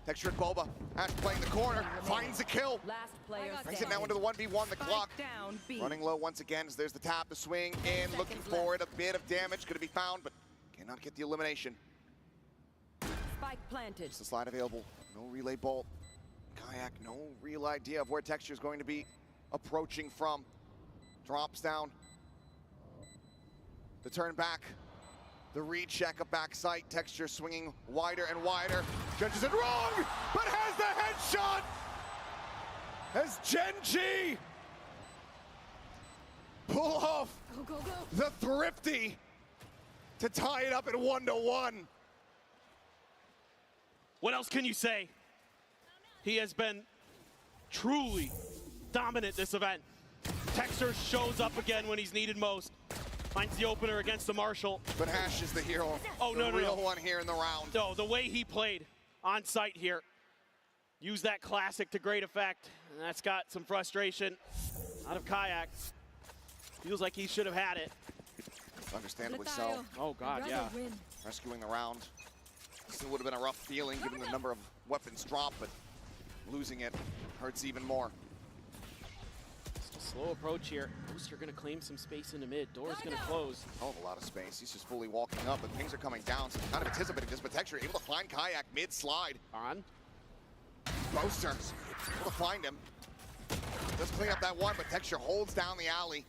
Texture and Boba. Ash playing the corner. Finds the kill. Last player brings it now into the 1v1. The clock. Down, running low once again as there's the tap, the swing in. Looking for it. A bit of damage. Going to be found, but cannot get the elimination. Spike planted. Just the slide available. No relay bolt. Kayak, no real idea of where Texture is going to be approaching from. Drops down. The turn back. The recheck of back sight. Texture swinging wider and wider. Judges it wrong, but has the headshot. As Genji pull off the thrifty to tie it up at 1-1. What else can you say? He has been truly dominant this event. Texture shows up again when he's needed most. Finds the opener against the Marshal. But Ash is the hero. Oh, the real one here in the round. No, the way he played on site here. Used that classic to great effect. And that's got some frustration out of Kayak. Feels like he should have had it. Understandably so. Oh, God, yeah. Rescuing the round. Still would have been a rough feeling given the number of weapons dropped, but losing it hurts even more. Just a slow approach here. Booster gonna claim some space in the mid. Door's gonna close. Oh, a lot of space. He's just fully walking up, but things are coming down, so kind of anticipating this, but Texture able to find Kayak mid-slide. On. Booster able to find him. Does clean up that one, but Texture holds down the alley.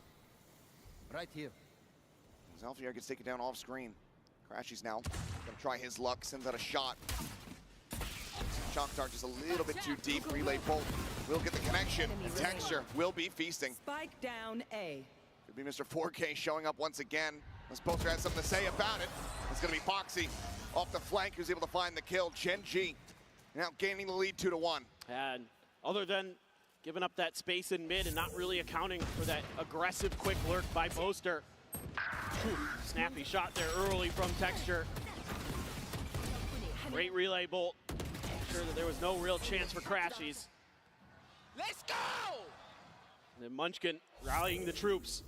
Right here. Alfier gets taken down off screen. Crashies now. Gonna try his luck, sends out a shot. Shock dart just a little bit too deep. Relay bolt will get the connection. Texture will be feasting. Spike down A. Could be Mr. 4K showing up once again. This poster has something to say about it. It's gonna be Foxy off the flank who's able to find the kill. Genji now gaining the lead 2-1. And other than giving up that space in mid and not really accounting for that aggressive quick lurk by Poster. Snappy shot there early from Texture. Great relay bolt. Sure that there was no real chance for Crashies. Let's go! And then Munchkin rallying the troops.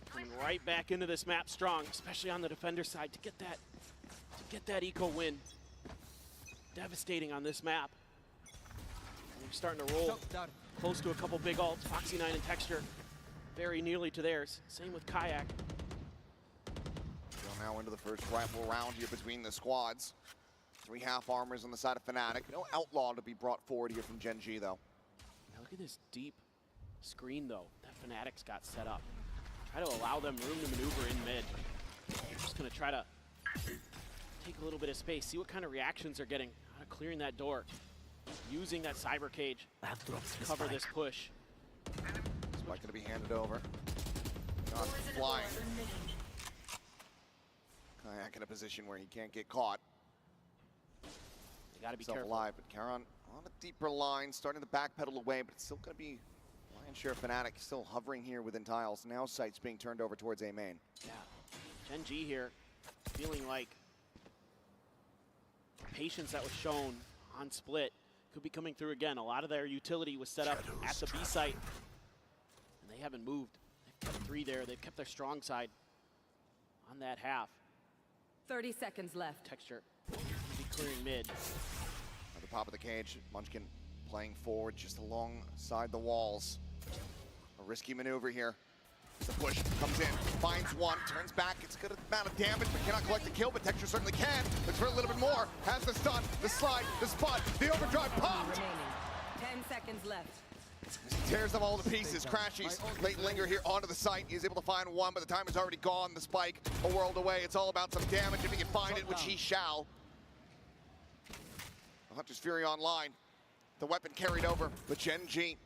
Coming right back into this map strong, especially on the defender side to get that eco win. Devastating on this map. And we're starting to roll close to a couple big ults. Foxy9 and Texture very nearly to theirs. Same with Kayak. Now into the first rifle round here between the squads. 3 half armors on the side of Fnatic. No Outlaw to be brought forward here from Gen G though. Now look at this deep screen though that Fnatic's got set up. Try to allow them room to maneuver in mid. They're just gonna try to take a little bit of space, see what kind of reactions they're getting out of clearing that door. Using that cyber cage to cover this push. Spike gonna be handed over. Not flying. Kayak in a position where he can't get caught. You gotta be careful. Alive, but Karan on a deeper line, starting to backpedal away, but it's still gonna be lion's share of Fnatic still hovering here within tiles. Now sights being turned over towards A main. Yeah, Gen G here feeling like patience that was shown on split could be coming through again. A lot of their utility was set up at the B site, and they haven't moved. They've kept 3 there. They've kept their strong side on that half. 30 seconds left. Texture will be clearing mid. At the top of the cage, Munchkin playing forward just alongside the walls. A risky maneuver here. The push comes in, finds one, turns back. It's a good amount of damage, but cannot collect the kill, but Texture certainly can. Looks for a little bit more. Has the stun, the slide, the spot, the overdrive popped! 10 seconds left. He tears them all to pieces. Crashies late linger here onto the site. He's able to find one, but the time is already gone. The spike a world away. It's all about some damage if he can find it, which he shall. The Hunter's Fury online. The weapon carried over, but Gen G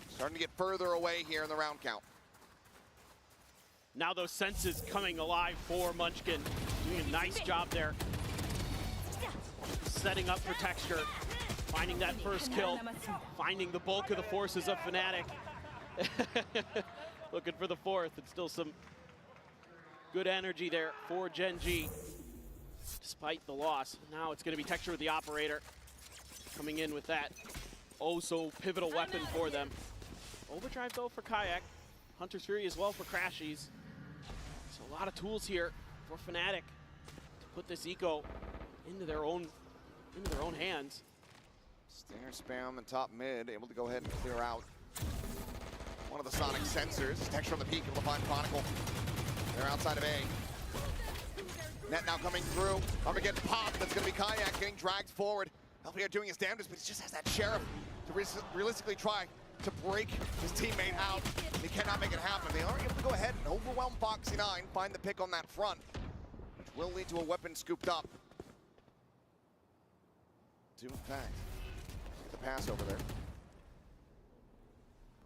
starting to get further away here in the round count. Now those senses coming alive for Munchkin. Doing a nice job there. Setting up for Texture. Finding that first kill. Finding the bulk of the forces of Fnatic. Looking for the fourth. And still some good energy there for Gen G. Despite the loss. Now it's going to be Texture with the operator. Coming in with that oh so pivotal weapon for them. Overdrive though for Kayak. Hunter's Fury as well for Crashies. So a lot of tools here for Fnatic to put this eco into their own hands. Stinger spam and top mid, able to go ahead and clear out one of the sonic sensors. Texture on the peak, able to find Chronicle. They're outside of A. Net now coming through. Armageddon pop, that's gonna be Kayak getting dragged forward. LPR doing his damnedest, but he just has that Sheriff to realistically try to break his teammate out. He cannot make it happen. They are able to go ahead and overwhelm Foxy9, find the pick on that front, which will lead to a weapon scooped up. In fact, the pass over there.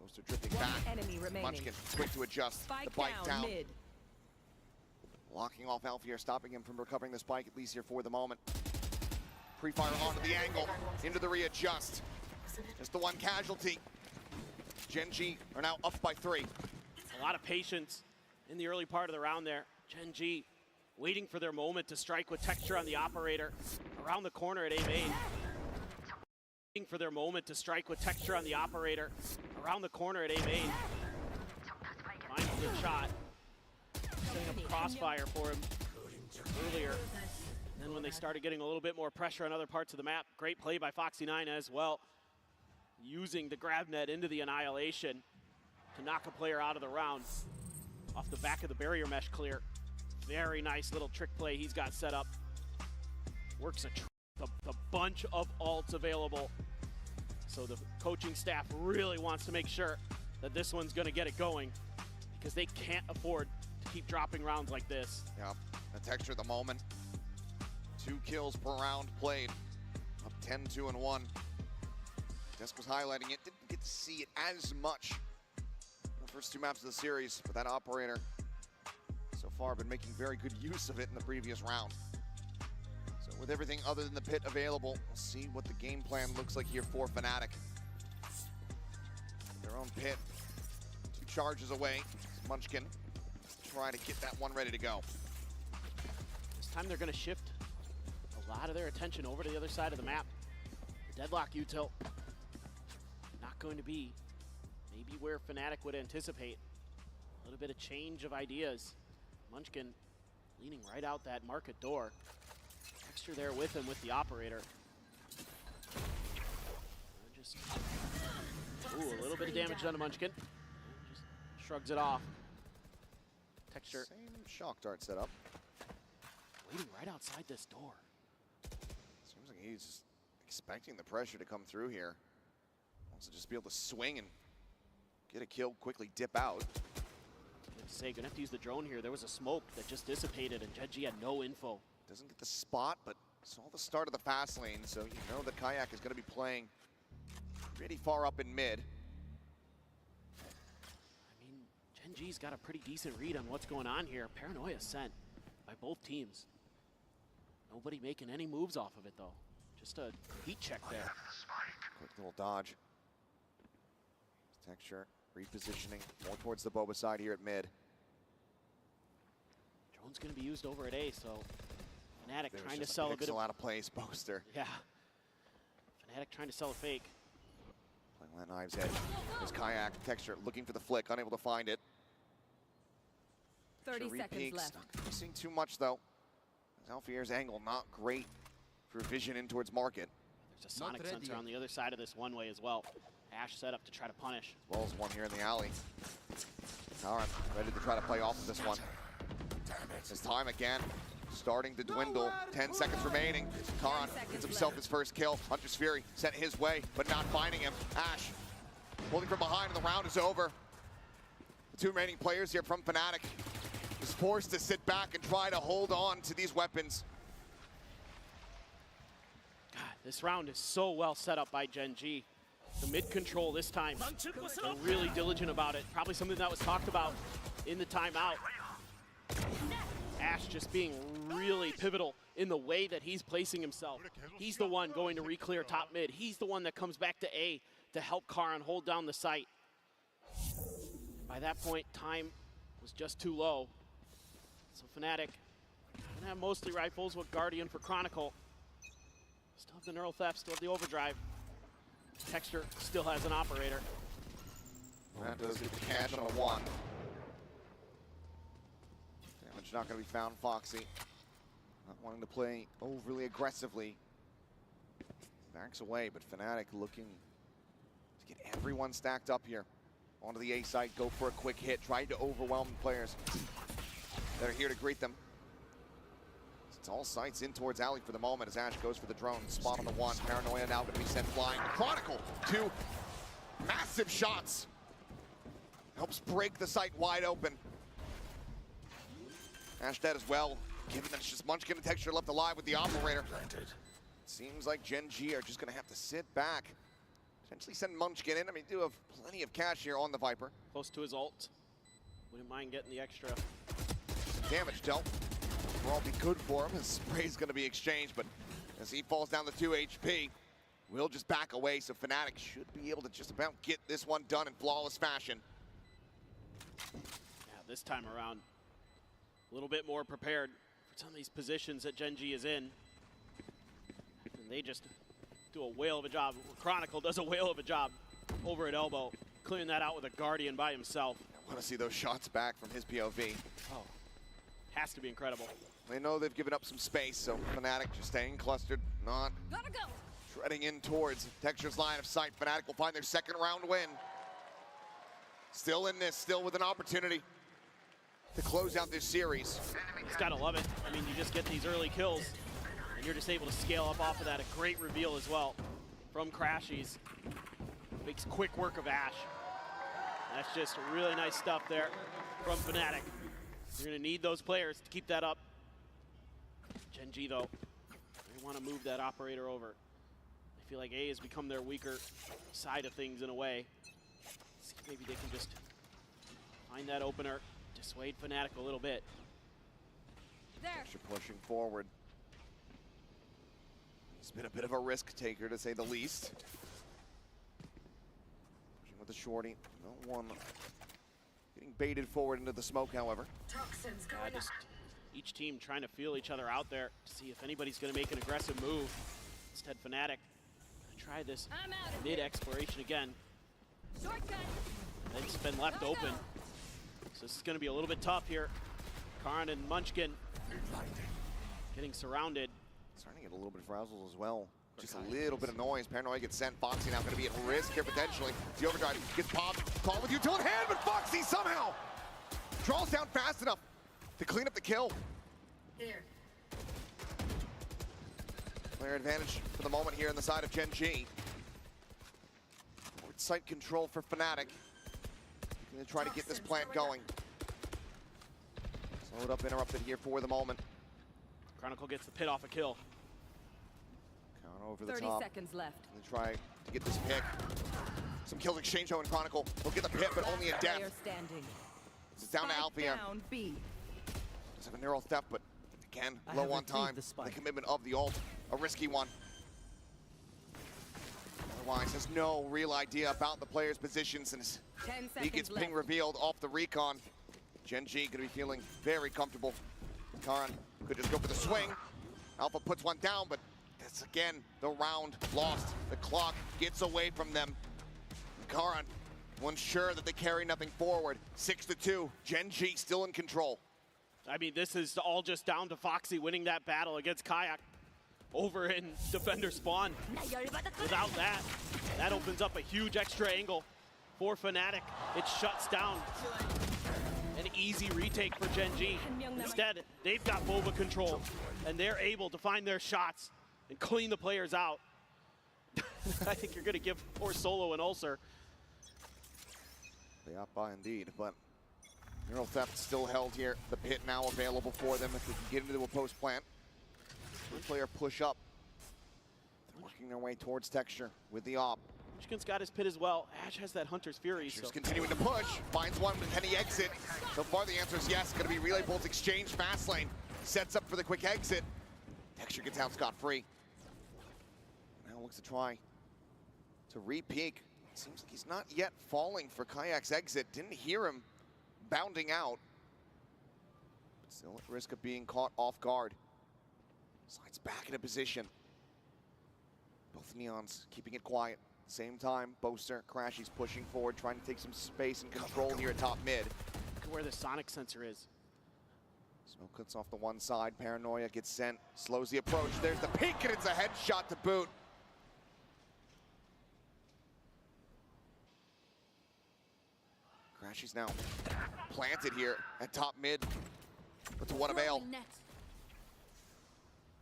Poster drifting back. Enemy remaining. Munchkin quick to adjust. Spike the bike down. Mid. Locking off Alfier, stopping him from recovering the spike, at least here for the moment. Pre-fire onto the angle, into the readjust. Just the one casualty. Gen G are now up by 3. A lot of patience in the early part of the round there. Gen G waiting for their moment to strike with Texture on the operator. Around the corner at A main. Waiting for their moment to strike with Texture on the operator. Around the corner at A main. Finds a good shot. Setting up a crossfire for him earlier. And then when they started getting a little bit more pressure on other parts of the map, great play by Foxy9 as well. Using the grab net into the annihilation to knock a player out of the round off the back of the barrier mesh clear. Very nice little trick play he's got set up. Works a bunch of ults available. So the coaching staff really wants to make sure that this one's going to get it going because they can't afford to keep dropping rounds like this. Yeah, the Texture at the moment. 2 kills per round played. Up 10-2-1. Desk was highlighting it, didn't get to see it as much in the first 2 maps of the series, but that operator so far been making very good use of it in the previous round. So with everything other than the pit available. We'll see what the game plan looks like here for Fnatic. Their own pit, 2 charges away. Munchkin try to get that one ready to go. This time they're going to shift a lot of their attention over to the other side of the map. The deadlock util not going to be maybe where Fnatic would anticipate. A little bit of change of ideas. Munchkin leaning right out that market door. Texture there with him with the operator. Just, ooh, a little bit of damage done to Munchkin. Just shrugs it off. Texture. Same shock dart setup. Waiting right outside this door. Seems like he's just expecting the pressure to come through here. Wants to just be able to swing and get a kill, quickly dip out. Good to say, gonna have to use the drone here. There was a smoke that just dissipated and Gen G had no info. Doesn't get the spot, but saw the start of the fast lane, so you know that Kayak is gonna be playing pretty far up in mid. I mean, Gen G's got a pretty decent read on what's going on here. Paranoia sent by both teams. Nobody making any moves off of it though. Just a heat check there. Quick little dodge. Texture repositioning more towards the Boba side here at mid. Drone's gonna be used over at A, so Fnatic There's trying to just sell a bit of out of place poster. Yeah. Fnatic trying to sell a fake. Playing that knives edge. There's Kayak. Texture looking for the flick, unable to find it. 30 seconds left. Not missing too much though. Alfier's angle not great for vision in towards market. There's a sonic sensor on the other side of this one way as well. Ash set up to try to punish. As well as one here in the alley. Taran ready to try to play off of this one. His time again starting to dwindle. 10 seconds remaining. Taran gets himself his first kill. Hunter's Fury sent his way, but not finding him. Ash holding from behind, and the round is over. The 2 remaining players here from Fnatic is forced to sit back and try to hold on to these weapons. God, this round is so well set up by Gen G. The mid control this time, they're really diligent about it. Probably something that was talked about in the timeout. Ash just being really pivotal in the way that he's placing himself. He's the one going to re-clear top mid. He's the one that comes back to A to help Karan hold down the site. By that point, time was just too low. So Fnatic gonna have mostly rifles with Guardian for Chronicle. Still have the Neural Theft, still have the Overdrive. Texture still has an operator. That does get the cash on a 1. Damage not going to be found, Foxy. Not wanting to play overly aggressively. Backs away, but Fnatic looking to get everyone stacked up here. Onto the A site, go for a quick hit, trying to overwhelm the players that are here to greet them. It's all sights in towards Alley for the moment as Ash goes for the drone. Spot on the 1. Paranoia now going to be sent flying. Chronicle, 2 massive shots. Helps break the site wide open. Ash dead as well, given that it's just Munchkin and Texture left alive with the operator. Seems like Gen G are just going to have to sit back. Potentially send Munchkin in. I mean, do have plenty of cash here on the Viper. Close to his ult. Wouldn't mind getting the extra. Damage dealt. Will be good for him. His spray is going to be exchanged, but as he falls down to 2 HP, we'll just back away, so Fnatic should be able to just about get this one done in flawless fashion. Yeah, this time around, a little bit more prepared for some of these positions that Gen G is in. And they just do a whale of a job. Chronicle does a whale of a job over at elbow, clearing that out with a Guardian by himself. I want to see those shots back from his POV. Oh, has to be incredible. They know they've given up some space, so Fnatic just staying clustered, not treading in towards Texture's line of sight. Fnatic will find their 2nd round win. Still in this, still with an opportunity to close out this series. He's gotta love it. I mean, you just get these early kills, and you're just able to scale up off of that. A great reveal as well from Crashies. Makes quick work of Ash. That's just really nice stuff there from Fnatic. You're gonna need those players to keep that up. Gen G though, they wanna move that operator over. I feel like A has become their weaker side of things in a way. See if maybe they can just find that opener, dissuade Fnatic a little bit. Texture pushing forward. It's been a bit of a risk taker, to say the least. Pushing with the shorty. No one getting baited forward into the smoke, however. Just each team trying to feel each other out there to see if anybody's going to make an aggressive move. Instead, Fnatic try this mid-exploration again. It's been left open. So this is going to be a little bit tough here. Karn and Munchkin getting surrounded. Starting to get a little bit frazzled as well. Just a little bit of noise. Paranoia gets sent. Foxy now going to be at risk here potentially. The overdrive gets popped. Call with utility hand, but Foxy somehow draws down fast enough to clean up the kill. Player advantage for the moment here on the side of Gen G. Forward sight control for Fnatic. Going to try to get this plant going. Slowed up, interrupted here for the moment. Chronicle gets the pit off a kill. Count over the 30 top. seconds left. Going to try to get this pick. Some kills exchange though in Chronicle. He'll get the pit, but only a death. Standing. It's down to Althea. Down B. Does have a neural theft, but again, low on time. The commitment of the ult, a risky one. Otherwise, has no real idea about the player's positions, and he gets ping revealed off the recon. Gen G gonna be feeling very comfortable. Karan could just go for the swing. Alpha puts one down, but that's again the round lost. The clock gets away from them. Karan, once sure that they carry nothing forward. 6-2, Gen G still in control. I mean, this is all just down to Foxy winning that battle against Kayak over in defender spawn. Without that, that opens up a huge extra angle for Fnatic. It shuts down an easy retake for Gen G. Instead, they've got MOBA control, and they're able to find their shots and clean the players out. I think you're going to give poor Solo an ulcer. They up by indeed, but neural theft still held here. The pit now available for them if they can get into a post plant. One player push up. They're working their way towards texture with the op. Munchkin's got his pit as well. Ash has that Hunter's Fury. Just continuing to push. Finds one, but can he exit? So far the answer is yes. Going to be relay bolts exchange fast lane. Sets up for the quick exit. Texture gets out scot-free. Now looks to try to re-peek. Seems like he's not yet falling for Kayak's exit. Didn't hear him bounding out. But still at risk of being caught off guard. Slides back into position. Both Neons keeping it quiet. Same time, Boaster, Crashy's pushing forward, trying to take some space and control here at top mid. Look at where the sonic sensor is. Smoke cuts off the one side. Paranoia gets sent, slows the approach. There's the peek, and it's a headshot to boot. Crashy's now planted here at top mid, but to what avail?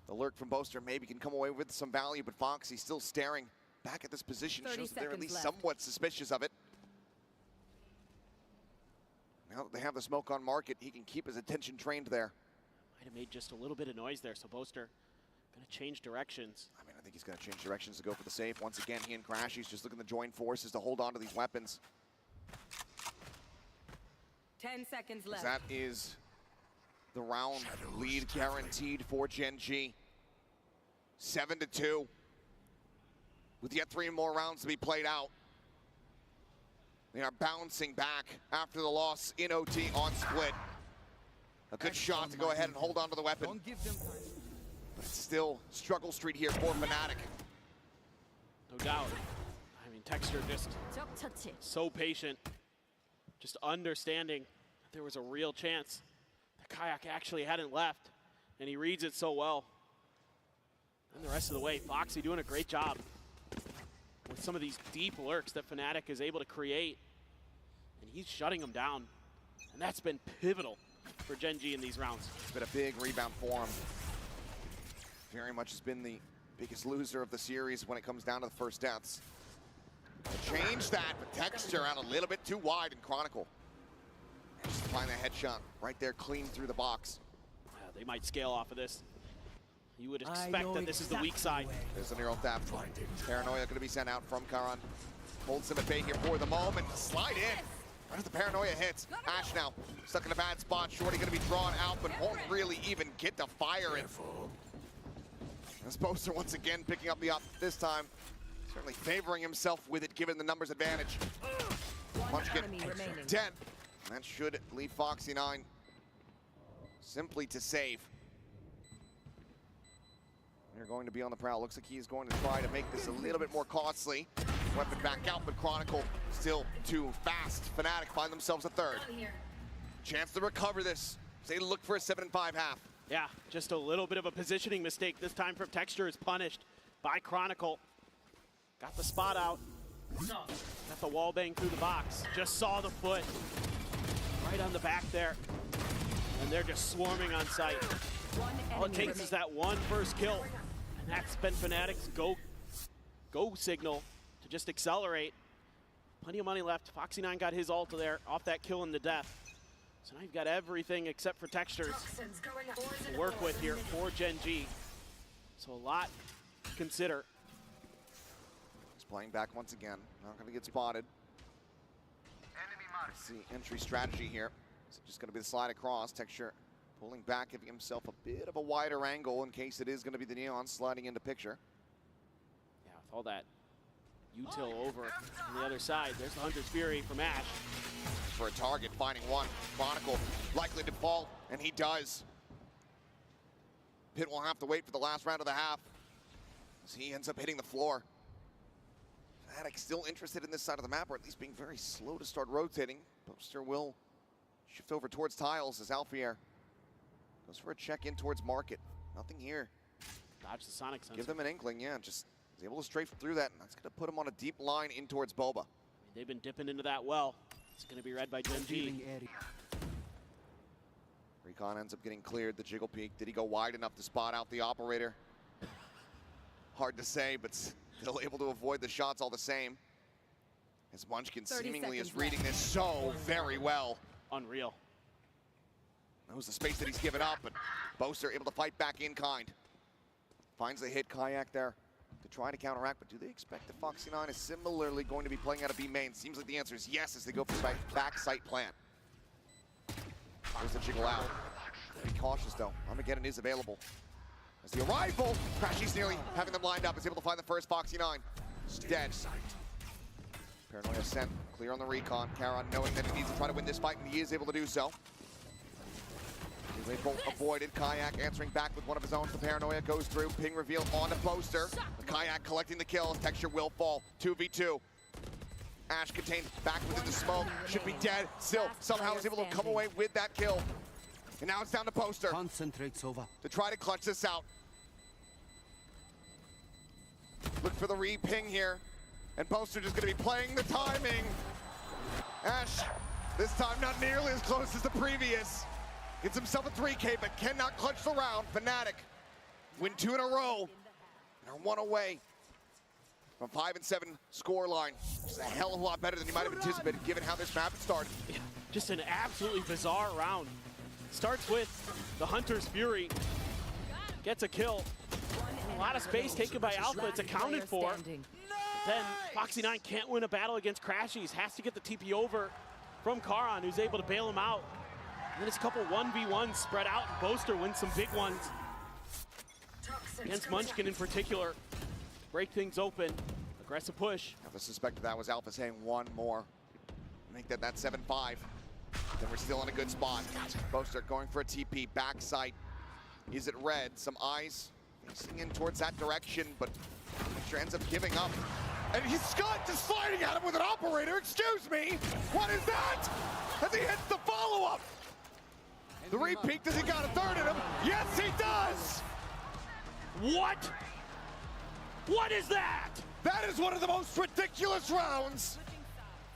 The lurk from Boaster maybe can come away with some value, but Foxy still staring back at this position. Shows that they're at least somewhat suspicious of it. Now that they have the smoke on market, he can keep his attention trained there. Might have made just a little bit of noise there, so Boaster gonna change directions. I mean, I think he's gonna change directions to go for the safe. Once again, he and Crashy's just looking to join forces to hold on to these weapons. 10 seconds left. That is the round lead guaranteed for Gen G. 7-2. With yet 3 more rounds to be played out. They are bouncing back after the loss in OT on split. A good shot to go ahead and hold on to the weapon. Don't give them time. But it's still struggle street here for Fnatic. No doubt. I mean, Texture just so patient. Just understanding that there was a real chance that Kayak actually hadn't left. And he reads it so well. And the rest of the way, Foxy doing a great job with some of these deep lurks that Fnatic is able to create. And he's shutting them down. And that's been pivotal for Gen G in these rounds. It's been a big rebound for him. Very much has been the biggest loser of the series when it comes down to the first deaths. Change that, but Texture out a little bit too wide in Chronicle. Just find that headshot right there, clean through the box. They might scale off of this. You would expect that this is the weak side. There's a neural theft. Paranoia going to be sent out from Karan. Holds him at bay here for the moment. Slide in. Right as the Paranoia hits. Ash now stuck in a bad spot. Shorty going to be drawn out, but won't really even get to fire it. As Boaster once again picking up the up this time. Certainly favoring himself with it, given the numbers advantage. Munchkin dead. And that should leave Foxy9 simply to save. They're going to be on the prowl. Looks like he's going to try to make this a little bit more costly. Weapon back out, but Chronicle still too fast. Fnatic find themselves a third. Chance to recover this. They look for a 7-5 half. Yeah, just a little bit of a positioning mistake this time from Texture is punished by Chronicle. Got the spot out. Got the wall bang through the box. Just saw the foot. Right on the back there. And they're just swarming on site. All it takes is that one first kill. And that's been Fnatic's go signal to just accelerate. Plenty of money left. Foxy9 got his ult there off that kill in the death. So now you've got everything except for Textures to work with here for Gen G. So a lot to consider. He's playing back once again. Not going to get spotted. Let's see entry strategy here. Is it just going to be the slide across? Texture pulling back, giving himself a bit of a wider angle in case it is going to be the Neon sliding into picture. Yeah, with all that util over on the other side, there's the Hunter's Fury from Ash. For a target, finding one. Chronicle likely to fall, and he does. Pit will have to wait for the last round of the half as he ends up hitting the floor. Fnatic still interested in this side of the map, or at least being very slow to start rotating. Boaster will shift over towards tiles as Alfier goes for a check in towards market. Nothing here. Dodge the Sonic Sensor. Give them an inkling, yeah. Just is able to strafe through that, and that's going to put him on a deep line in towards Boba. They've been dipping into that well. It's going to be read by Gen G. Recon ends up getting cleared, the jiggle peek. Did he go wide enough to spot out the operator? Hard to say, but still able to avoid the shots all the same. As Munchkin seemingly is reading this so very well. Unreal. Knows the space that he's given up, but Boaster able to fight back in kind. Finds the hit, Kayak there to try to counteract, but do they expect that Foxy9 is similarly going to be playing out of B main? Seems like the answer is yes as they go for back site plant. There's the jiggle out. Be cautious though. Armageddon is available. As the arrival, Crashy's nearly having them lined up, is able to find the first Foxy9. Dead. Paranoia sent, clear on the recon. Karon knowing that he needs to try to win this fight, and he is able to do so. They both avoided. Kayak answering back with one of his own. The Paranoia goes through. Ping reveal on the Boaster. The Kayak collecting the kills. Texture will fall. 2v2. Ash contained back within the smoke. Should be dead. Still, somehow is able to come away with that kill. And now it's down to Boaster. Concentrates over. To try to clutch this out. Look for the re-ping here. And Boaster just going to be playing the timing. Ash, this time not nearly as close as the previous. Gets himself a 3K, but cannot clutch the round. Fnatic win 2 in a row. And are 1 away from 5-7 scoreline. Just a hell of a lot better than you might have anticipated, given how this map had started. Yeah, just an absolutely bizarre round. Starts with the Hunter's Fury. Gets a kill. A lot of space taken by Alpha. It's accounted for. Then Foxy9 can't win a battle against Crashies. Has to get the TP over from Karon, who's able to bail him out. And then it's a couple 1v1s spread out, and Boaster wins some big ones. Against Munchkin in particular. Break things open. Aggressive push. I suspected that was Alpha saying one more. Make that 7-5. Then we're still in a good spot. Boaster going for a TP. Backside. Is it red? Some eyes facing in towards that direction, but Texture ends up giving up. And he's Scott just sliding at him with an operator. Excuse me. What is that? As he hits the follow-up. The re-peek, does he got a third in him? Yes, he does! What? What is that? That is one of the most ridiculous rounds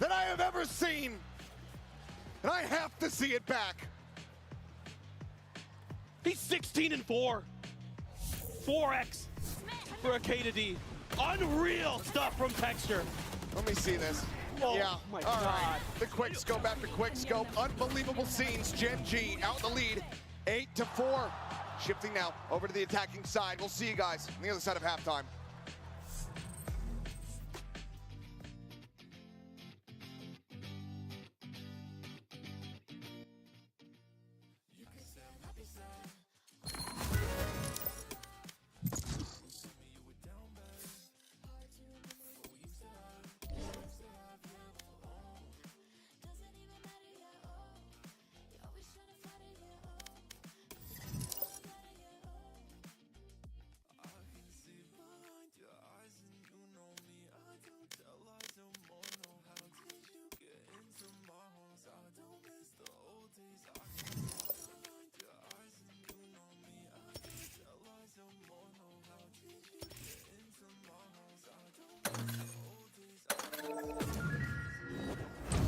that I have ever seen. And I have to see it back. He's 16-4. 4x for a K to D. Unreal stuff from Texture. Let me see this. Oh, yeah, my all God. right. The quick scope after quick scope. Unbelievable scenes. Gen G out in the lead, 8-4. Shifting now over to the attacking side. We'll see you guys on the other side of halftime.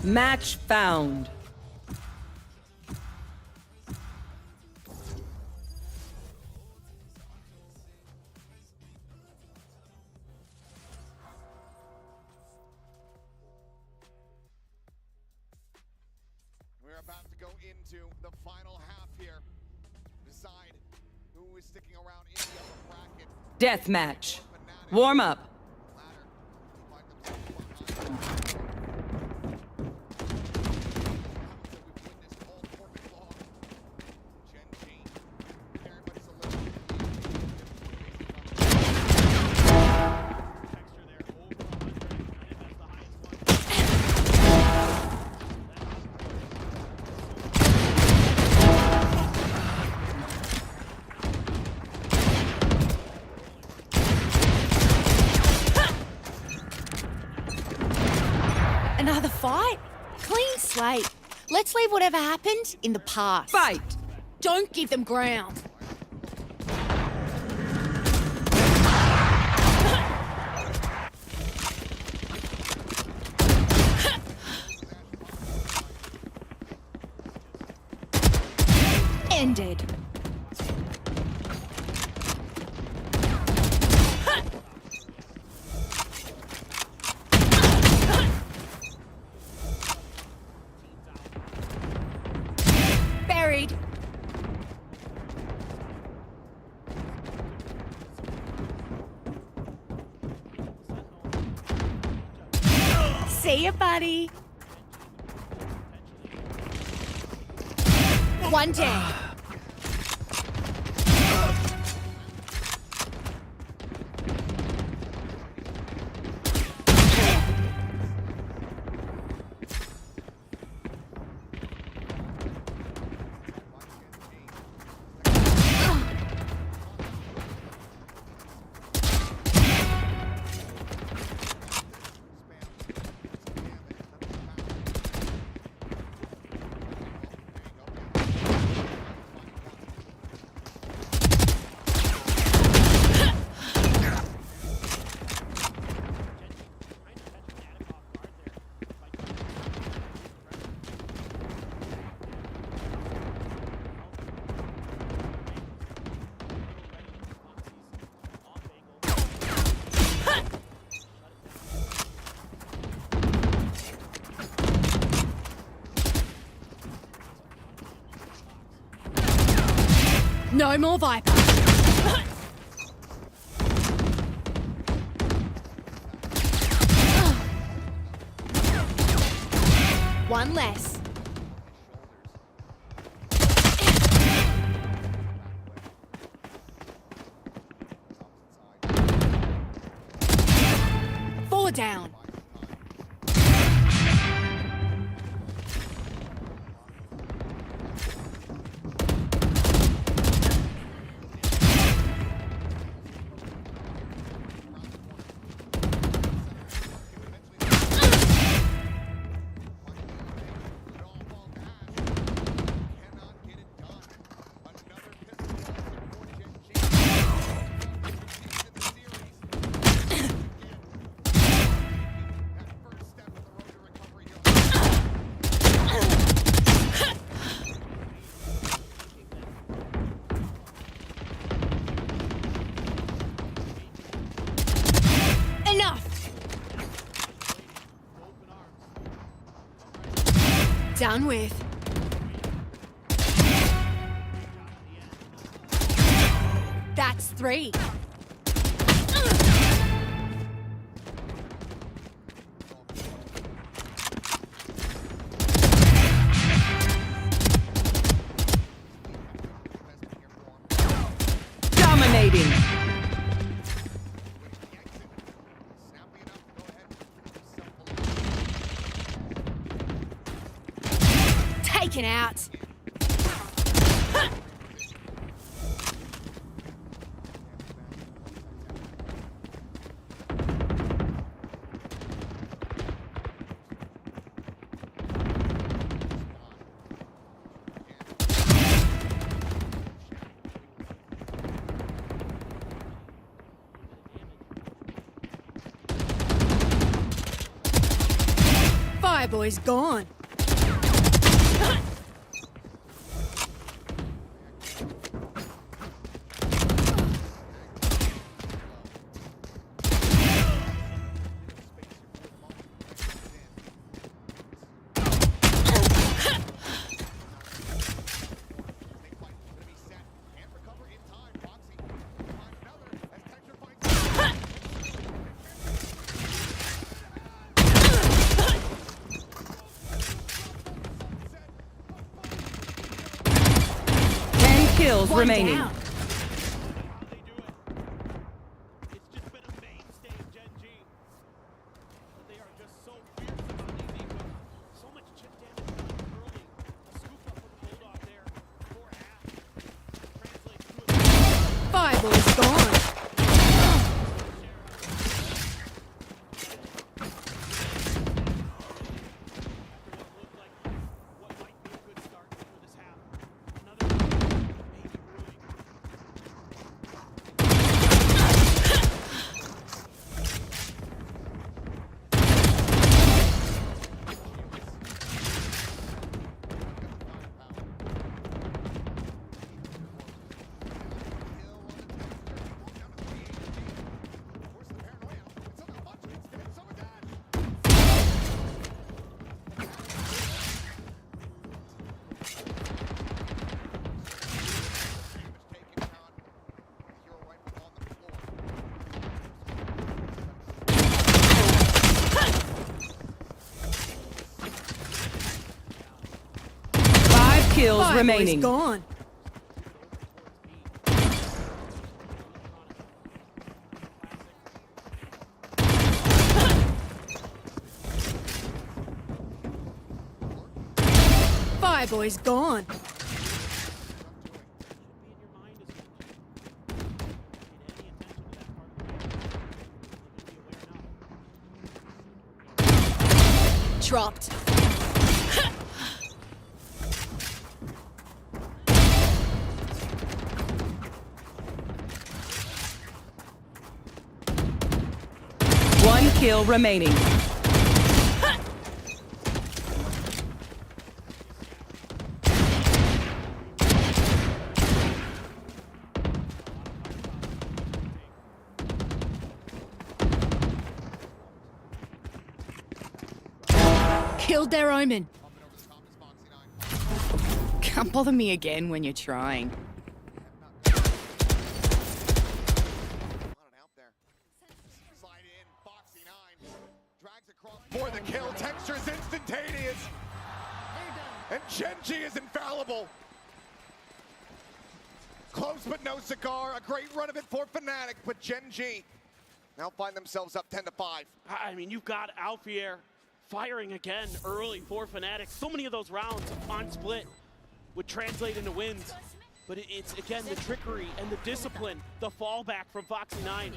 Match found. We're about to go into the final half here. Decide who is sticking around in the upper bracket. Death match. Warm up. Another fight? Clean slate. Let's leave whatever happened in the past. Fight! Don't give them ground. Ended. Buried. See ya, buddy. One down. No more Viper. One less. Four down. Enough! Done with. That's three. Dominating. Taken out. Fireboy's gone. Kills remaining. How they do it. It's just been a mainstay of Gen G. But they are just so fierce and uneasy with so much chip damage early. A scoop up with the Bulldog there. 4 half. Translates to a Fireboy's gone. Kills remaining. Gone. Fireboy's gone. Dropped. One kill remaining. Killed their omen. Can't bother me again when you're trying. For the kill, Texture's instantaneous. And Gen G is infallible. Close but no cigar. A great run of it for Fnatic, but Gen G now find themselves up 10-5. I mean, you've got Alfier firing again early for Fnatic. So many of those rounds on split would translate into wins. But it's, again, the trickery and the discipline, the fallback from Foxy9.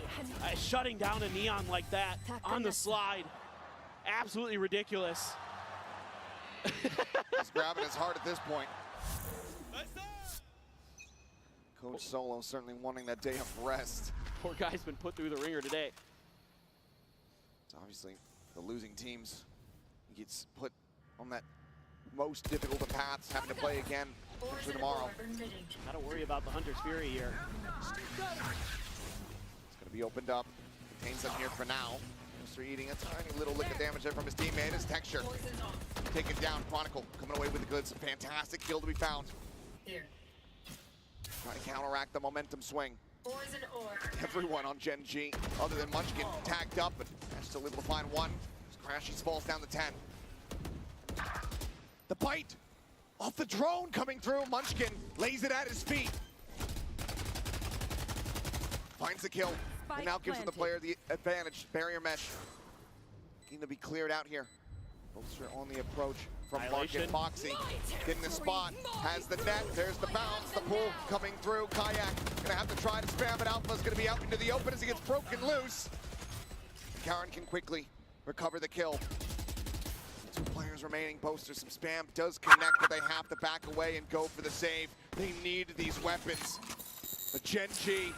Shutting down a Neon like that on the slide. Absolutely ridiculous. He's grabbing his heart at this point. Coach Solo certainly wanting that day of rest. Poor guy's been put through the ringer today. It's obviously the losing teams gets put on that most difficult of paths, having to play again for tomorrow. Gotta worry about the Hunter's Fury here. It's gonna be opened up. Contains them here for now. They're eating a tiny little lick of damage there from his teammate. His Texture taken down. Chronicle coming away with the goods. Fantastic kill to be found. Here. Trying to counteract the momentum swing. Everyone on Gen G, other than Munchkin, tagged up, but still able to find one. Crashes falls down to 10. The bite off the drone coming through. Munchkin lays it at his feet. Finds the kill. And now gives the player the advantage. Barrier mesh. Going to be cleared out here. Bolster on the approach from Market. Foxy getting the spot. Has the net. There's the bounce. The pull coming through. Kayak going to have to try to spam it. Alpha's going to be out into the open as he gets broken loose. Karen can quickly recover the kill. 2 players remaining. Bolster some spam. Does connect, but they have to back away and go for the save. They need these weapons. But Gen G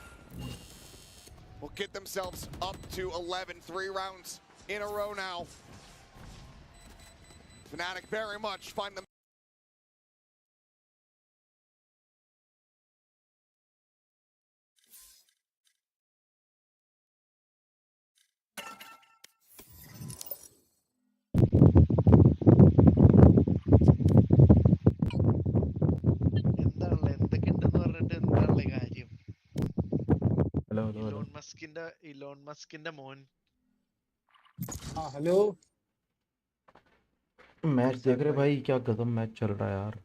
will get themselves up to 11, 3 rounds in a row now. Fnatic very much find them. Elon മസ്കിന്റെ മോൻ. Hello match देख रहे भाई, क्या गजब match चल रहा है यार.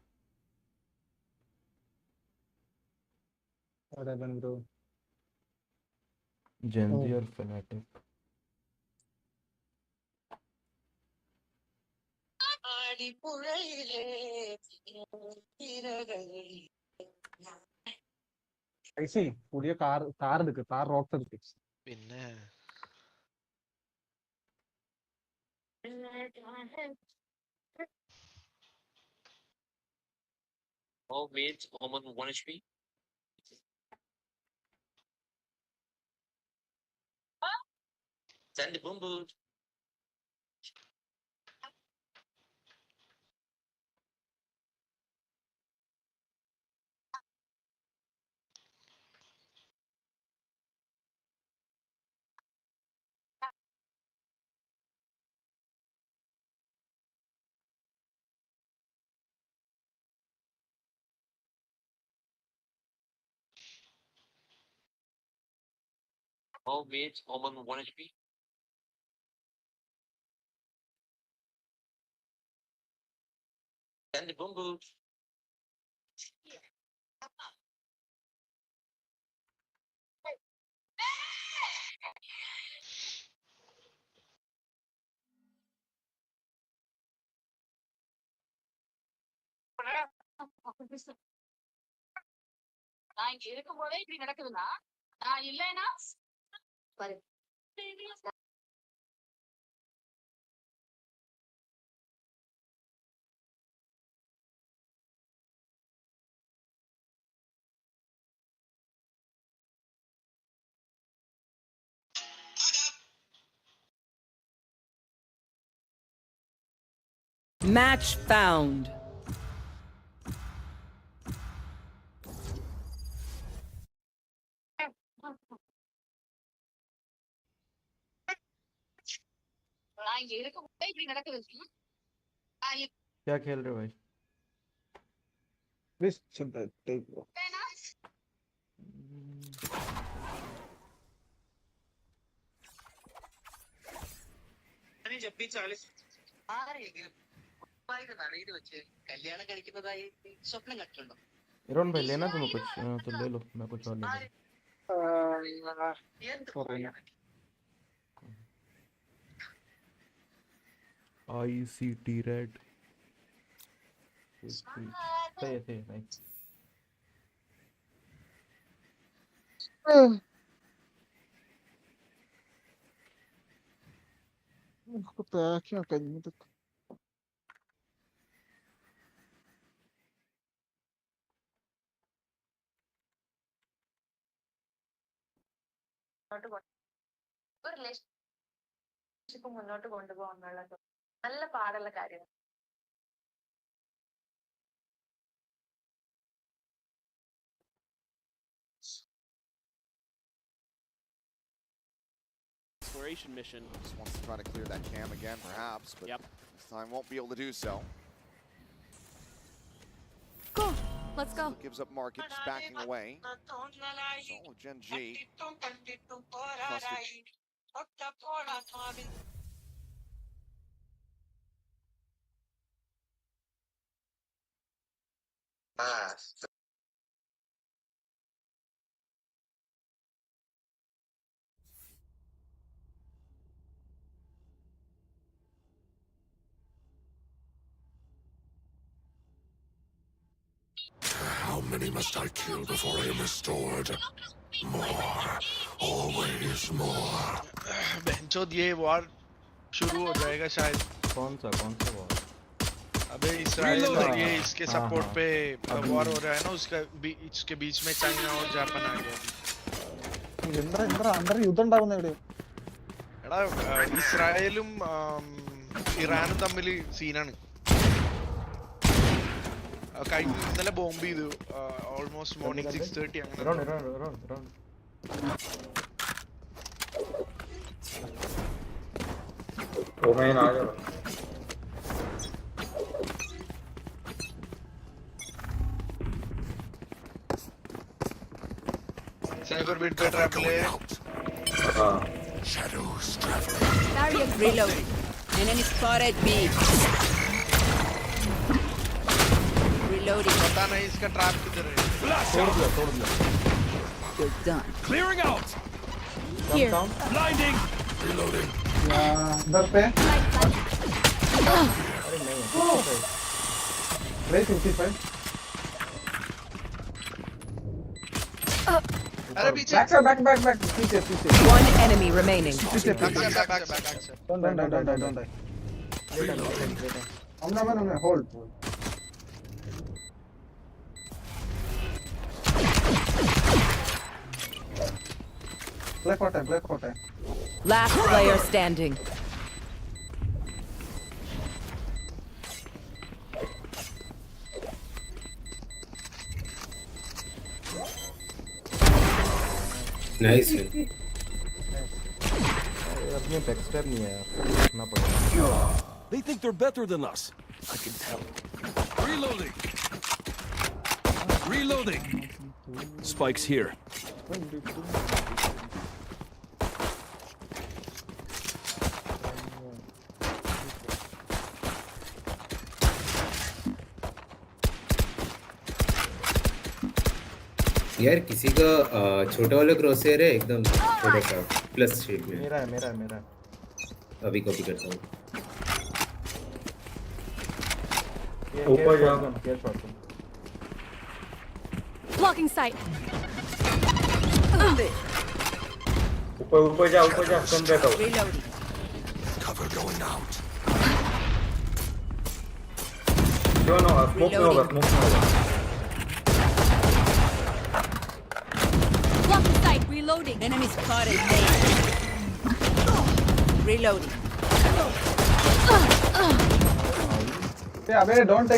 What happened, bro? जेंजी और फैनेटिक. ऐसे पूरी कार എടുക്ക് കാർ റോക്ക് എടുക്ക് പിന്നെ All maids, Omen 1 HP. Send the boom boom. All maids, Omen 1 HP. Send the boom boom. நான் இங்க இருக்கும்போதே இப்படி நடக்குதுன்னா நான் இல்லைன்னா பாரு Match found. நான் இங்க இருக்கும்போதே இப்படி நடக்குது क्या खेल रहे हो भाई? प्लीज सुन टेक ब्रो अरे जब भी 40 आ रहे हैं बाइक तड़ीर വെച്ച് കല്യാണം കഴിക്കുന്നതായി സ്വപ്നം കണ്ടിട്ടുണ്ടോ? इरोन भाई लेना तुम्हें कुछ तो ले लो, मैं कुछ और ले लूं. ICT red. सही है नाइस. कुत्ता क्या कहीं तक ഒരു റിലേഷൻഷിപ്പ് മുന്നോട്ട് കൊണ്ടുപോകാനുള്ള നല്ല പാടുള്ള കാര്യം Exploration mission. Just wants to try to clear that cam again, perhaps, but this time won't be able to do so. Go. Let's go. Gives up market, just backing away. So Gen G. How many must I kill before I am restored? More. Always more. बेंचोद ये war शुरू हो जाएगा शायद. कौन सा war? अबे Israel और ये इसके सपोर्ट पे वॉर हो रहा है ना, इसके बीच में चाइना और जापान आ गया. अंदर युद्ध ഉണ്ടാവുന്ന എവിടെ? എടാ ഇസ്രായേലും ഇറാനും തമ്മിൽ സീനാണ്. ഇന്നലെ ബോംബ് ചെയ്തു ഓൾമോസ്റ്റ് മോർണിംഗ് 6:30 അങ്ങനെ ഓമേൻ ആ जाओ Sniper bit पे trap ले Shadows traveling. Barrier reloading. Enemy spotted B. Reloading. पता नहीं इसका trap किधर है तोड़ दिया You're done. Clearing out. Here. Blinding. Reloading. इधर पे अरे नहीं प्लेस 55 अरे पीछे बैक पीछे One enemy remaining. back don't die हमने होल्ड ब्लैक होता है Last player standing. Nice. अपने बैकस्टैब नहीं है यार देखना पड़ेगा They think they're better than us. I can tell. Reloading. Reloading. Spike's here. यार किसी का छोटा वाला क्रॉसहेयर है एकदम छोटा सा प्लस शेप में मेरा अभी कॉपी करता हूँ ऊपर जाओ क्या शॉट Blocking sight. ऊपर जा कम बैठो Reloading. Cover going out. क्यों ना स्मोक में होगा Blocking sight. Reloading. Enemy spotted A. Reloading. अबे don't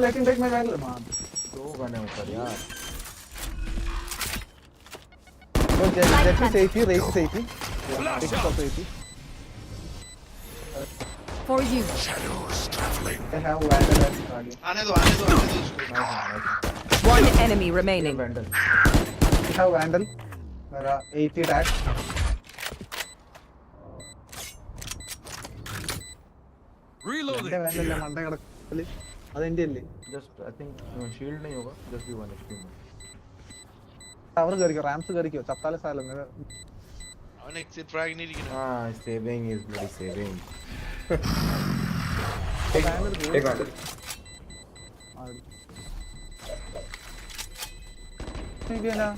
let him take my battle man दो गने ऊपर यार Let me safety, raise safety. Pick up safety. For you. Shadows traveling. I have vandal as target. आने दो One enemy remaining. I have vandal. मेरा 80 dash. Reloading. vandal ले Monday कड़क अदेंटी अल्ली. जस्ट आई थिंक शील्ड नहीं होगा just be 1 HP में tower करियो रैंप्स करियो चप्पाले साल मेरा അവൻ exit frag नहीं दिखना हां saving is bloody saving take vandal ठीक है ना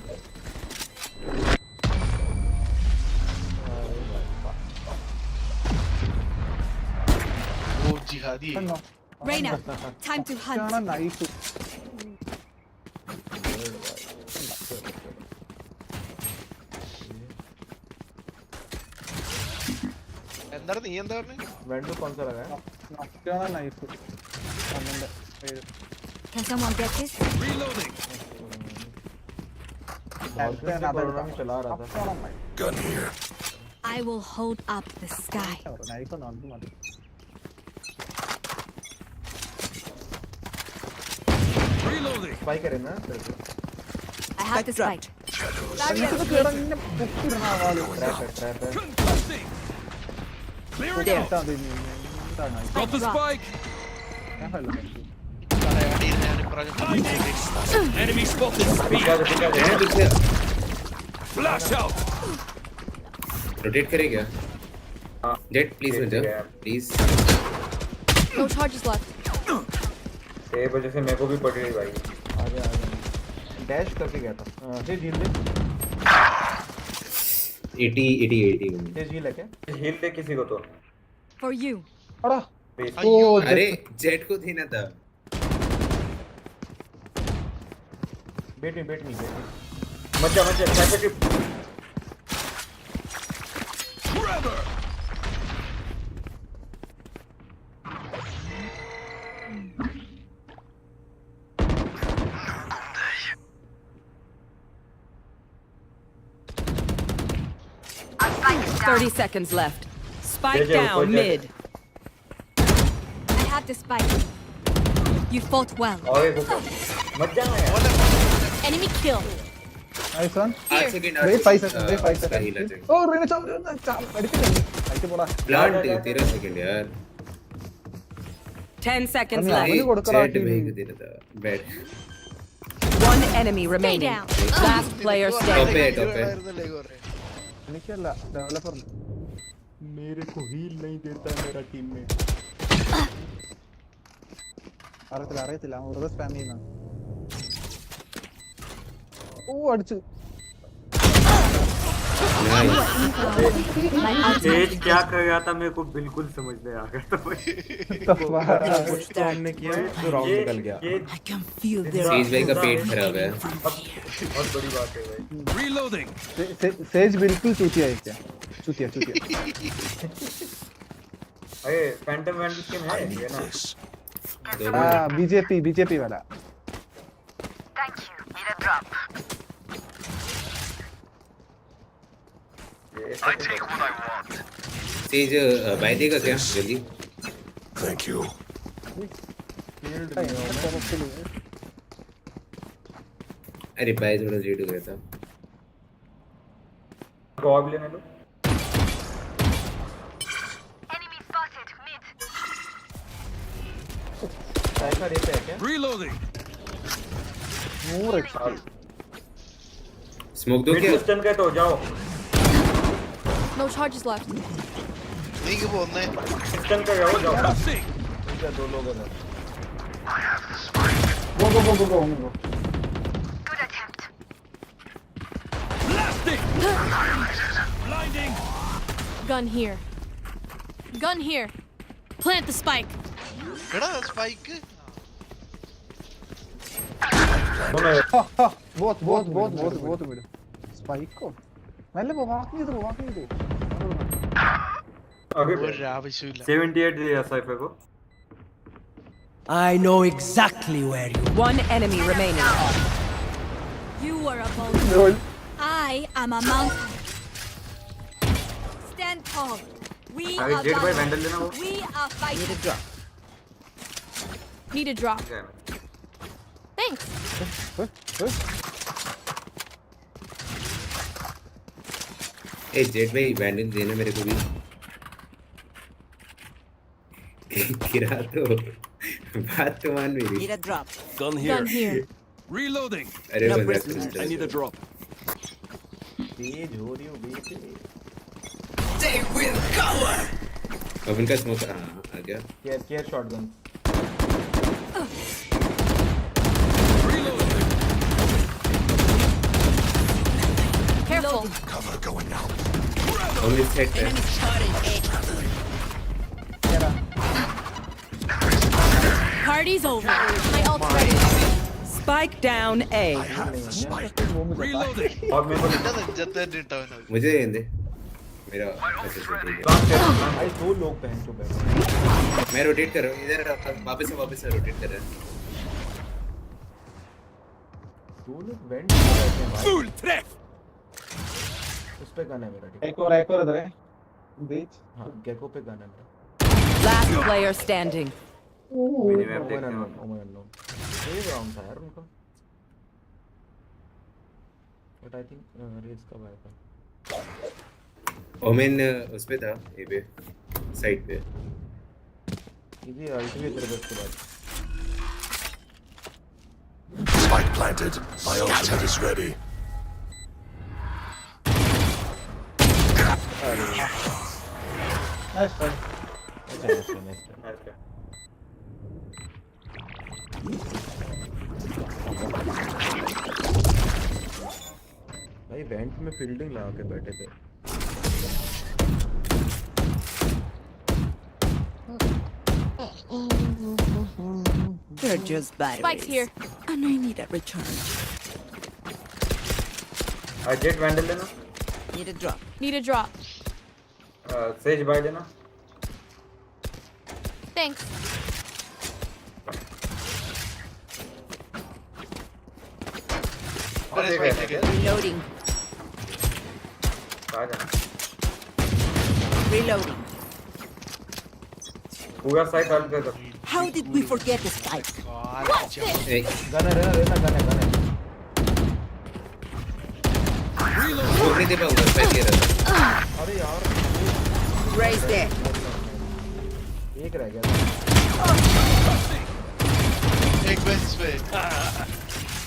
वो जिहादी है Reyna, time to hunt. क्या नाइस अंदर नहीं अंदर नहीं वेंडर कौन सा लगा है क्या nice Can someone get this? Reloading. चला रहा था Gun here. I will hold up the sky. Nice और नॉन मत Reloading. स्पाइक करे ना I have the spike. Trap है Concussing. Clearing out. Got the spike. Enemy spotted. Flash out. Rotate करेगा jet please मत जा प्लीज No charges left. ये वजह से मेरे को भी पड़ रही भाई आ गया डैश करके गया था ये झील दे 80 ये झील है क्या हील दे किसी को तो For you. अड़ा अरे जेट को देना था बेट में मत जा साइड पे Forever. 30 seconds left. Spike down mid. I have the spike. You fought well. Enemy kill. Nice one. Here. Wait 5 seconds. Wait 5 seconds. Oh, Rene chop. ऐसे बोला. Plant 13 सेकंड यार. 10 seconds Ani left. kodukara Jet भेज दे रहा था. Bad. One enemy remaining. Last player standing. Top है. निकला developer. मेरे को हील नहीं देता मेरा टीममेट. അറിയത്തില്ല വെറുതെ സ്പാം ചെയ്യുന്ന. ഓ അടിച്ചു. तेज क्या कर रहा था मेरे को बिल्कुल समझ नहीं आ रहा था भाई. कुछ तो हमने किया तो राउंड निकल गया. I can feel their says भाई का पेट खराब है. बहुत बड़ी बात है भाई. Reloading. सेज बिल्कुल चूतिया है क्या? चूतिया. अरे फैंटम वैंड स्किन है ये ना. हाँ बीजेपी वाला. Thank you. Need a drop. I take what I want. Says भाई देगा क्या जल्दी. Thank you. अरे भाई थोड़ा लेट हो गया था. ड्रॉप लेने लो. Enemy spotted. Mid. ऐसा रहता है क्या? Reloading. नूर साल. स्मोक दो क्या? मिड का तो जाओ. No charges left. नहीं क्या बोलना है. सिस्टम का जाओ. क्या दो लोग हैं. Go. Good attempt. Blasting. Blinding. Gun here. Plant the spike. केड़ा स्पाइक. बहुत मिड. स्पाइक को मैंने वो वॉक नहीं दे. आगे वो रहा भाई सुला. 78 दिया साइफर को. I know exactly where you. One enemy remaining. You are a boulder. I am a mountain. Stand tall. We अरे are जेट भाई Valorant. वैंडल लेना वो. We are fighting. Need a drop. Thanks. A jet भाई vandal देना मेरे को भी. गिरा तो बात तो मान मेरी. Need a drop. Gun Gun here. Reloading. अरे No मजाक prisoners. करता I need a है. drop. तेज हो रही हो बेटे. अब इनका स्मोक आ गया. Care shotgun. Careful. Cover going out. Only set है. Party's over. My ult's ready. Spike down A. Reloading. और मेरे को जत्ते डेटा है. मुझे दे. मेरा अच्छा ठीक है. भाई दो लोग पहन तो बैठे. मैं रोटेट कर रहा हूँ इधर. वापस से रोटेट कर रहा है. दो लोग वेंट कर रहे हैं भाई. Full threat. उस पे गन है मेरा. एक और इधर है. बीच. हाँ गेको पे गन है मेरा. Last player standing. मेरी मैप देखते हैं. सही राउंड था यार उनका. बट आई थिंक रेस कब आएगा. ओमेन उस पे था ए पे साइड पे. इजी अल्टीमेट तेरे बस के बाद. Spike planted. My ultimate is ready. Nice try. Nice. भाई वेंट में फील्डिंग लगा के बैठे थे. They're just batteries. Spike's here. And I need a recharge. Jett Vandal लेना. Need a drop. Need a drop. Sage buy लेना. Thanks. Reloading. Reloading. पूरा side डाल कर दो। How did we forget the spike? Gun है gun है। छोकरी दे पाऊंगा स्पाइक ले रहा था। अरे यार Raise there. एक रह गया। एक बेंच पे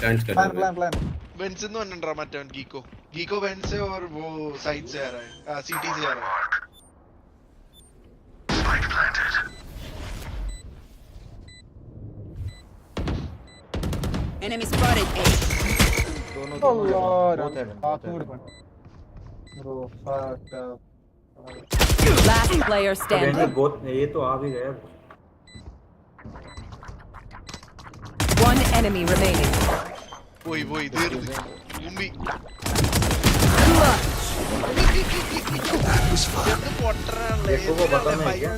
प्लांट कर प्लान बेंच से नो अंडर मत टर्न गीको बेंच से और वो साइड से आ रहा है सिटी से आ रहा है। Enemy spotted A. Oh Lord. Bro, fucked up. Last player standing. ये तो आ भी गया। One enemy remaining. वही देर घूमी। देखो वो बता मैं क्या?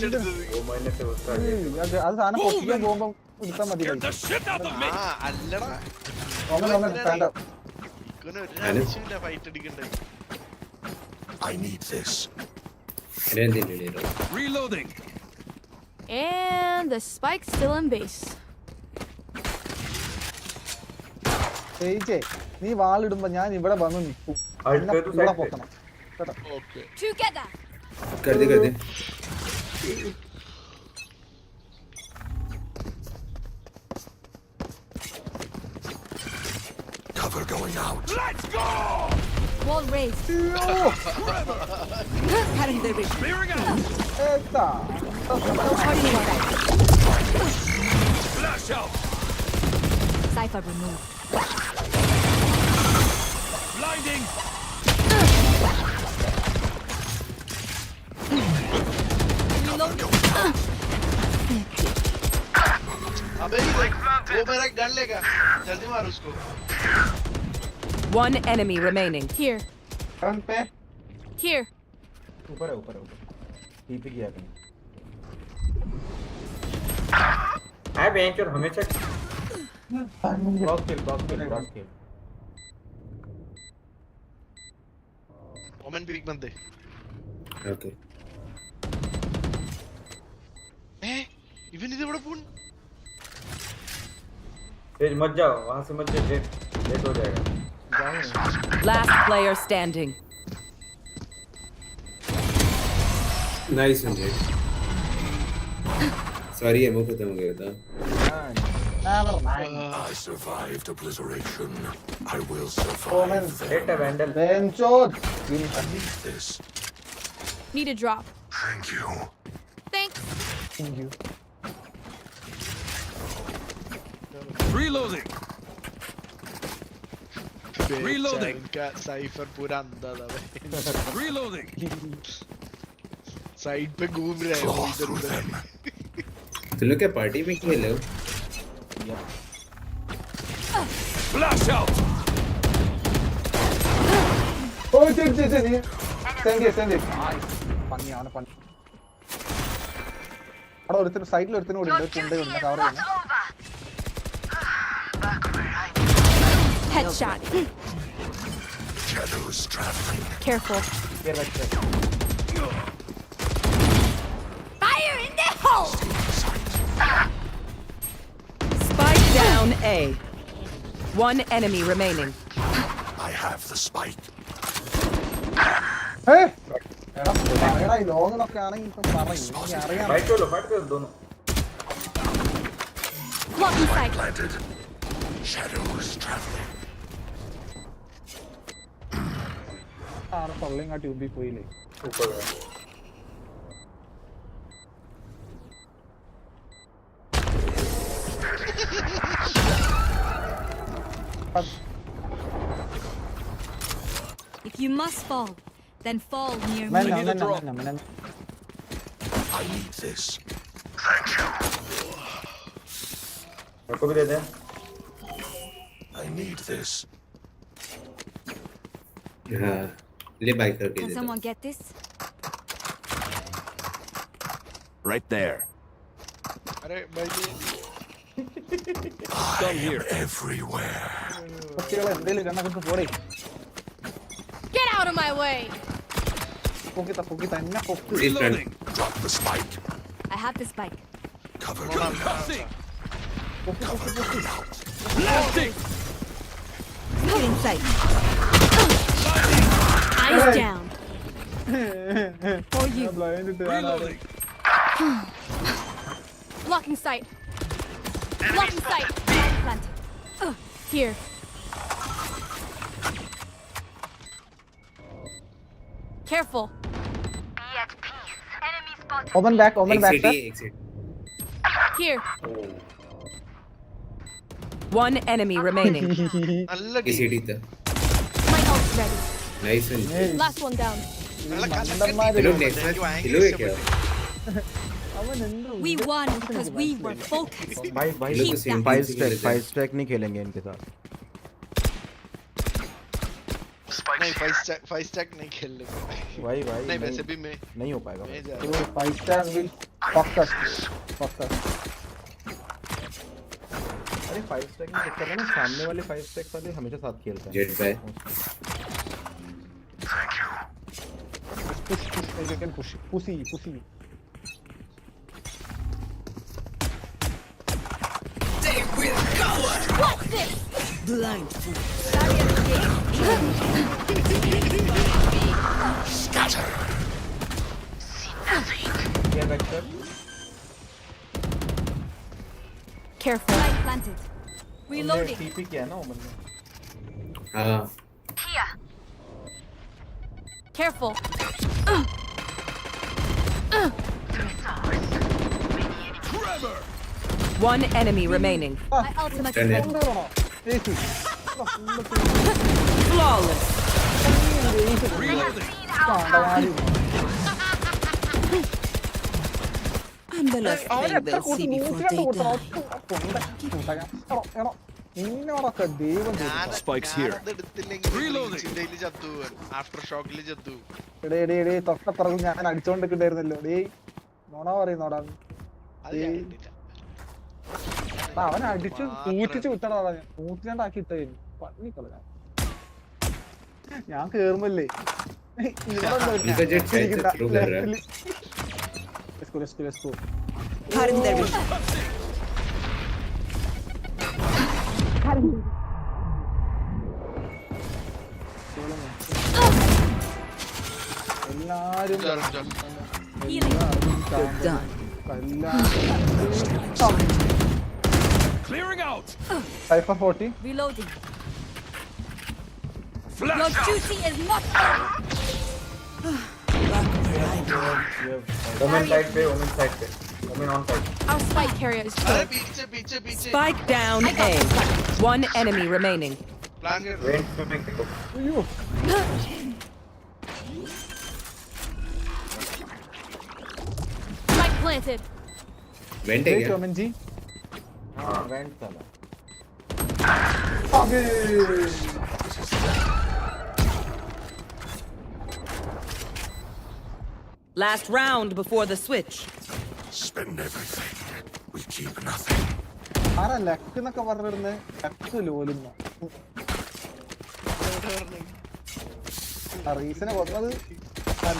वो मैंने से उसका यार आज आना पहुंच बॉम्ब उड़ता मत भाई। हां अल्लड़ा। ओमन स्टैंड अप। कोने राशिला fight अडिकंडे। I need this. Reloading. And the spike's still in base. ഏയ്ചേ നീ വാൾ ഇടുമ്പോൾ ഞാൻ ഇവിടെ വന്നു നിൽക്കും. ഇവിടെ പോക്കണം. കേട്ടോ? ओके. Together. कर दे Cover going out. Let's go. Wall raised. Cutting the ring. Clearing out. ഏത്താ. Flash out. Cypher removed. Blinding. अबे वो मेरा गन लेगा जल्दी मार उसको। One enemy remaining. Here. Front पे. Here. ऊपर है। टीपी किया कहीं। है बेंच और हमेशा क्रॉस किल। ओमन पिक बंदे। ओके। इवन इधर बड़ा फोन। तेज मत जाओ वहां से मत जाओ लेट हो जाएगा। Last player standing. Nice Sanjay. Sorry ammo खत्म हो गया था। I survived obliteration. I will survive. Omen, hit a vandal. Benchot. I need this. Need a drop. Thank you. Thanks. Thank you. Reloading. Reloading. का cipher पूरा अंदर है। Reloading. Side पे घूम रहे हैं वो इधर-उधर। तुम लोग क्या पार्टी में खेल रहे हो? Flash out. Oh, send it. പന്നിയാണ് പന്നി. അവിടെ ഒരുത്തൻ സൈഡിൽ ഒരുത്തനും കൂടി ഉണ്ട്. ചുണ്ടയുണ്ട് കവർ ചെയ്യുന്നു. Headshot. Shadows traveling. Careful. Fire in the hole. Spike down A. One enemy remaining. I have the spike. Hey! എടാ ഈ ലോങ്ങിലൊക്കെ ആണെങ്കിൽ ഇപ്പം പറയും അറിയാം. फाइट करो दोनों। Blocking sight. Planted. Shadows traveling. ആറ് പള്ളിയും കാട്ടി ഉമ്പി പോയില്ലേ. ऊपर है। If you must fall, then fall near Man, me. no. I need this. मेरे को भी दे दे। I need this. हाँ ले बाइक करके Can दे दो। someone get this? Right there. अरे भाई Come here. Everywhere. കുട്ടികളെ എന്തെങ്കിലും കണ്ണൊക്കെ പോരെ. Get out of my way. Reloading. Drop the spike. I have the spike. Cover Concussing. Blasting. Get inside. Eyes down. For you. Reloading. Blocking sight. Blocking sight. Planted. Here. Careful. Be at peace. Enemy spotted. Open back, sir. Exit. Here. One enemy remaining. ACT. My ult's ready. Nice one. Last one down. Hello, next match. Hello, क्या? We won because we were focused. भाई Keep that. 5 stack नहीं खेलेंगे इनके साथ. नहीं 5 stack नहीं खेल लेंगे भाई नहीं वैसे भी मैं नहीं हो पाएगा. 5 स्टार will focus. अरे 5 stack में चक्कर है ना, सामने वाले 5 stack वाले हमेशा साथ खेलते हैं. Jet by. Pussy. What's this? Blindfold. Scatter. Yeah, vector. Careful. Spike planted. Reloading. TP किया ना ओमन ने. हाँ. Here. Careful. Trevor. One enemy remaining. My ultimate Turn is it. ready. Flawless. Reloading. I'm the last thing they'll see before they die. Spikes here. Reloading. After shock ചത്തു. തൊട്ടപ്പുറത്ത് ഞാൻ അടിച്ചോണ്ടിരിക്കണ്ടായിരുന്നല്ലോ. നോണ പറയുന്നോടാ. അവൻ അടിച്ചു കൂട്ടിച്ചു വിട്ടടാ. 102 ആക്കി ഇട്ടേ പണിക്കള. ഞാൻ കേറുമല്ലേ. Let's go. Cutting their vision. എല്ലാരും Done. Clearing out. Cypher 40. Reloading. Flash Your out. duty is not over. Women side पे. Women on side. Our spike carrier is अरे killed. पीछे Spike down A. One enemy remaining. Plan कर Range पे make देखो. Spike planted. Vent है क्या? Omen जी. हाँ vent चला. Last round before the switch. Spend everything. We keep nothing. ആരാ ലക്ക് എന്നൊക്കെ പറഞ്ഞിരുന്നേ? ലക്ക് ലോലുന്ന. റീസനെ കൊന്നത്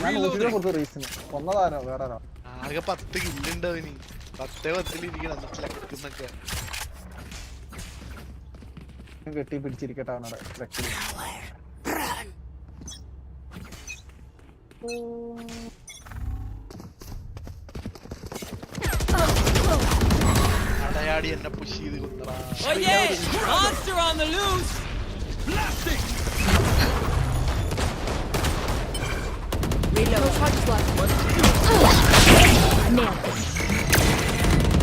ഞാൻ നോക്കിയിട്ട് കൊടുത്തു റീസന്. കൊന്നതാരോ വേറെ ആരോ. ആകെ 10 കില്ലുണ്ട് അവന്. 10 ഇരിക്കണം ലക്കുന്നൊക്കെ. കെട്ടി പിടിച്ചിരിക്കട്ടെ അവനോട് ലക്കിൽ. അടയാടി എന്നെ പുഷ് ചെയ്ത് കൊന്നടാ. Oh yeah! Monster on the loose! Blasting. No charges left. Nailed it.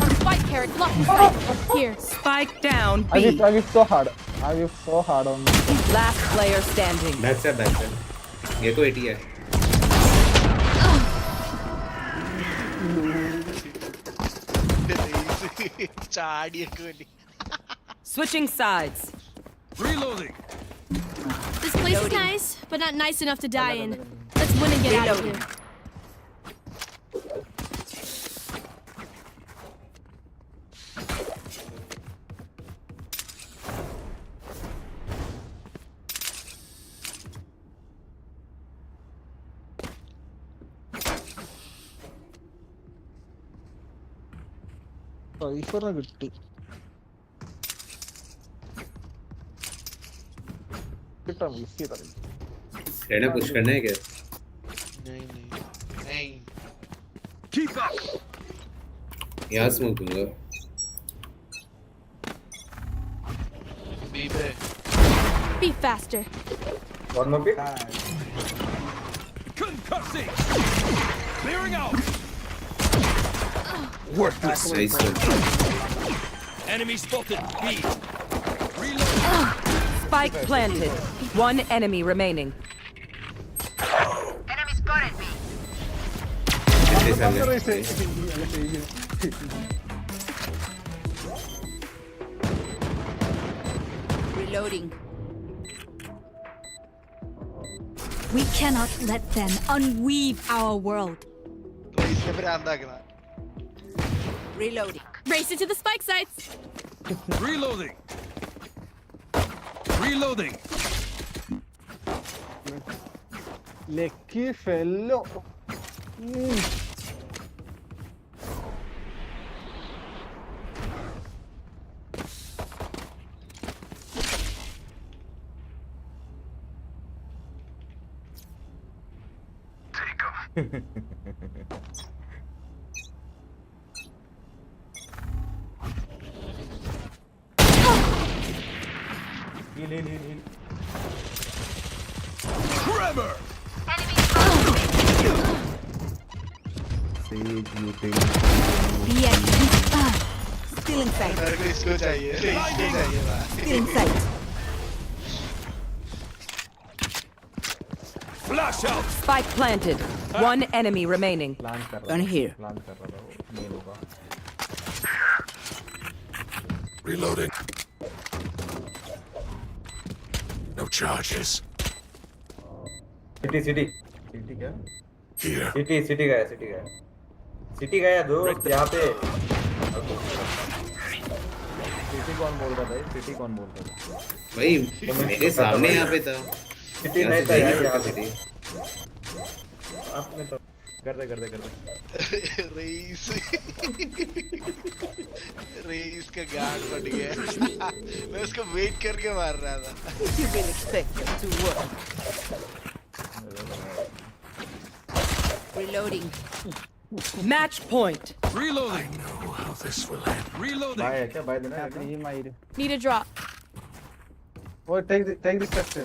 Our spike carrier blocking sight. Here. Spike down I B. will so hard. I will so hard on me. Last player standing. That's it. ये तो 80 है. ചാടിയൊക്കെ വലി. Switching sides. Reloading. This place is nice, but not nice enough to die in. Let's win and get out of here. സൈഫറിന് കിട്ടി. कितना miss किया था रहना push करना है क्या? नहीं Keep up. यहाँ स्मोक दूंगा. Be faster. One more pick. Concussing. Clearing out. Worthless. Nice one. Enemy spotted. B. Reload. Spike planted. One enemy remaining. Enemy spotted me. Reloading. We cannot let them unweave our world. Reloading. Race into the spike sites. Reloading. Reloading. Lucky fellow. Heal. Tremor. Sage you take. Still inside. इसको चाहिए Still inside. Flash out. Spike planted. One enemy remaining. Plan कर रहा. Gun here. Plan कर रहा हूँ. Main होगा. Reloading. No charges. City क्या? Here. City गया दोस्त यहाँ पे. City कौन बोल रहा था? City कौन बोल रहा था? भाई मेरे सामने यहाँ पे था. City नहीं था यार यहाँ पे. आपने तो कर दे. रेस का गार्ड फट गया. मैं उसको वेट करके मार रहा था. You will expect it to work. Reloading. Match point. Reloading. I know how this will end. Reloading. Buy है क्या? Buy देना है क्या? Need a drop. Oh, take this sector.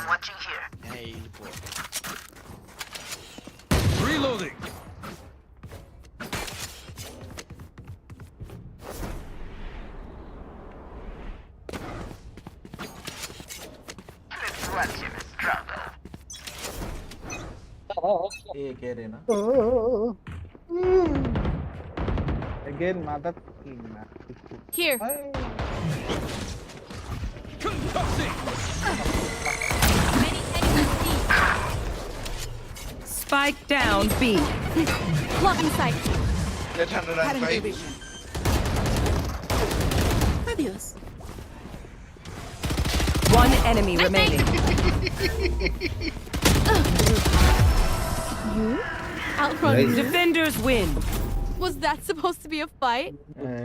Watching here. Reloading. Let's watch him struggle. ये कह रहे ना. Again, mother. Here. Concussing. Many enemies B. Spike down B. Blocking sight. Get 105. Adios. One enemy remaining. Outrun. Nice. Defenders win. Was that supposed to be a fight?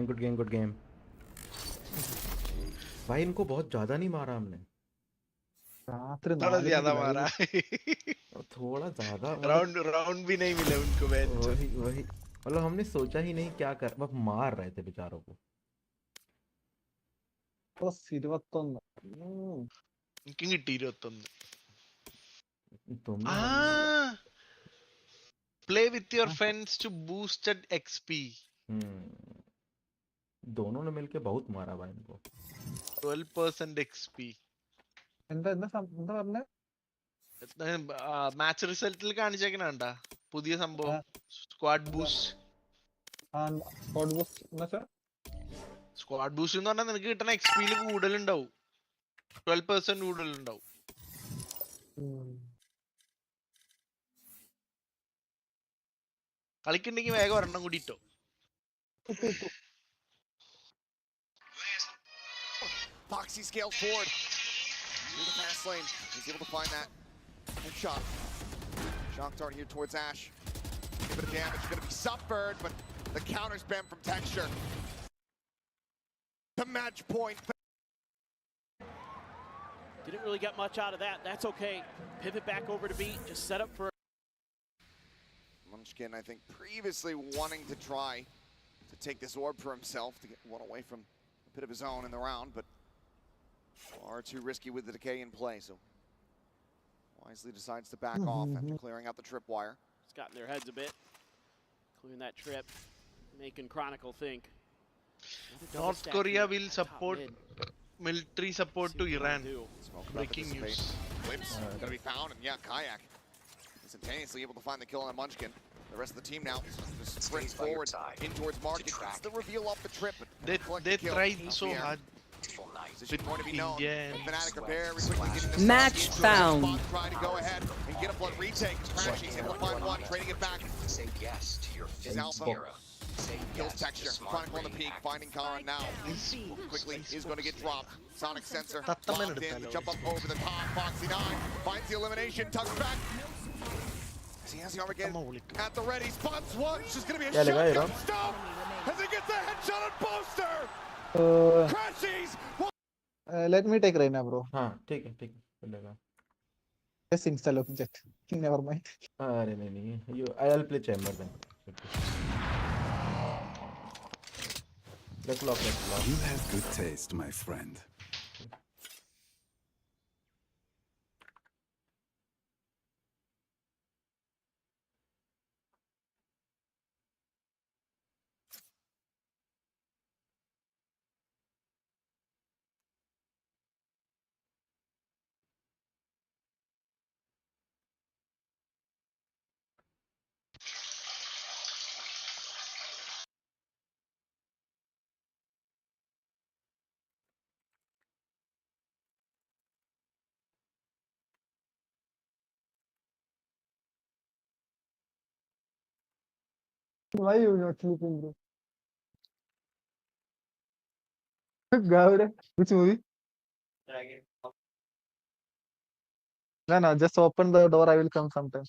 Good game. भाई इनको बहुत ज्यादा नहीं मारा हमने. थोड़ा ज्यादा मारा. थोड़ा ज्यादा. राउंड भी नहीं मिले उनको. वही मतलब हमने सोचा ही नहीं क्या कर. बस मार रहे थे बेचारों को. എനിക്ക് കിട്ടി 21. Play with your friends to boosted XP. दोनों ने मिलके बहुत मारा भाई इनको. 12% XP. മാച്ച് റിസൾട്ടിൽ കാണിച്ചേക്കണ പുതിയ സംഭവം. സ്ക്വാഡ് ബൂസ്റ്റ് എന്ന് പറഞ്ഞാൽ നിനക്ക് കിട്ടുന്ന എക്സ്പിയിൽ കൂടുതലുണ്ടാവും. 12% കൂടുതലുണ്ടാവും. കളിക്കുണ്ടെങ്കിൽ വേഗം ഒരെണ്ണം കൂടി ഇട്ടോ. Foxy scales forward. Through the fast lane. He's able to find that. And shock. Shock dart here towards Ash. A bit of damage going to be suffered, but The counter's been from Texture. To match point. Didn't really get much out of that. That's okay. Pivot back over to B. Just set up for. Munchkin, I think, previously wanting to try to take this orb for himself to get one away from a bit of his own in the round, but far too risky with the decay in play, so wisely decides to back off after clearing out the tripwire. It's got in their heads a bit. Clearing that trip, making Chronicle think. North Korea will support military support to Iran. Breaking news. Whips gonna be found, and yeah, Kayak instantaneously able to find the kill on Munchkin. The rest of the team now just sprints forward in towards Market. Gets the reveal off the trip. They tried so hard. Match found. Trying to go ahead and get a blood retake. Crashy's able to find one, trading it back. Say yes to your fate, Alpha. hero. Say Kills yes Texture. to Chronicle on the peak, finding Kara now. Quickly is going to get dropped. Sonic sensor locked in. Jump up over the top. Foxy 9 finds the elimination. Tucks back. He has the Armageddon at the ready. Spots one. It's just going to be a shotgun stop as he gets a headshot on Poster. Crashies. Let me take Reina, bro. हाँ ठीक है चलेगा. Just install object. Never mind. अरे नहीं I'll play chamber then. Let's lock. You have good taste, my friend. Why are you not sleeping, bro? God, which movie? No, just open the door. I will come sometime.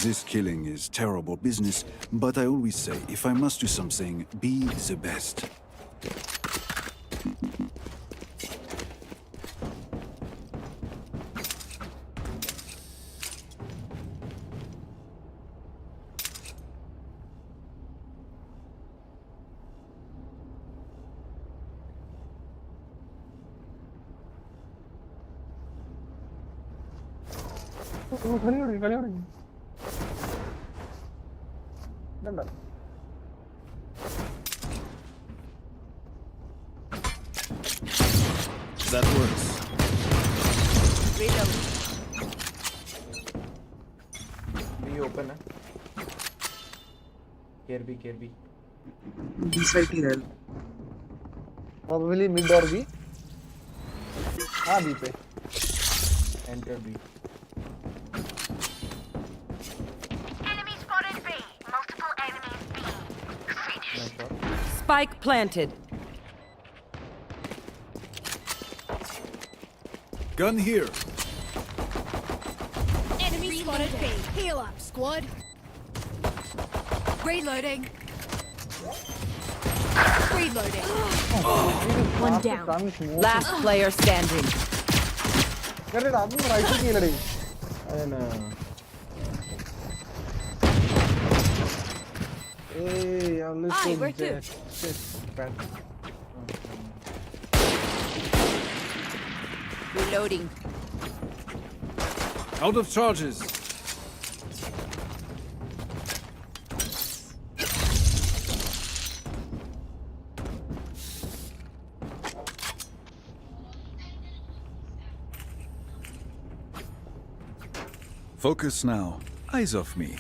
This killing is terrible business, but I always say, if I must do something, be the best. That works. B open है. Care B. B side here. Probably mid or B. हाँ B पे. Enter B. Enemy spotted B. Multiple enemies B. Finish. Spike planted. Gun here. Enemy spotted B. Heal up, squad. Reloading. One down. Last player standing. Get it up, right to kill it. Hey, I'm listening. Where to? Reloading. Out of charges. Focus now. Eyes off me.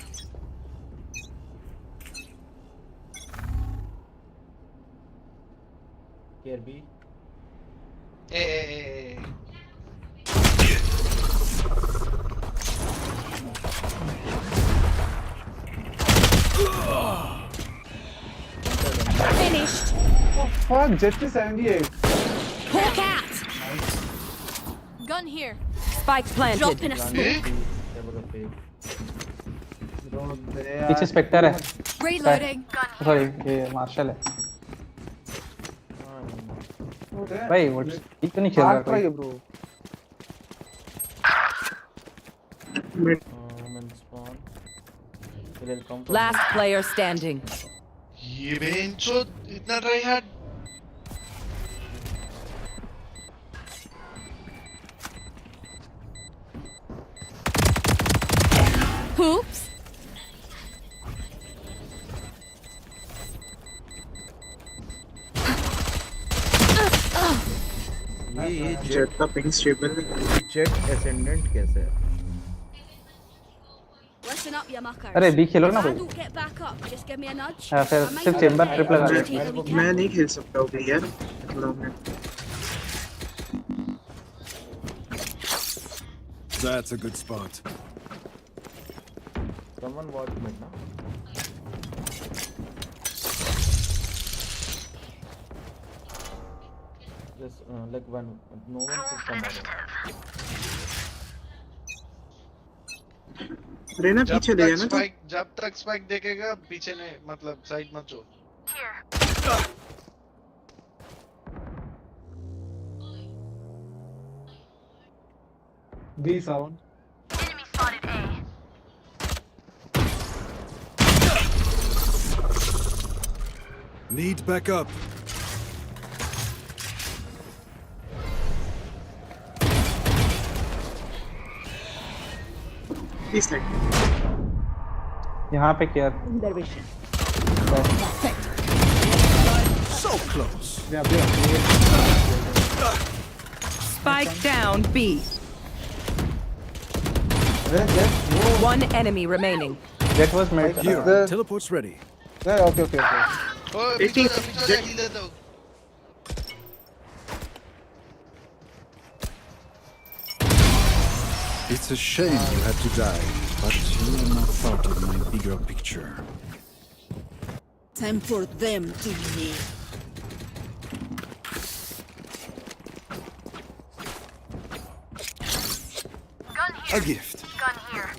Here B. Hey. Finished. Oh fuck, Jet is 78. Hawk out. Gun here. Spike planted. Drop in a smoke. पीछे Spectre है. Reloading. Sorry, ये martial है. भाई वो ठीक तो नहीं खेल रहा कोई. ब्रो. Last player standing. ये बेंचो इतना ट्राई हार्ड. Oops. ये जेट का पिंग स्टेबल जेट एसेंडेंट कैसे है? Listen up, you muckers. अरे बी खेलो ना If I भाई. don't get back up, just give me a nudge. हाँ फिर I might सिर्फ be चेंबर okay. ट्रिप लगा. मैं नहीं खेल सकता हूँ यार. That's a good spot. Someone watch mid now. Just like one, no one should come out. Raina पीछे ले जाना. जब तक स्पाइक देखेगा पीछे ने मतलब साइड मत जो. B sound. Enemy spotted A. Need backup. This side. यहाँ पे क्या? So close. Spike down B. One enemy remaining. That was made. Here, teleport's ready. Yeah, okay. ओए पीछे जा हील दे दो. It's a shame you had to die, but you are not part of my bigger picture. Time for them to live. Gun here. A gift. Gun here.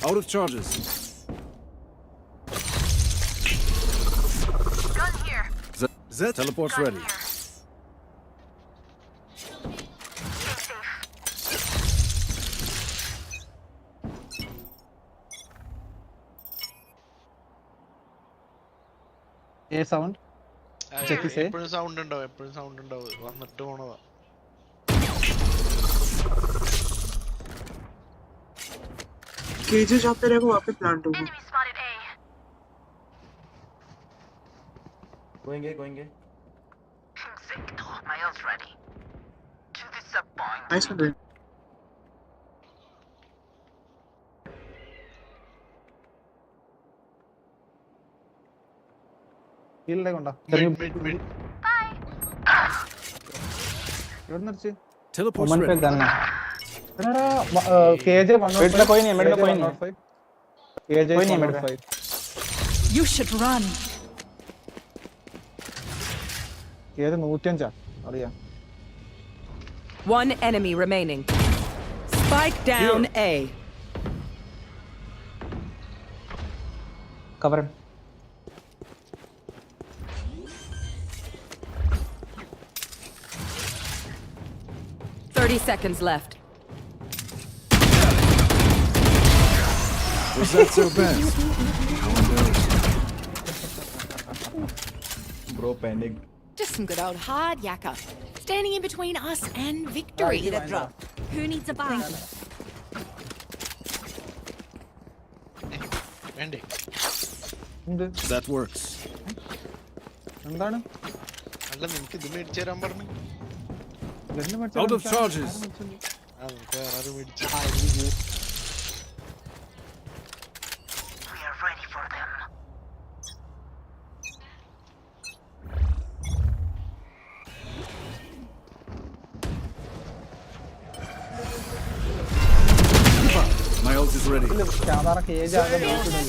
Out of charges. Gun here. Z teleport's Gun ready. here. A sound. Check this. എപ്പോഴും sound ഉണ്ടാവും. വന്നിട്ട് പോണതാ. KJ जहाँ पे रहेगा वहाँ पे plant होगा. Enemy spotted A. Going A. My ult's ready. To disappoint. Nice one, dude. Heal लेगा Mid. Teleport's पे ready. गन है. केजे 105. मिड में कोई नहीं. केजे कोई नहीं मिड में. You should run. केजे 105 അറിയാ. One enemy remaining. Spike down A. Cover him. Seconds left. Was that so bad? How embarrassing. Bro panicked. Just some good old hard yakka. Standing in between us and victory. Who needs a bag? That works. എന്താണ്? അല്ല നിനക്ക് ഇത് മേടിച്ചു തരാൻ പറഞ്ഞു. Out of charges. We are ready for them. ready.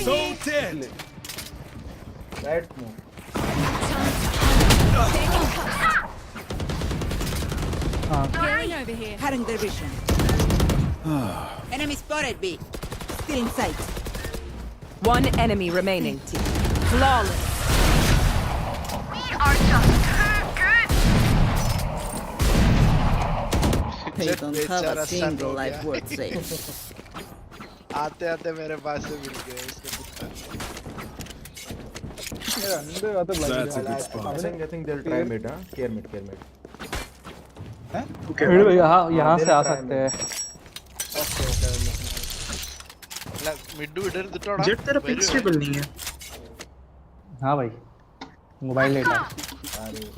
So dead. Let's move. Healing over here. Cutting their vision. Enemy spotted B. Still in sight. One enemy remaining. Flawless. We are just too good. They don't have a single life worth saving. आते आते मेरे पास से मिल गए इसके कुत्ता That's a good spot. I think they'll try mid, huh? Care mid. यहाँ से आ सकते हैं. मिड इधर थोड़ा जेट तेरा पिक स्टेबल नहीं है. हाँ भाई मोबाइल लेटा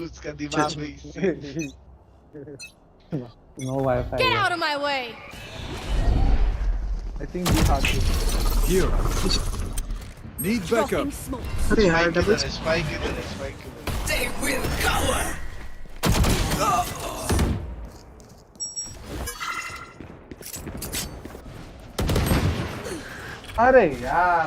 उसका दिमाग भी no wifi. Get out of my way. I think we have to. Here. Need backup. अरे यार डबल स्पाइक इधर They will cover. अरे यार.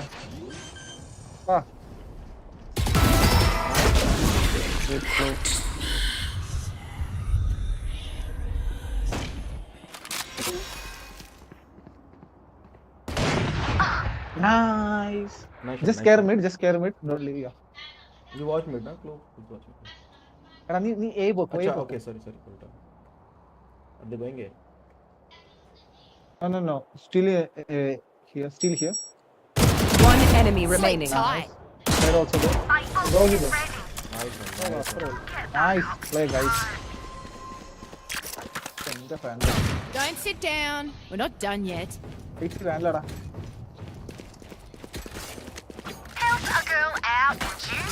Nice. Just scare mid. Don't leave. Yeah. You watch mid, na? Close. Watch mid. नहीं A बोल. Okay, sorry. Are they going A? No. Still here. One enemy remaining. They're also there. Go here. Nice play, guys. Don't sit down. We're not done yet. Help a girl out, would you?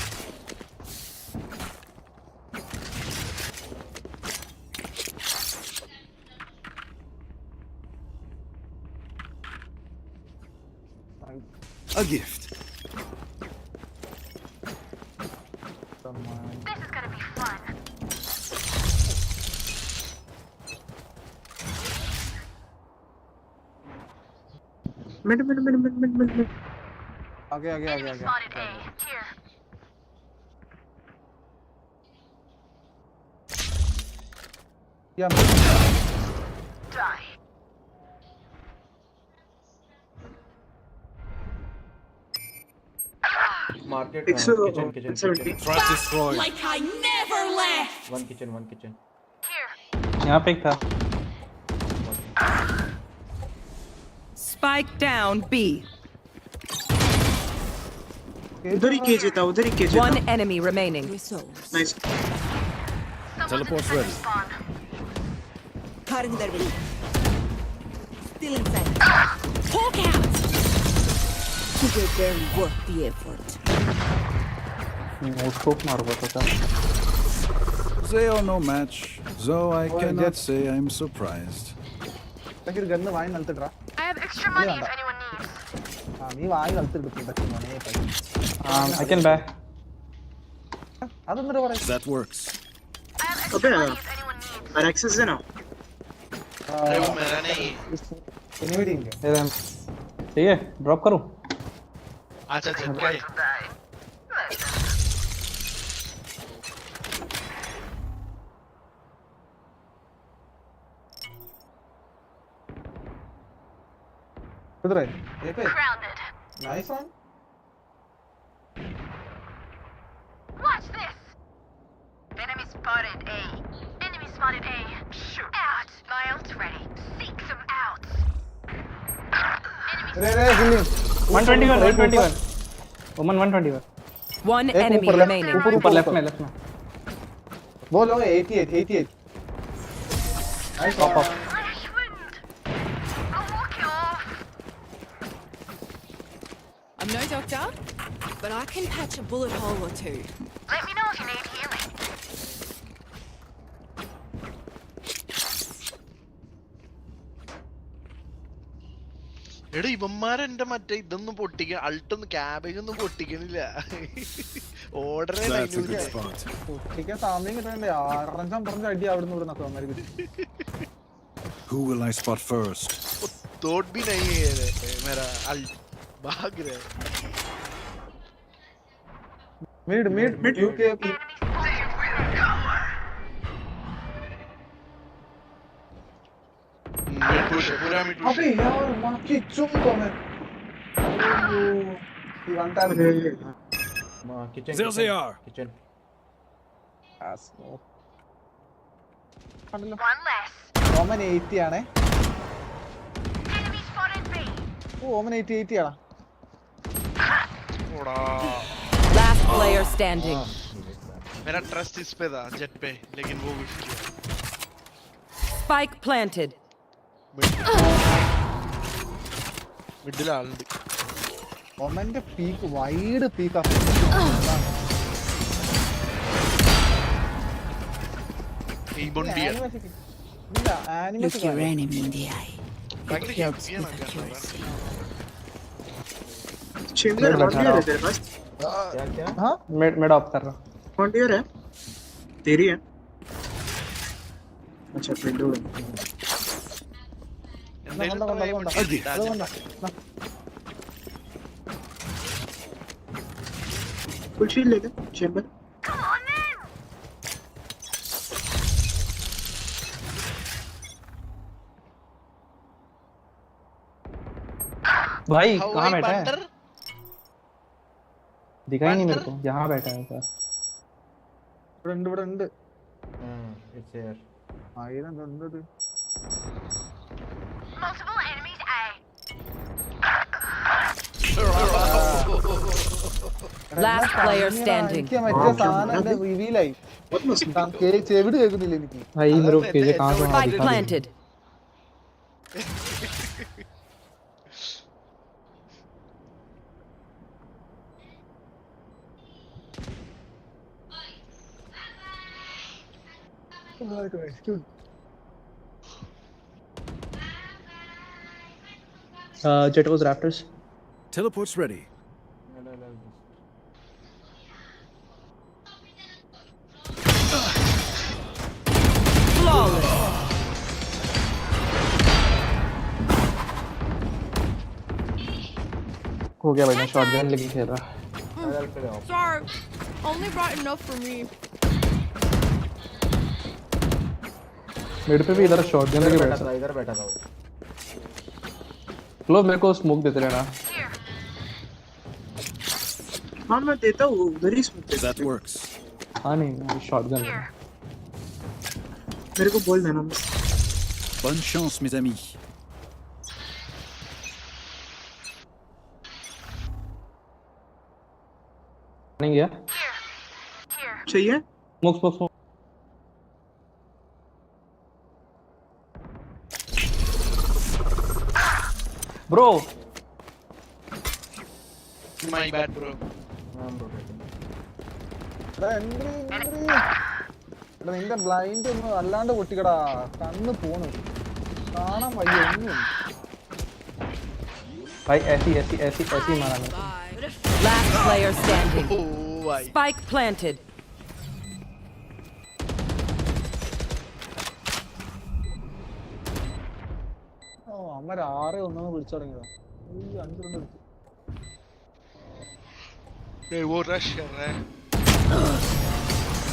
A gift. This is gonna be fun. Mid आगे Spotted A. Here. Yeah. Die. Market. Kitchen. Threat destroyed. Like I never left. One kitchen. Here. यहाँ पे एक था. Spike down B. उधर ही KJ था. One enemy remaining. Nice. Teleport's ready. Cutting their vision. Still in sight. Hawk out. They're barely worth the effort. They are no match, though I cannot say I'm surprised. I have extra money if anyone needs. I can buy. That works. I have extra money if anyone needs. और access है ना. अरे वो मेरा नहीं. ठीक है drop करूं. अच्छा चल गए. किधर है? Grounded. Nice one. Watch this. Enemy spotted A. Enemy spotted A. Shoot. Out. My ult ready. Seek some outs. Enemy 121. Woman 121. One enemy remaining. ऊपर लेफ्ट में. बोलो 88. Nice pop up. I'm no doctor, but I can patch a bullet hole or two. Let me know if you need healing. എടാ ഇവന്മാരെ എന്റെ മറ്റേ ഇതൊന്നും പൊട്ടിക്കാൻ അൾട്ടൊന്നും cabbage ഒന്നും പൊട്ടിക്കണില്ല. ഓർഡർ പൊട്ടിക്കാൻ സമയം കിട്ടണ്ടേ. 6-5 അടി അവിടെ നിന്ന് Who will I spot first? तोड़ भी नहीं है मेरा भाग रहे Mid, UK. पूरा मिड पुश अबे यार माकी चुम को मैं ये बनता है kitchen There they are. Kitchen One less. ഓമൻ 80 ആണ് Enemy spotted B. ഓമൻ 80 ആണ് Last player standing. मेरा ट्रस्ट इस पे था जेट पे लेकिन वो विफ किया Spike planted. मिडिल ऑलरेडी ഓമന്റെ പീക്ക് വൈഡ് പീക്ക് ആണ് ഈ ബോണ്ടിയ ഇല്ല animation Look your enemy in the eye. It helps with accuracy. Chamber क्या हां मैं ऑफ कर रहा हूं फ्रंटियर है तेरी है अच्छा पेंडुलम फुल शील्ड लेके चेंबर भाई कहाँ बैठा है दिखा ही नहीं मेरे को यहाँ बैठा है सर ഇവിടെ ഉണ്ട് it's here ആയിരം തന്നത് Multiple enemies A. Last player standing. എനിക്ക് മറ്റേ സാധനം റിവീൽ ആയി ചെവിട് കേൾക്കുന്നില്ല എനിക്ക് भाई मेरे को केजे कहाँ से वहाँ Spike दिखा planted. Jet was Raptors. Teleport's ready. Flawless. हो गया भाई मैं शॉटगन लेके खेल रहा Sorry, only brought enough for me. मेरे पे भी इधर शॉटगन लेके बैठा था इधर बैठा था वो लो मेरे को स्मोक देते रहना हाँ मैं देता हूँ उधर ही स्मोक That works. हाँ नहीं शॉटगन मेरे को बोल देना बस Bonne chance, mes amis. नहीं गया चाहिए smoke smoke smoke bro my bad bro നിന്റെ ബ്ലൈൻഡ് ഒന്ന് അല്ലാണ്ട് പൊട്ടിക്കടാ കണ്ണ് പോണു കാണാൻ വയ്യ ഒന്നും भाई ऐसी मारा मैंने Last player standing. Spike planted. ഓ അമ്മ ആരെ ഒന്നും വിളിച്ചു തുടങ്ങിയതാ ഈ 5 റൗണ്ട് എടുത്തു वो रश कर रहा है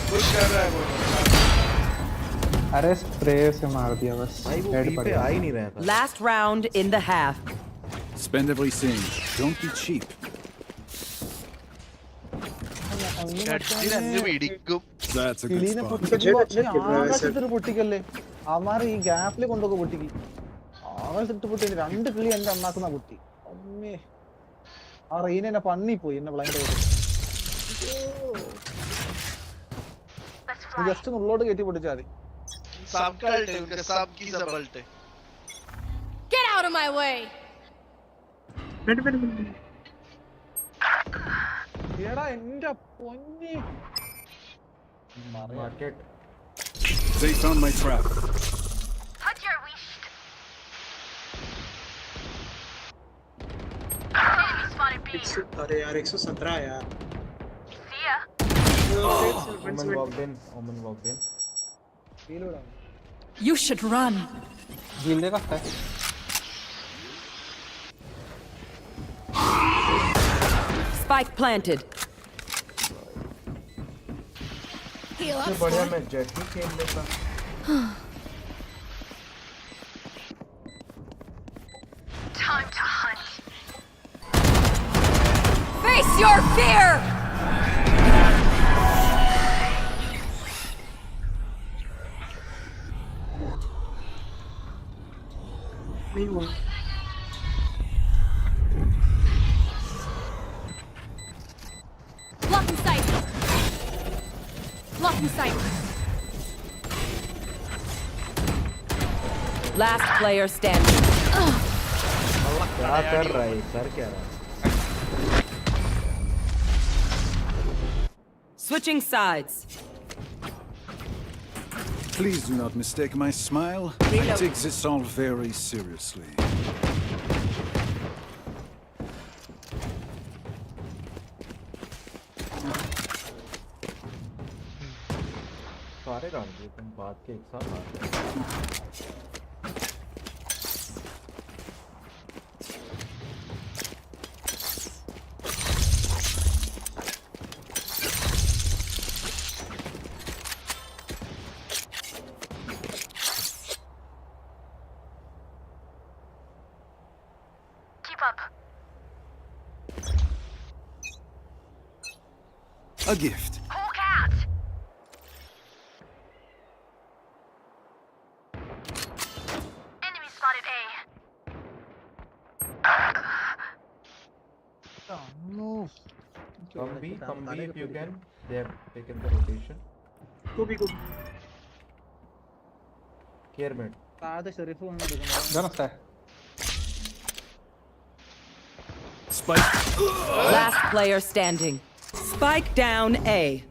पुश कर रहा है वो अरे स्प्रे से मार दिया बस हेड पर आ ही नहीं रहा था Last round in the half. Spend everything. Don't be cheap. That's a good spot. പൊട്ടിക്കല്ലേ അമാർ ഈ ഗ്യാപ്പിൽ കൊണ്ടൊക്കെ പൊട്ടിക്ക് ആകാശത്തിട്ട് പൊട്ടി 2 കിളി എന്റെ അണ്ണാക്കുന്ന പൊട്ടി അമ്മേ ആ റെയിൻ എന്നെ പന്നി പോയി എന്നെ ബ്ലൈൻഡ് ആയിട്ട് ജസ്റ്റ് ഉള്ളോട്ട് കയറ്റി പൊട്ടിച്ചാൽ മതി Get out of my way. എടാ എന്റെ പൊന്നി market They found my trap. Put your wish. Enemy spotted B. अरे यार 117 यार See ya. Omen walked in You should run. Heal दे सकता है Spike planted. Heal up. बढ़िया मैं जेट ही खेल लेता. Time to hunt. Face your fear! नहीं हुआ. Blocking sight. Blocking sight. Last player standing. क्या कर रहा है? कर क्या रहा है? Switching sides. Please do not mistake my smile. I take this all very seriously. सारे गान दिए तुम बात के एक साथ आ गए. A gift. Hawk out. Enemy spotted A. Move. Come B if you can. They have taken the rotation. Go B. Care mid. Namaste. Spike. Last player standing. Spike down A.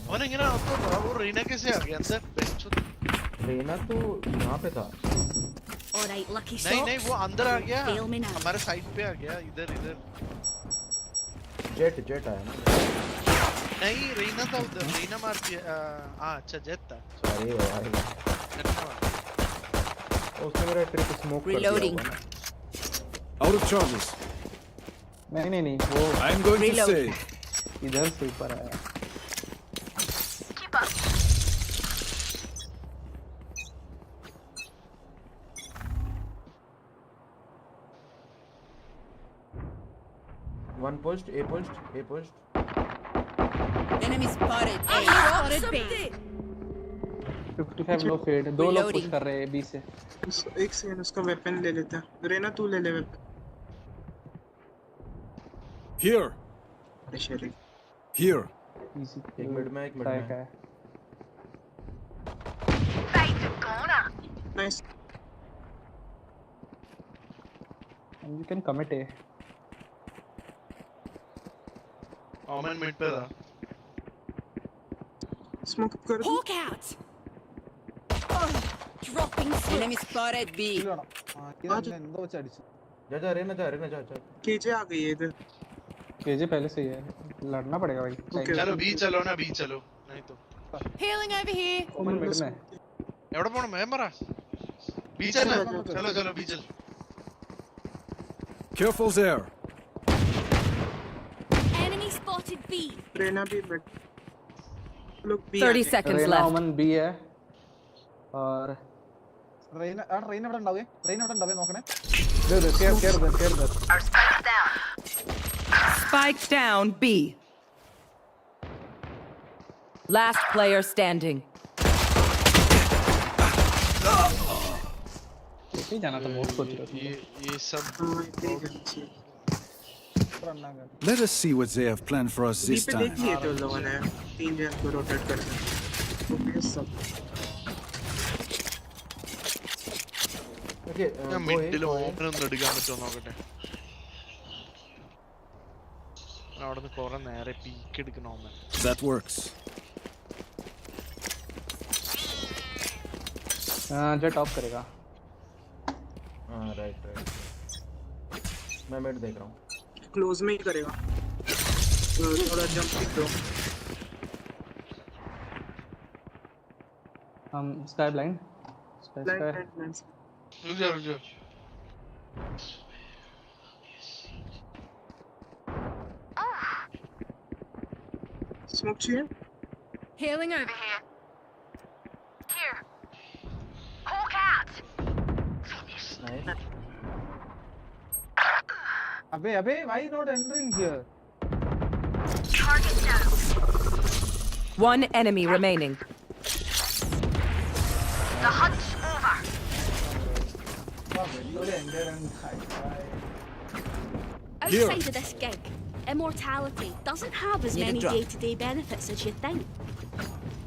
और इंगना आपको वो रीना कैसे आ गया अंदर? रीना तो यहाँ पे था. Alright, lucky shot. नहीं वो अंदर आ गया. Fail me now. हमारे साइड पे आ गया इधर. जेट आया ना. नहीं रीना था उधर. रीना मार दिया. अच्छा जेट था. सॉरी यार. उसने मेरा ट्रिप स्मोक कर दिया. Reloading. Out of charges. नहीं वो I'm going to save. इधर से ऊपर आया. Keep up. One pushed, A pushed. Enemy spotted. A. Spotted B. 55 low fade. दो लोग पुश कर रहे हैं B से. एक सेकंड उसका वेपन ले लेता. रेना तू ले ले वेपन. Here. Here. Easy. एक मिनट में. Fade to corner. Nice. And you can commit A. ओमन मिड पे था. Smoke कर. Hawk out. Dropping smoke. Enemy spotted B. जा रेना जा. केजे आ गई है इधर. केजे पहले से ही है. लड़ना पड़ेगा भाई. चलो बी चलो नहीं तो. Healing over here. ओमन मिड में. एवढं पण मैं मरा. बी चलो बी चल. Careful there. Enemy spotted B. Raina भी मिड. लोग B. 30 seconds Raina left. ओमन B है. और रेना ഇവിടെ നോക്കണേ. കേറ്. Our spike's down. Spike down B. Last player standing. नहीं जाना तो बहुत सोच रहा ये सब. Let us see what they have planned for us this पे time. देख लिए तो लोगों ने 3 जन को रोटेट करके. ओके सब. ഞാൻ മിഡിൽ ഓപ്പൺ ഒന്ന് എടുക്കാൻ പറ്റുമോ നോക്കട്ടെ. അവിടെ നിന്ന് കുറെ നേരെ പീക്ക് എടുക്കണം. That works. जेट ऑफ करेगा. हाँ राइट. मैं मिड देख रहा हूँ. क्लोज में ही करेगा. थोड़ा जंप दो. Sky blind. Sky. रुक जा Smoke चाहिए? Healing over here. Here. Hawk out. Finish. Nice. Abey, why not entering here? Target down. One enemy remaining. The hunt's over. Outside of this gig, immortality doesn't have as Need a many drop. day-to-day benefits as you think.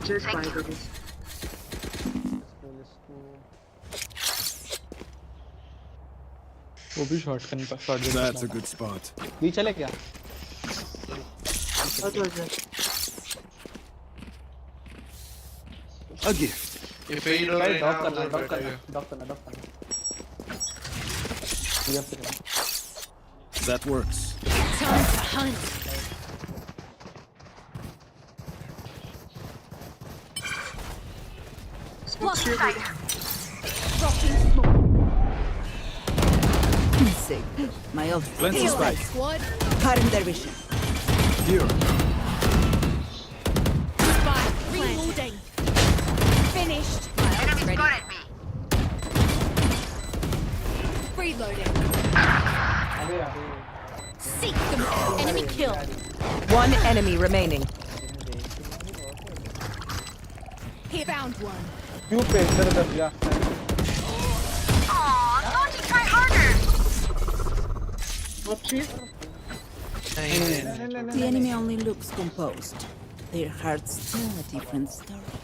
Just buy this. वो भी shot करने का shot That's a good spot. भी चले क्या A gift. ये fade हो भाई रहा ड्रॉप है करना ना ड्रॉप करना That works. Time to hunt. Block sight. Dropping smoke. Save. My ult. Plenty Heal spike. that squad. Current their vision. Here. Spike. Reloading. Finished. Enemy Ready. spotted me. Reloading. Seek them. Enemy kill. One enemy remaining. He found one. क्यों पे इधर दिया Aw, don't you try harder. Smoke चाहिए? The enemy only looks composed. Their hearts tell a different story.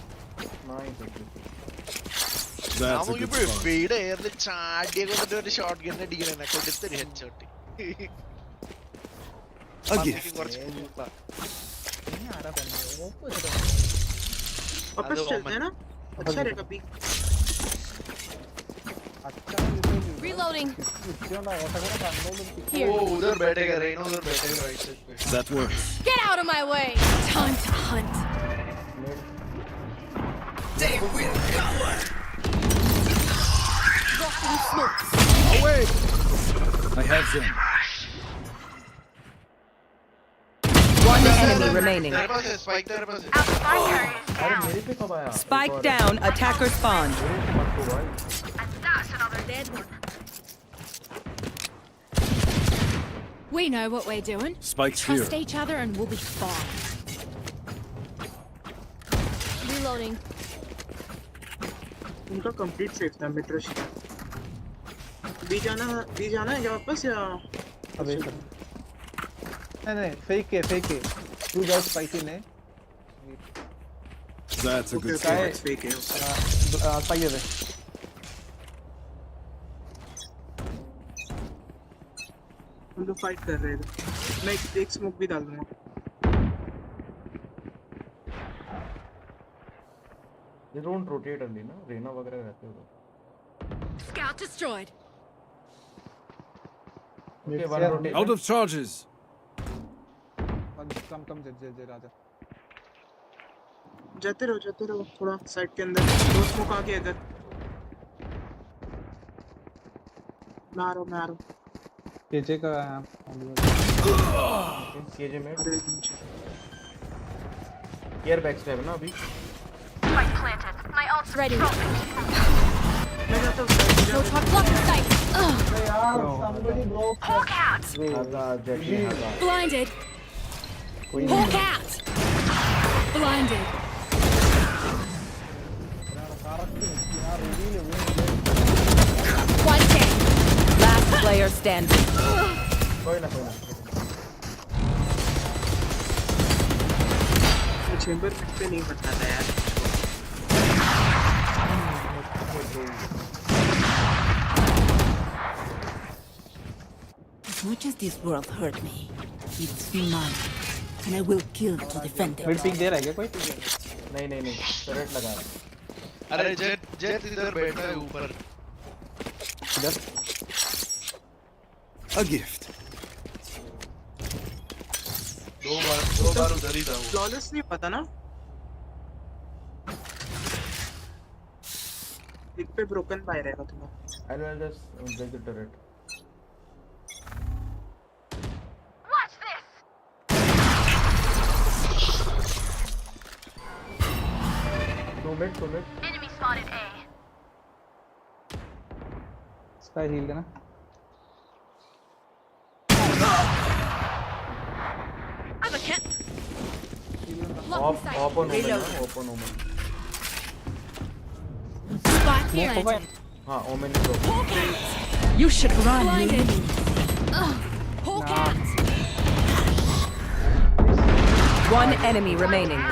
That's a നമുക്ക് good ഇപ്പോൾ spot. Feed എയറിൽ ചാടിയെ കൊണ്ടിട്ട് ഒരു ഷോട്ട് ഗൺ അടിക്കണ കൊടുത്തൊരു ഹെഡ്ഷോട്ട് A gift. കുറച്ച് കൂട്ടാ वापस चलते हैं ना? अच्छा रहेगा भी. Reloading. वो उधर बैठेगा रेनो उधर बैठेगा राइट साइड पे That works. Get out of my way. Time to hunt. They will cover. Dropping smokes. Away. I have them. One enemy remaining. तेरे पास है स्पाइक तेरे पास है अरे मेरे पे कब आया Spike down. Attacker spawn. And that's another dead one. We know what we're doing. Spike's Trust here. each other and we'll be fine. Reloading. उनका कंप्लीट सेफ था मिट्रश. बी जाना है क्या वापस या? अबे नहीं फेक है तू जा स्पाइसी ने That's a good Okay, spot. it's fake है. पाइए वे हम लोग फाइट कर रहे थे. मैं एक स्मोक भी डाल दूंगा. They don't rotate only ना रेना वगैरह रहते हो Scout destroyed. Okay, one rotate. Out of charges. कम जे राजा जाते रहो थोड़ा साइड के अंदर. दो स्मोक आ गए इधर. मैं आ रहा हूँ. केजे का केजे में अरे नीचे. केयर बैक स्टैब ना अभी Spike planted. My ult's Ready. मैं जाता हूँ. No talk. Block the sight. Hawk out. आजा जेटी आजा Blinded. Hawk out. Blinded. One dead. Last player standing. कोई ना चेंबर पे नहीं पड़ता था यार. As much as this world hurt me, it's mine, and I will kill to defend it. Mid pick दे रहा है क्या कोई? नहीं टर्रेट लगा है अरे जेट इधर बैठा है ऊपर इधर A gift. दो बार उधर ही था वो. फ्लॉलेस नहीं पता ना. एक पे broken by रहेगा तुम्हारा. I'll just break the turret. Watch this. 2 mid. Enemy spotted A. Sky heal देना. I'm a cat. Open omen. Spike Move planted. over. हाँ, omen is open. Hawk out. You should run. Blinded. Hawk out. One enemy remaining.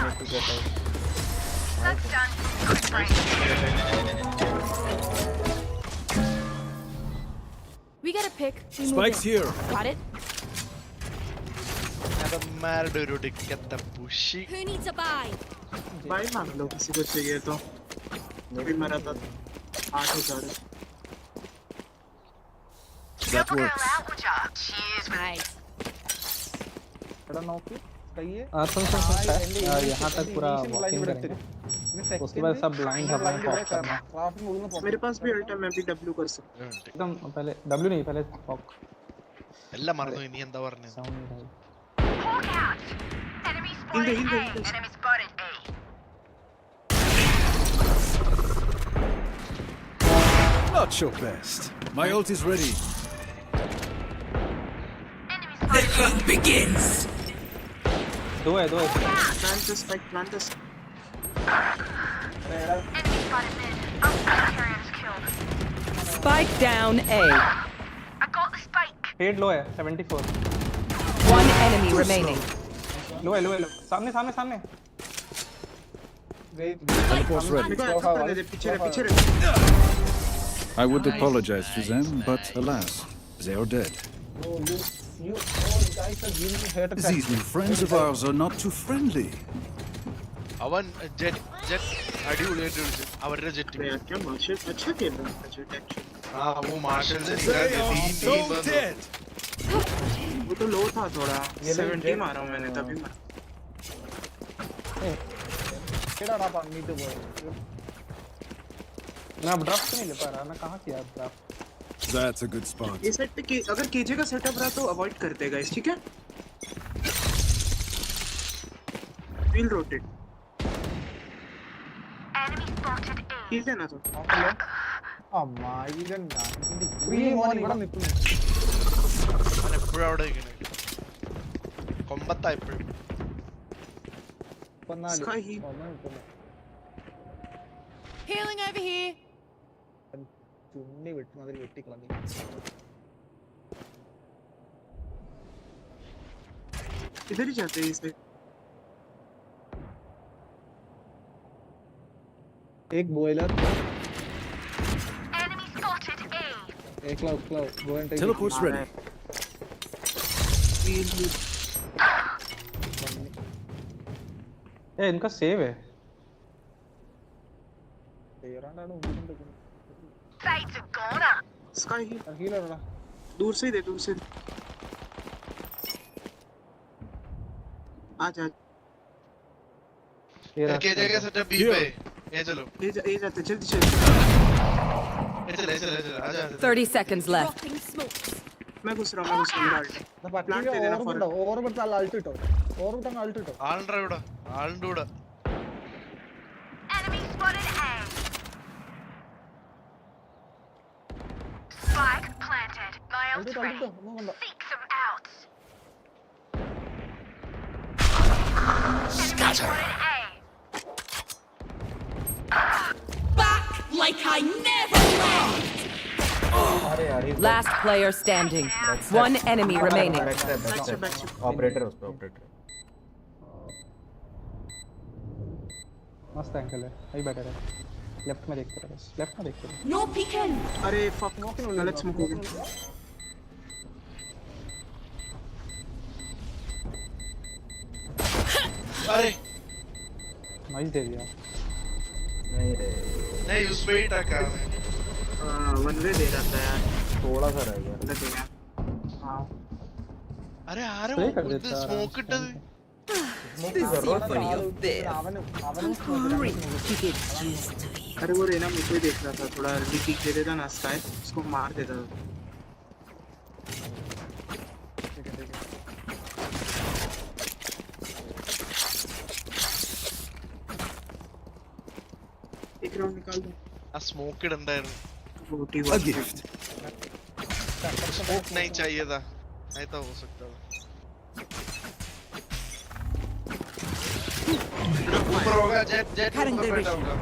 That's done. We gotta pick. We move Spike's in. here. Got it? Who needs a buy? Buy मांग लो किसी को चाहिए तो. अभी मेरा तो 8,000. That works. Cheers, Nice. बड़ा नौकी सही है. सुन यहाँ तक पूरा वॉकिंग करेंगे. उसके बाद सब ब्लाइंड है करना. मेरे पास भी अल्टा मैं भी W कर सकता हूँ. एकदम पहले W नहीं पहले फॉक. എല്ലാം മറന്നു ഇനി എന്താ പറഞ്ഞത്? Hawk out. Enemy spotted A. Enemy spotted A. Not your best. My ult is ready. The hunt begins. दो है. Plant this spike, plant this. Enemy spotted mid. Oh, carrier is killed. Spike down A. I got the spike. Head low है 74. One enemy remaining. लो है. सामने. Teleport's ready. पीछे I would apologize to them, but alas, they are dead. These new friends of ours are not too friendly. അവൻ jet അടിപൊളിയായിട്ട് കളിച്ചു അവരുടെ jet. क्या martial अच्छा खेल रहा है जेट एक्चुअली. हाँ वो मार्शल से निकाल दिया. वो तो लो था थोड़ा. 70 मारा हूँ मैंने तभी मारा. केड़ा रहा पानी तो बोल. मैं अब ड्राफ्ट नहीं ले पा रहा. मैं कहाँ किया draft. That's a good spot. ये सेट पे अगर केजे का सेटअप रहा तो अवॉइड करते गाइस, ठीक है? Wheel rotate. Enemy spotted A. Heal देना तो. अम्मा इधर ना. ये वाली बड़ा निपुण. അവൻ എപ്പോഴും അവിടെ ഇരിക്കണേ. കൊമ്പത്താ എപ്പോഴും. Sky heal. Healing over here. ചുണ്ണി വെട്ടുന്നതിൽ വെട്ടിക്കളഞ്ഞു. इधर ही जाते हैं इसे. एक बॉयलर. Enemy spotted A. एक cloud go and take. Teleport's ready. ए इनका सेव है. Sights are gone up. Sky heal. Healer वाला. दूर से दे. आ जा. केजे का सेटअप बी पे. ये चलो. ये जाते जल्दी. ये चल आजा. 30 seconds left. Dropping smokes. मैं घुस रहा हूँ प्लांट दे देना फॉर. और बता अल्ट इटो. ആളുടെ ഇവിടെ. ആളുടെ ഇവിടെ. Enemy spotted A. Spike planted. My ult ready. Seek some out. Enemy spotted A. Back like I never left. Last player standing. One enemy remaining. Operator उस पे ऑपरेटर. मस्त एंगल है. सही बैठा है. लेफ्ट में देखते रहो. No peeking. अरे फक गलत स्मोक हो गया. अरे नाइस दे दिया. नहीं उस पे ही टका. वन वे दे रहा था यार. थोड़ा सा रह गया. हाँ. अरे वो smoke it This is for your death. Don't worry, you get used to it. अरे वो रेना मुझको ही देख रहा था, थोड़ा अर्ली पीक दे देता ना स्काई, उसको मार देता था। एक राउंड निकाल दो। आ स्मोक अंदर A gift. स्मोक नहीं चाहिए था, नहीं तो हो सकता था। ऊपर होगा जेट जेट ऊपर होगा।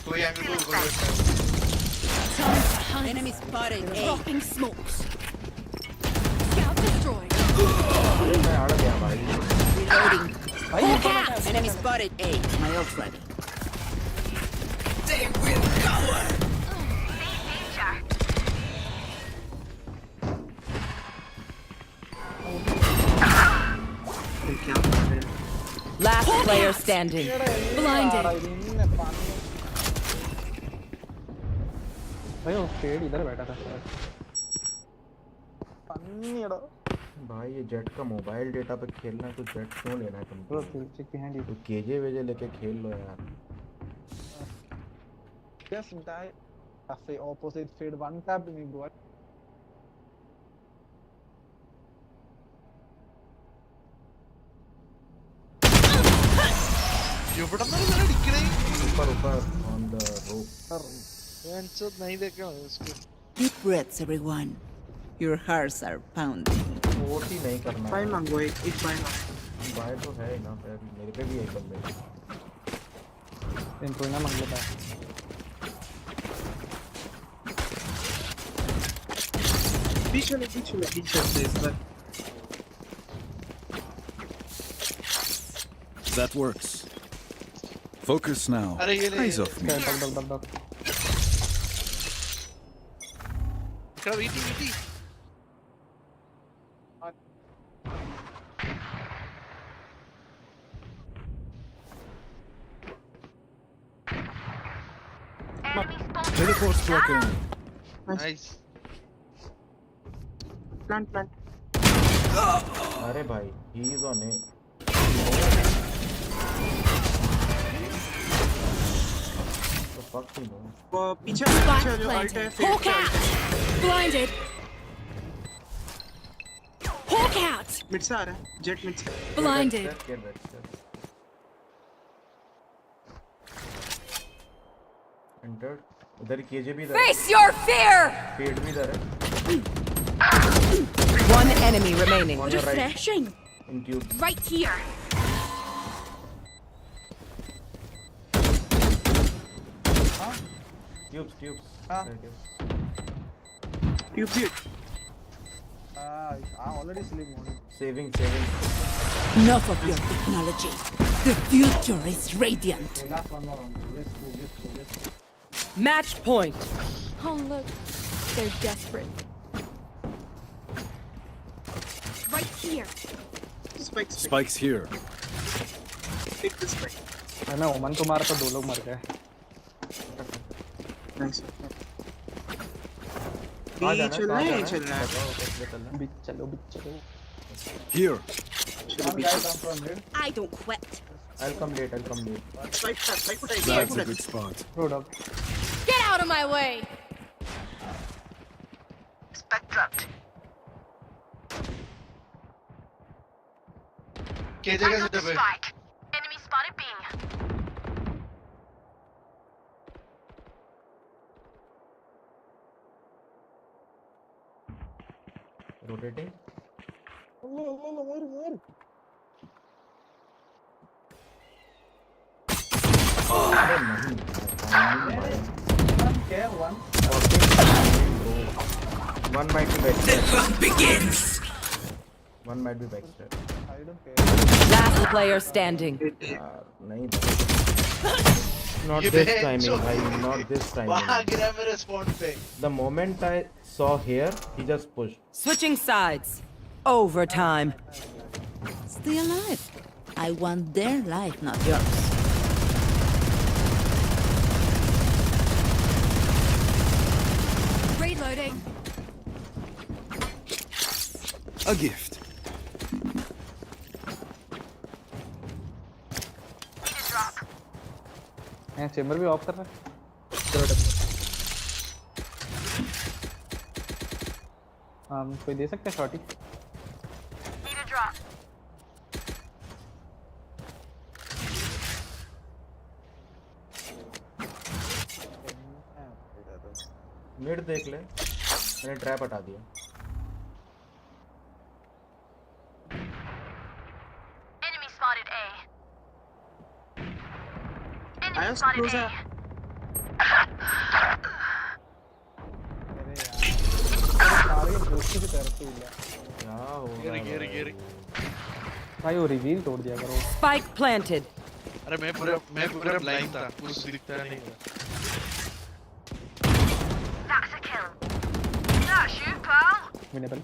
कोई एंगल को कोई Enemy spotted. Dropping smokes. Scout destroyed. मैं आड़ गया भाई। Reloading. Enemy spotted. A. My ult ready. They will cover. Last player standing. Blinded. भाई वो शेड इधर बैठा था शायद। पन्नीड़ा। भाई ये जेट का मोबाइल डेटा पे खेलना है तो जेट क्यों लेना है तुमको? तो केजे वेजे लेके खेल लो यार। Just die. Cafe opposite feed one tap me bro. ऊपर ऊपर on the rope. नहीं देखा उसको। Deep breaths, everyone. Your hearts are pounding. वोटी नहीं करना। बाय मांगो एक बाय मांगो। बाय तो है ना, फिर मेरे पे भी एक बंदे। इनको ना मांग लेता है। बीच में इस बार। That works. Focus now. Eyes off me. VT Teleport's broken. Nice. Plant. अरे भाई, he is on A. The fuck he knows. वो पीछे जो अल्ट है। Hawk out. Blinded. Hawk out. Mid से आ रहा है, जेट मिड से। Blinded. Entered. उधर केजे भी इधर। Face your fear. पेड़ भी इधर है। One enemy remaining. Refreshing. In tube. Right here. Tubes. Tube hit. I'm already sleeping on it. Saving. Enough of your technology. The future is radiant. Last one more round. Let's go. Match point. Oh look, they're desperate. Right here. Spike's here. Take the spike. मैं ओमन को मारा तो दो लोग मर गए। Nice. चलना है। बीच चलो। Here. I don't quit. I'll come late. Spike That's a good spot. Get out of my way. Spike dropped. क्या जगह से दबे? Spike. Enemy spotted B. Rotating. One might be backstab. The hunt begins. One might be backstab. Last player standing. नहीं Not this timing, bhai. Not this timing. वहाँ गिरा मेरे spawn पे. The moment I saw here, he just pushed. Switching sides. Overtime. Stay alive. I want their life, not yours. Reloading. A gift. यहाँ chamber भी of कर रहा है। कोई दे सकता है शॉटी? मिड देख ले, मैंने ट्रैप हटा दिया। Enemy spotted A. Enemy Ayos, spotted close A. दोस्ती की तरफ से इल्ला। क्या हो गिर भाई वो रिवील तोड़ दिया करो। Spike planted. अरे मैं पूरा ब्लाइंड था, कुछ दिखता नहीं था। That's a kill. That's you, pal. Winnable.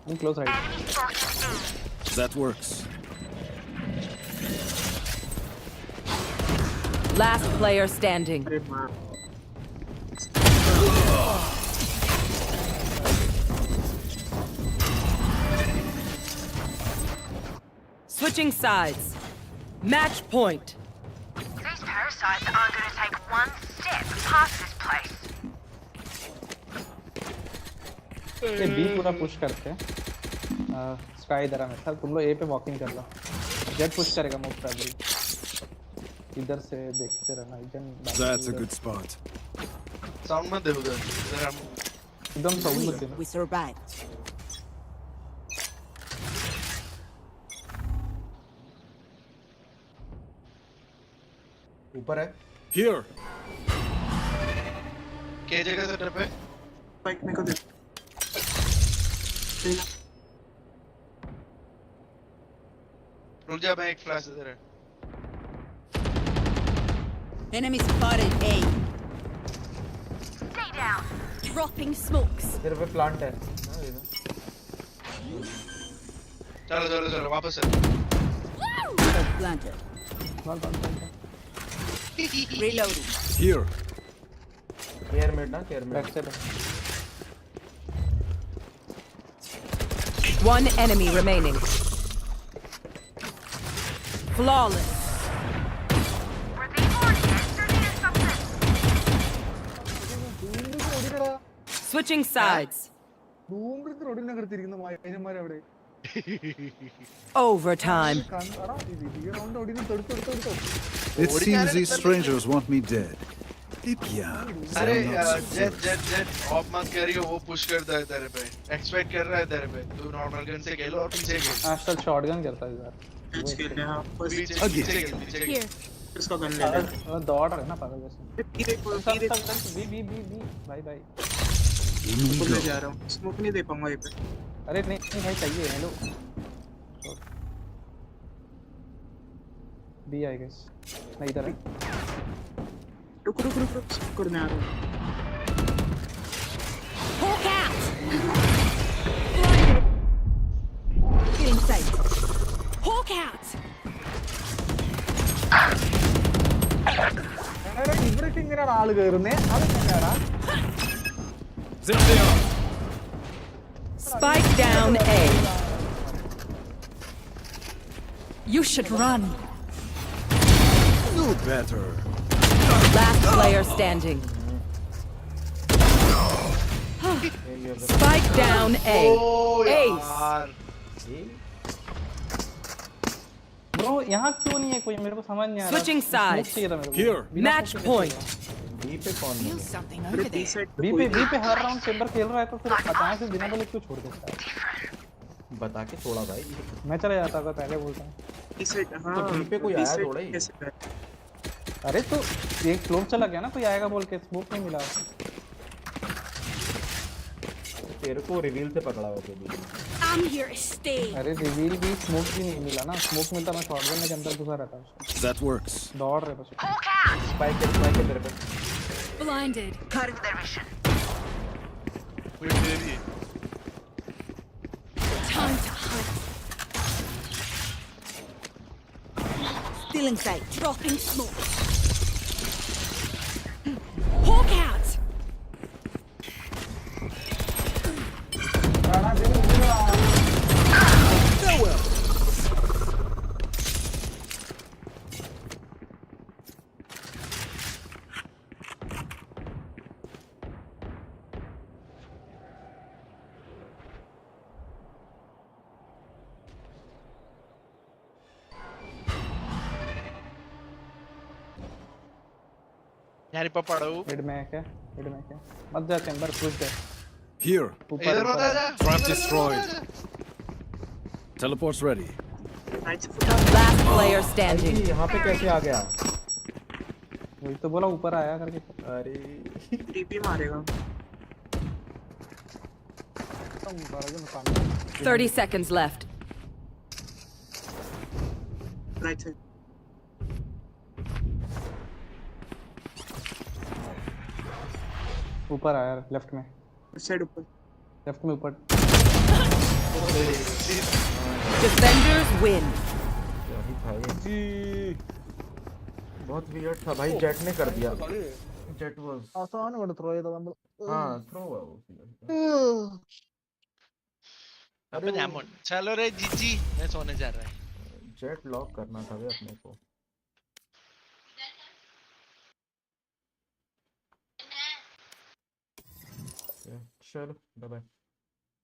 I'm close right. Enemy spotted A. That works. Last player standing. Switching sides. Match point. These parasites aren't going to take one step past this place. ये B पूरा push करते हैं। Sky इधर है मेरे, तुम लोग ए पे वॉकिंग कर लो। जेट पुश करेगा मोस्ट प्रोबेबली। इधर से देखते रहना एकदम। That's a good spot. Sound मत दे उधर हम एकदम साउंड मत देना। We survived. ऊपर है। Here. क्या जगह से ट्रैप है? बाइक मेरे को दे। रुक जा, मैं एक फ्लैश इधर है। Enemy spotted A. Stay down. Dropping smokes. तेरे पे प्लांट है। चलो वापस है। Planted. Reloading. Here. Care mid ना, care mid. One enemy remaining. Flawless. Were they already yesterday or something? Switching sides. Overtime. It seems these strangers want me dead. Yeah. अरे jet of मत करियो, वो push करता है तेरे पे, expect कर रहा है तेरे पे। तू नॉर्मल गन से खेलो और पीछे खेल। आजकल शॉटगन करता है यार। पीछे खेल। इसका गन ले ले। दौड़ रहा है ना पागल जैसे। बी भाई मैं जा रहा हूं, स्मोक नहीं दे पाऊंगा ये पे। अरे नहीं भाई चाहिए। Hello B I guess. नहीं इधर है। रुक करने आ रहा हूं। Hawk out. Killing sight. Hawk out. ഇവിടേക്ക് ഇങ്ങനെയാണ് ആള് കയറുന്നേ? അതെങ്ങനെയാടാ? Spike down A. You should run. No better. Last player standing. Spike down A. Ace. Bro, यहाँ क्यों नहीं है कोई? मेरे को समझ नहीं आ रहा। Switching sides. Here. Match point. B पे कौन है? बी पे हर राउंड चेंबर खेल रहा है तो फिर अचानक से बिना बोले क्यों छोड़ देता है? बता के छोड़ा भाई। मैं चला जाता अगर पहले बोलता हूँ। तो बी पे कोई आया थोड़ा ही। अरे तो एक फ्लोर चला गया ना, कोई आएगा बोल के। स्मोक नहीं मिला। तेरे को रिवील से पकड़ा हुआ था। I'm here to stay. अरे रिवील भी स्मोक भी नहीं मिला ना। स्मोक मिलता मैं शॉटगन के अंदर घुसा रहता। That works. दौड़ रहे बस। स्पाइक तेरे पे। Blinded. Cutting their vision. Time to hunt. Still in sight. Dropping smoke. Hawk out. यार पर पड़ो मिड में है क्या? मिड में क्या? मत जा चैम्बर, पुश दे। Here. इधर मत आ जा। Trap destroyed. Teleport's ready. Last player standing. यहाँ पे कैसे आ गया? वही तो बोला ऊपर आया करके। अरे टीपी मारेगा। 30 seconds left. Right side. ऊपर आया लेफ्ट में। साइड ऊपर। लेफ्ट में ऊपर। Defenders win. जी बहुत वियर्ड था भाई, जेट ने कर दिया। जेट वाज आसान वाला थ्रो है तो हम। हाँ थ्रो है वो। अबे डायमंड चलो रे जीजी, मैं सोने जा रहा है। जेट लॉक करना था वे अपने को। चलो बाय बाय।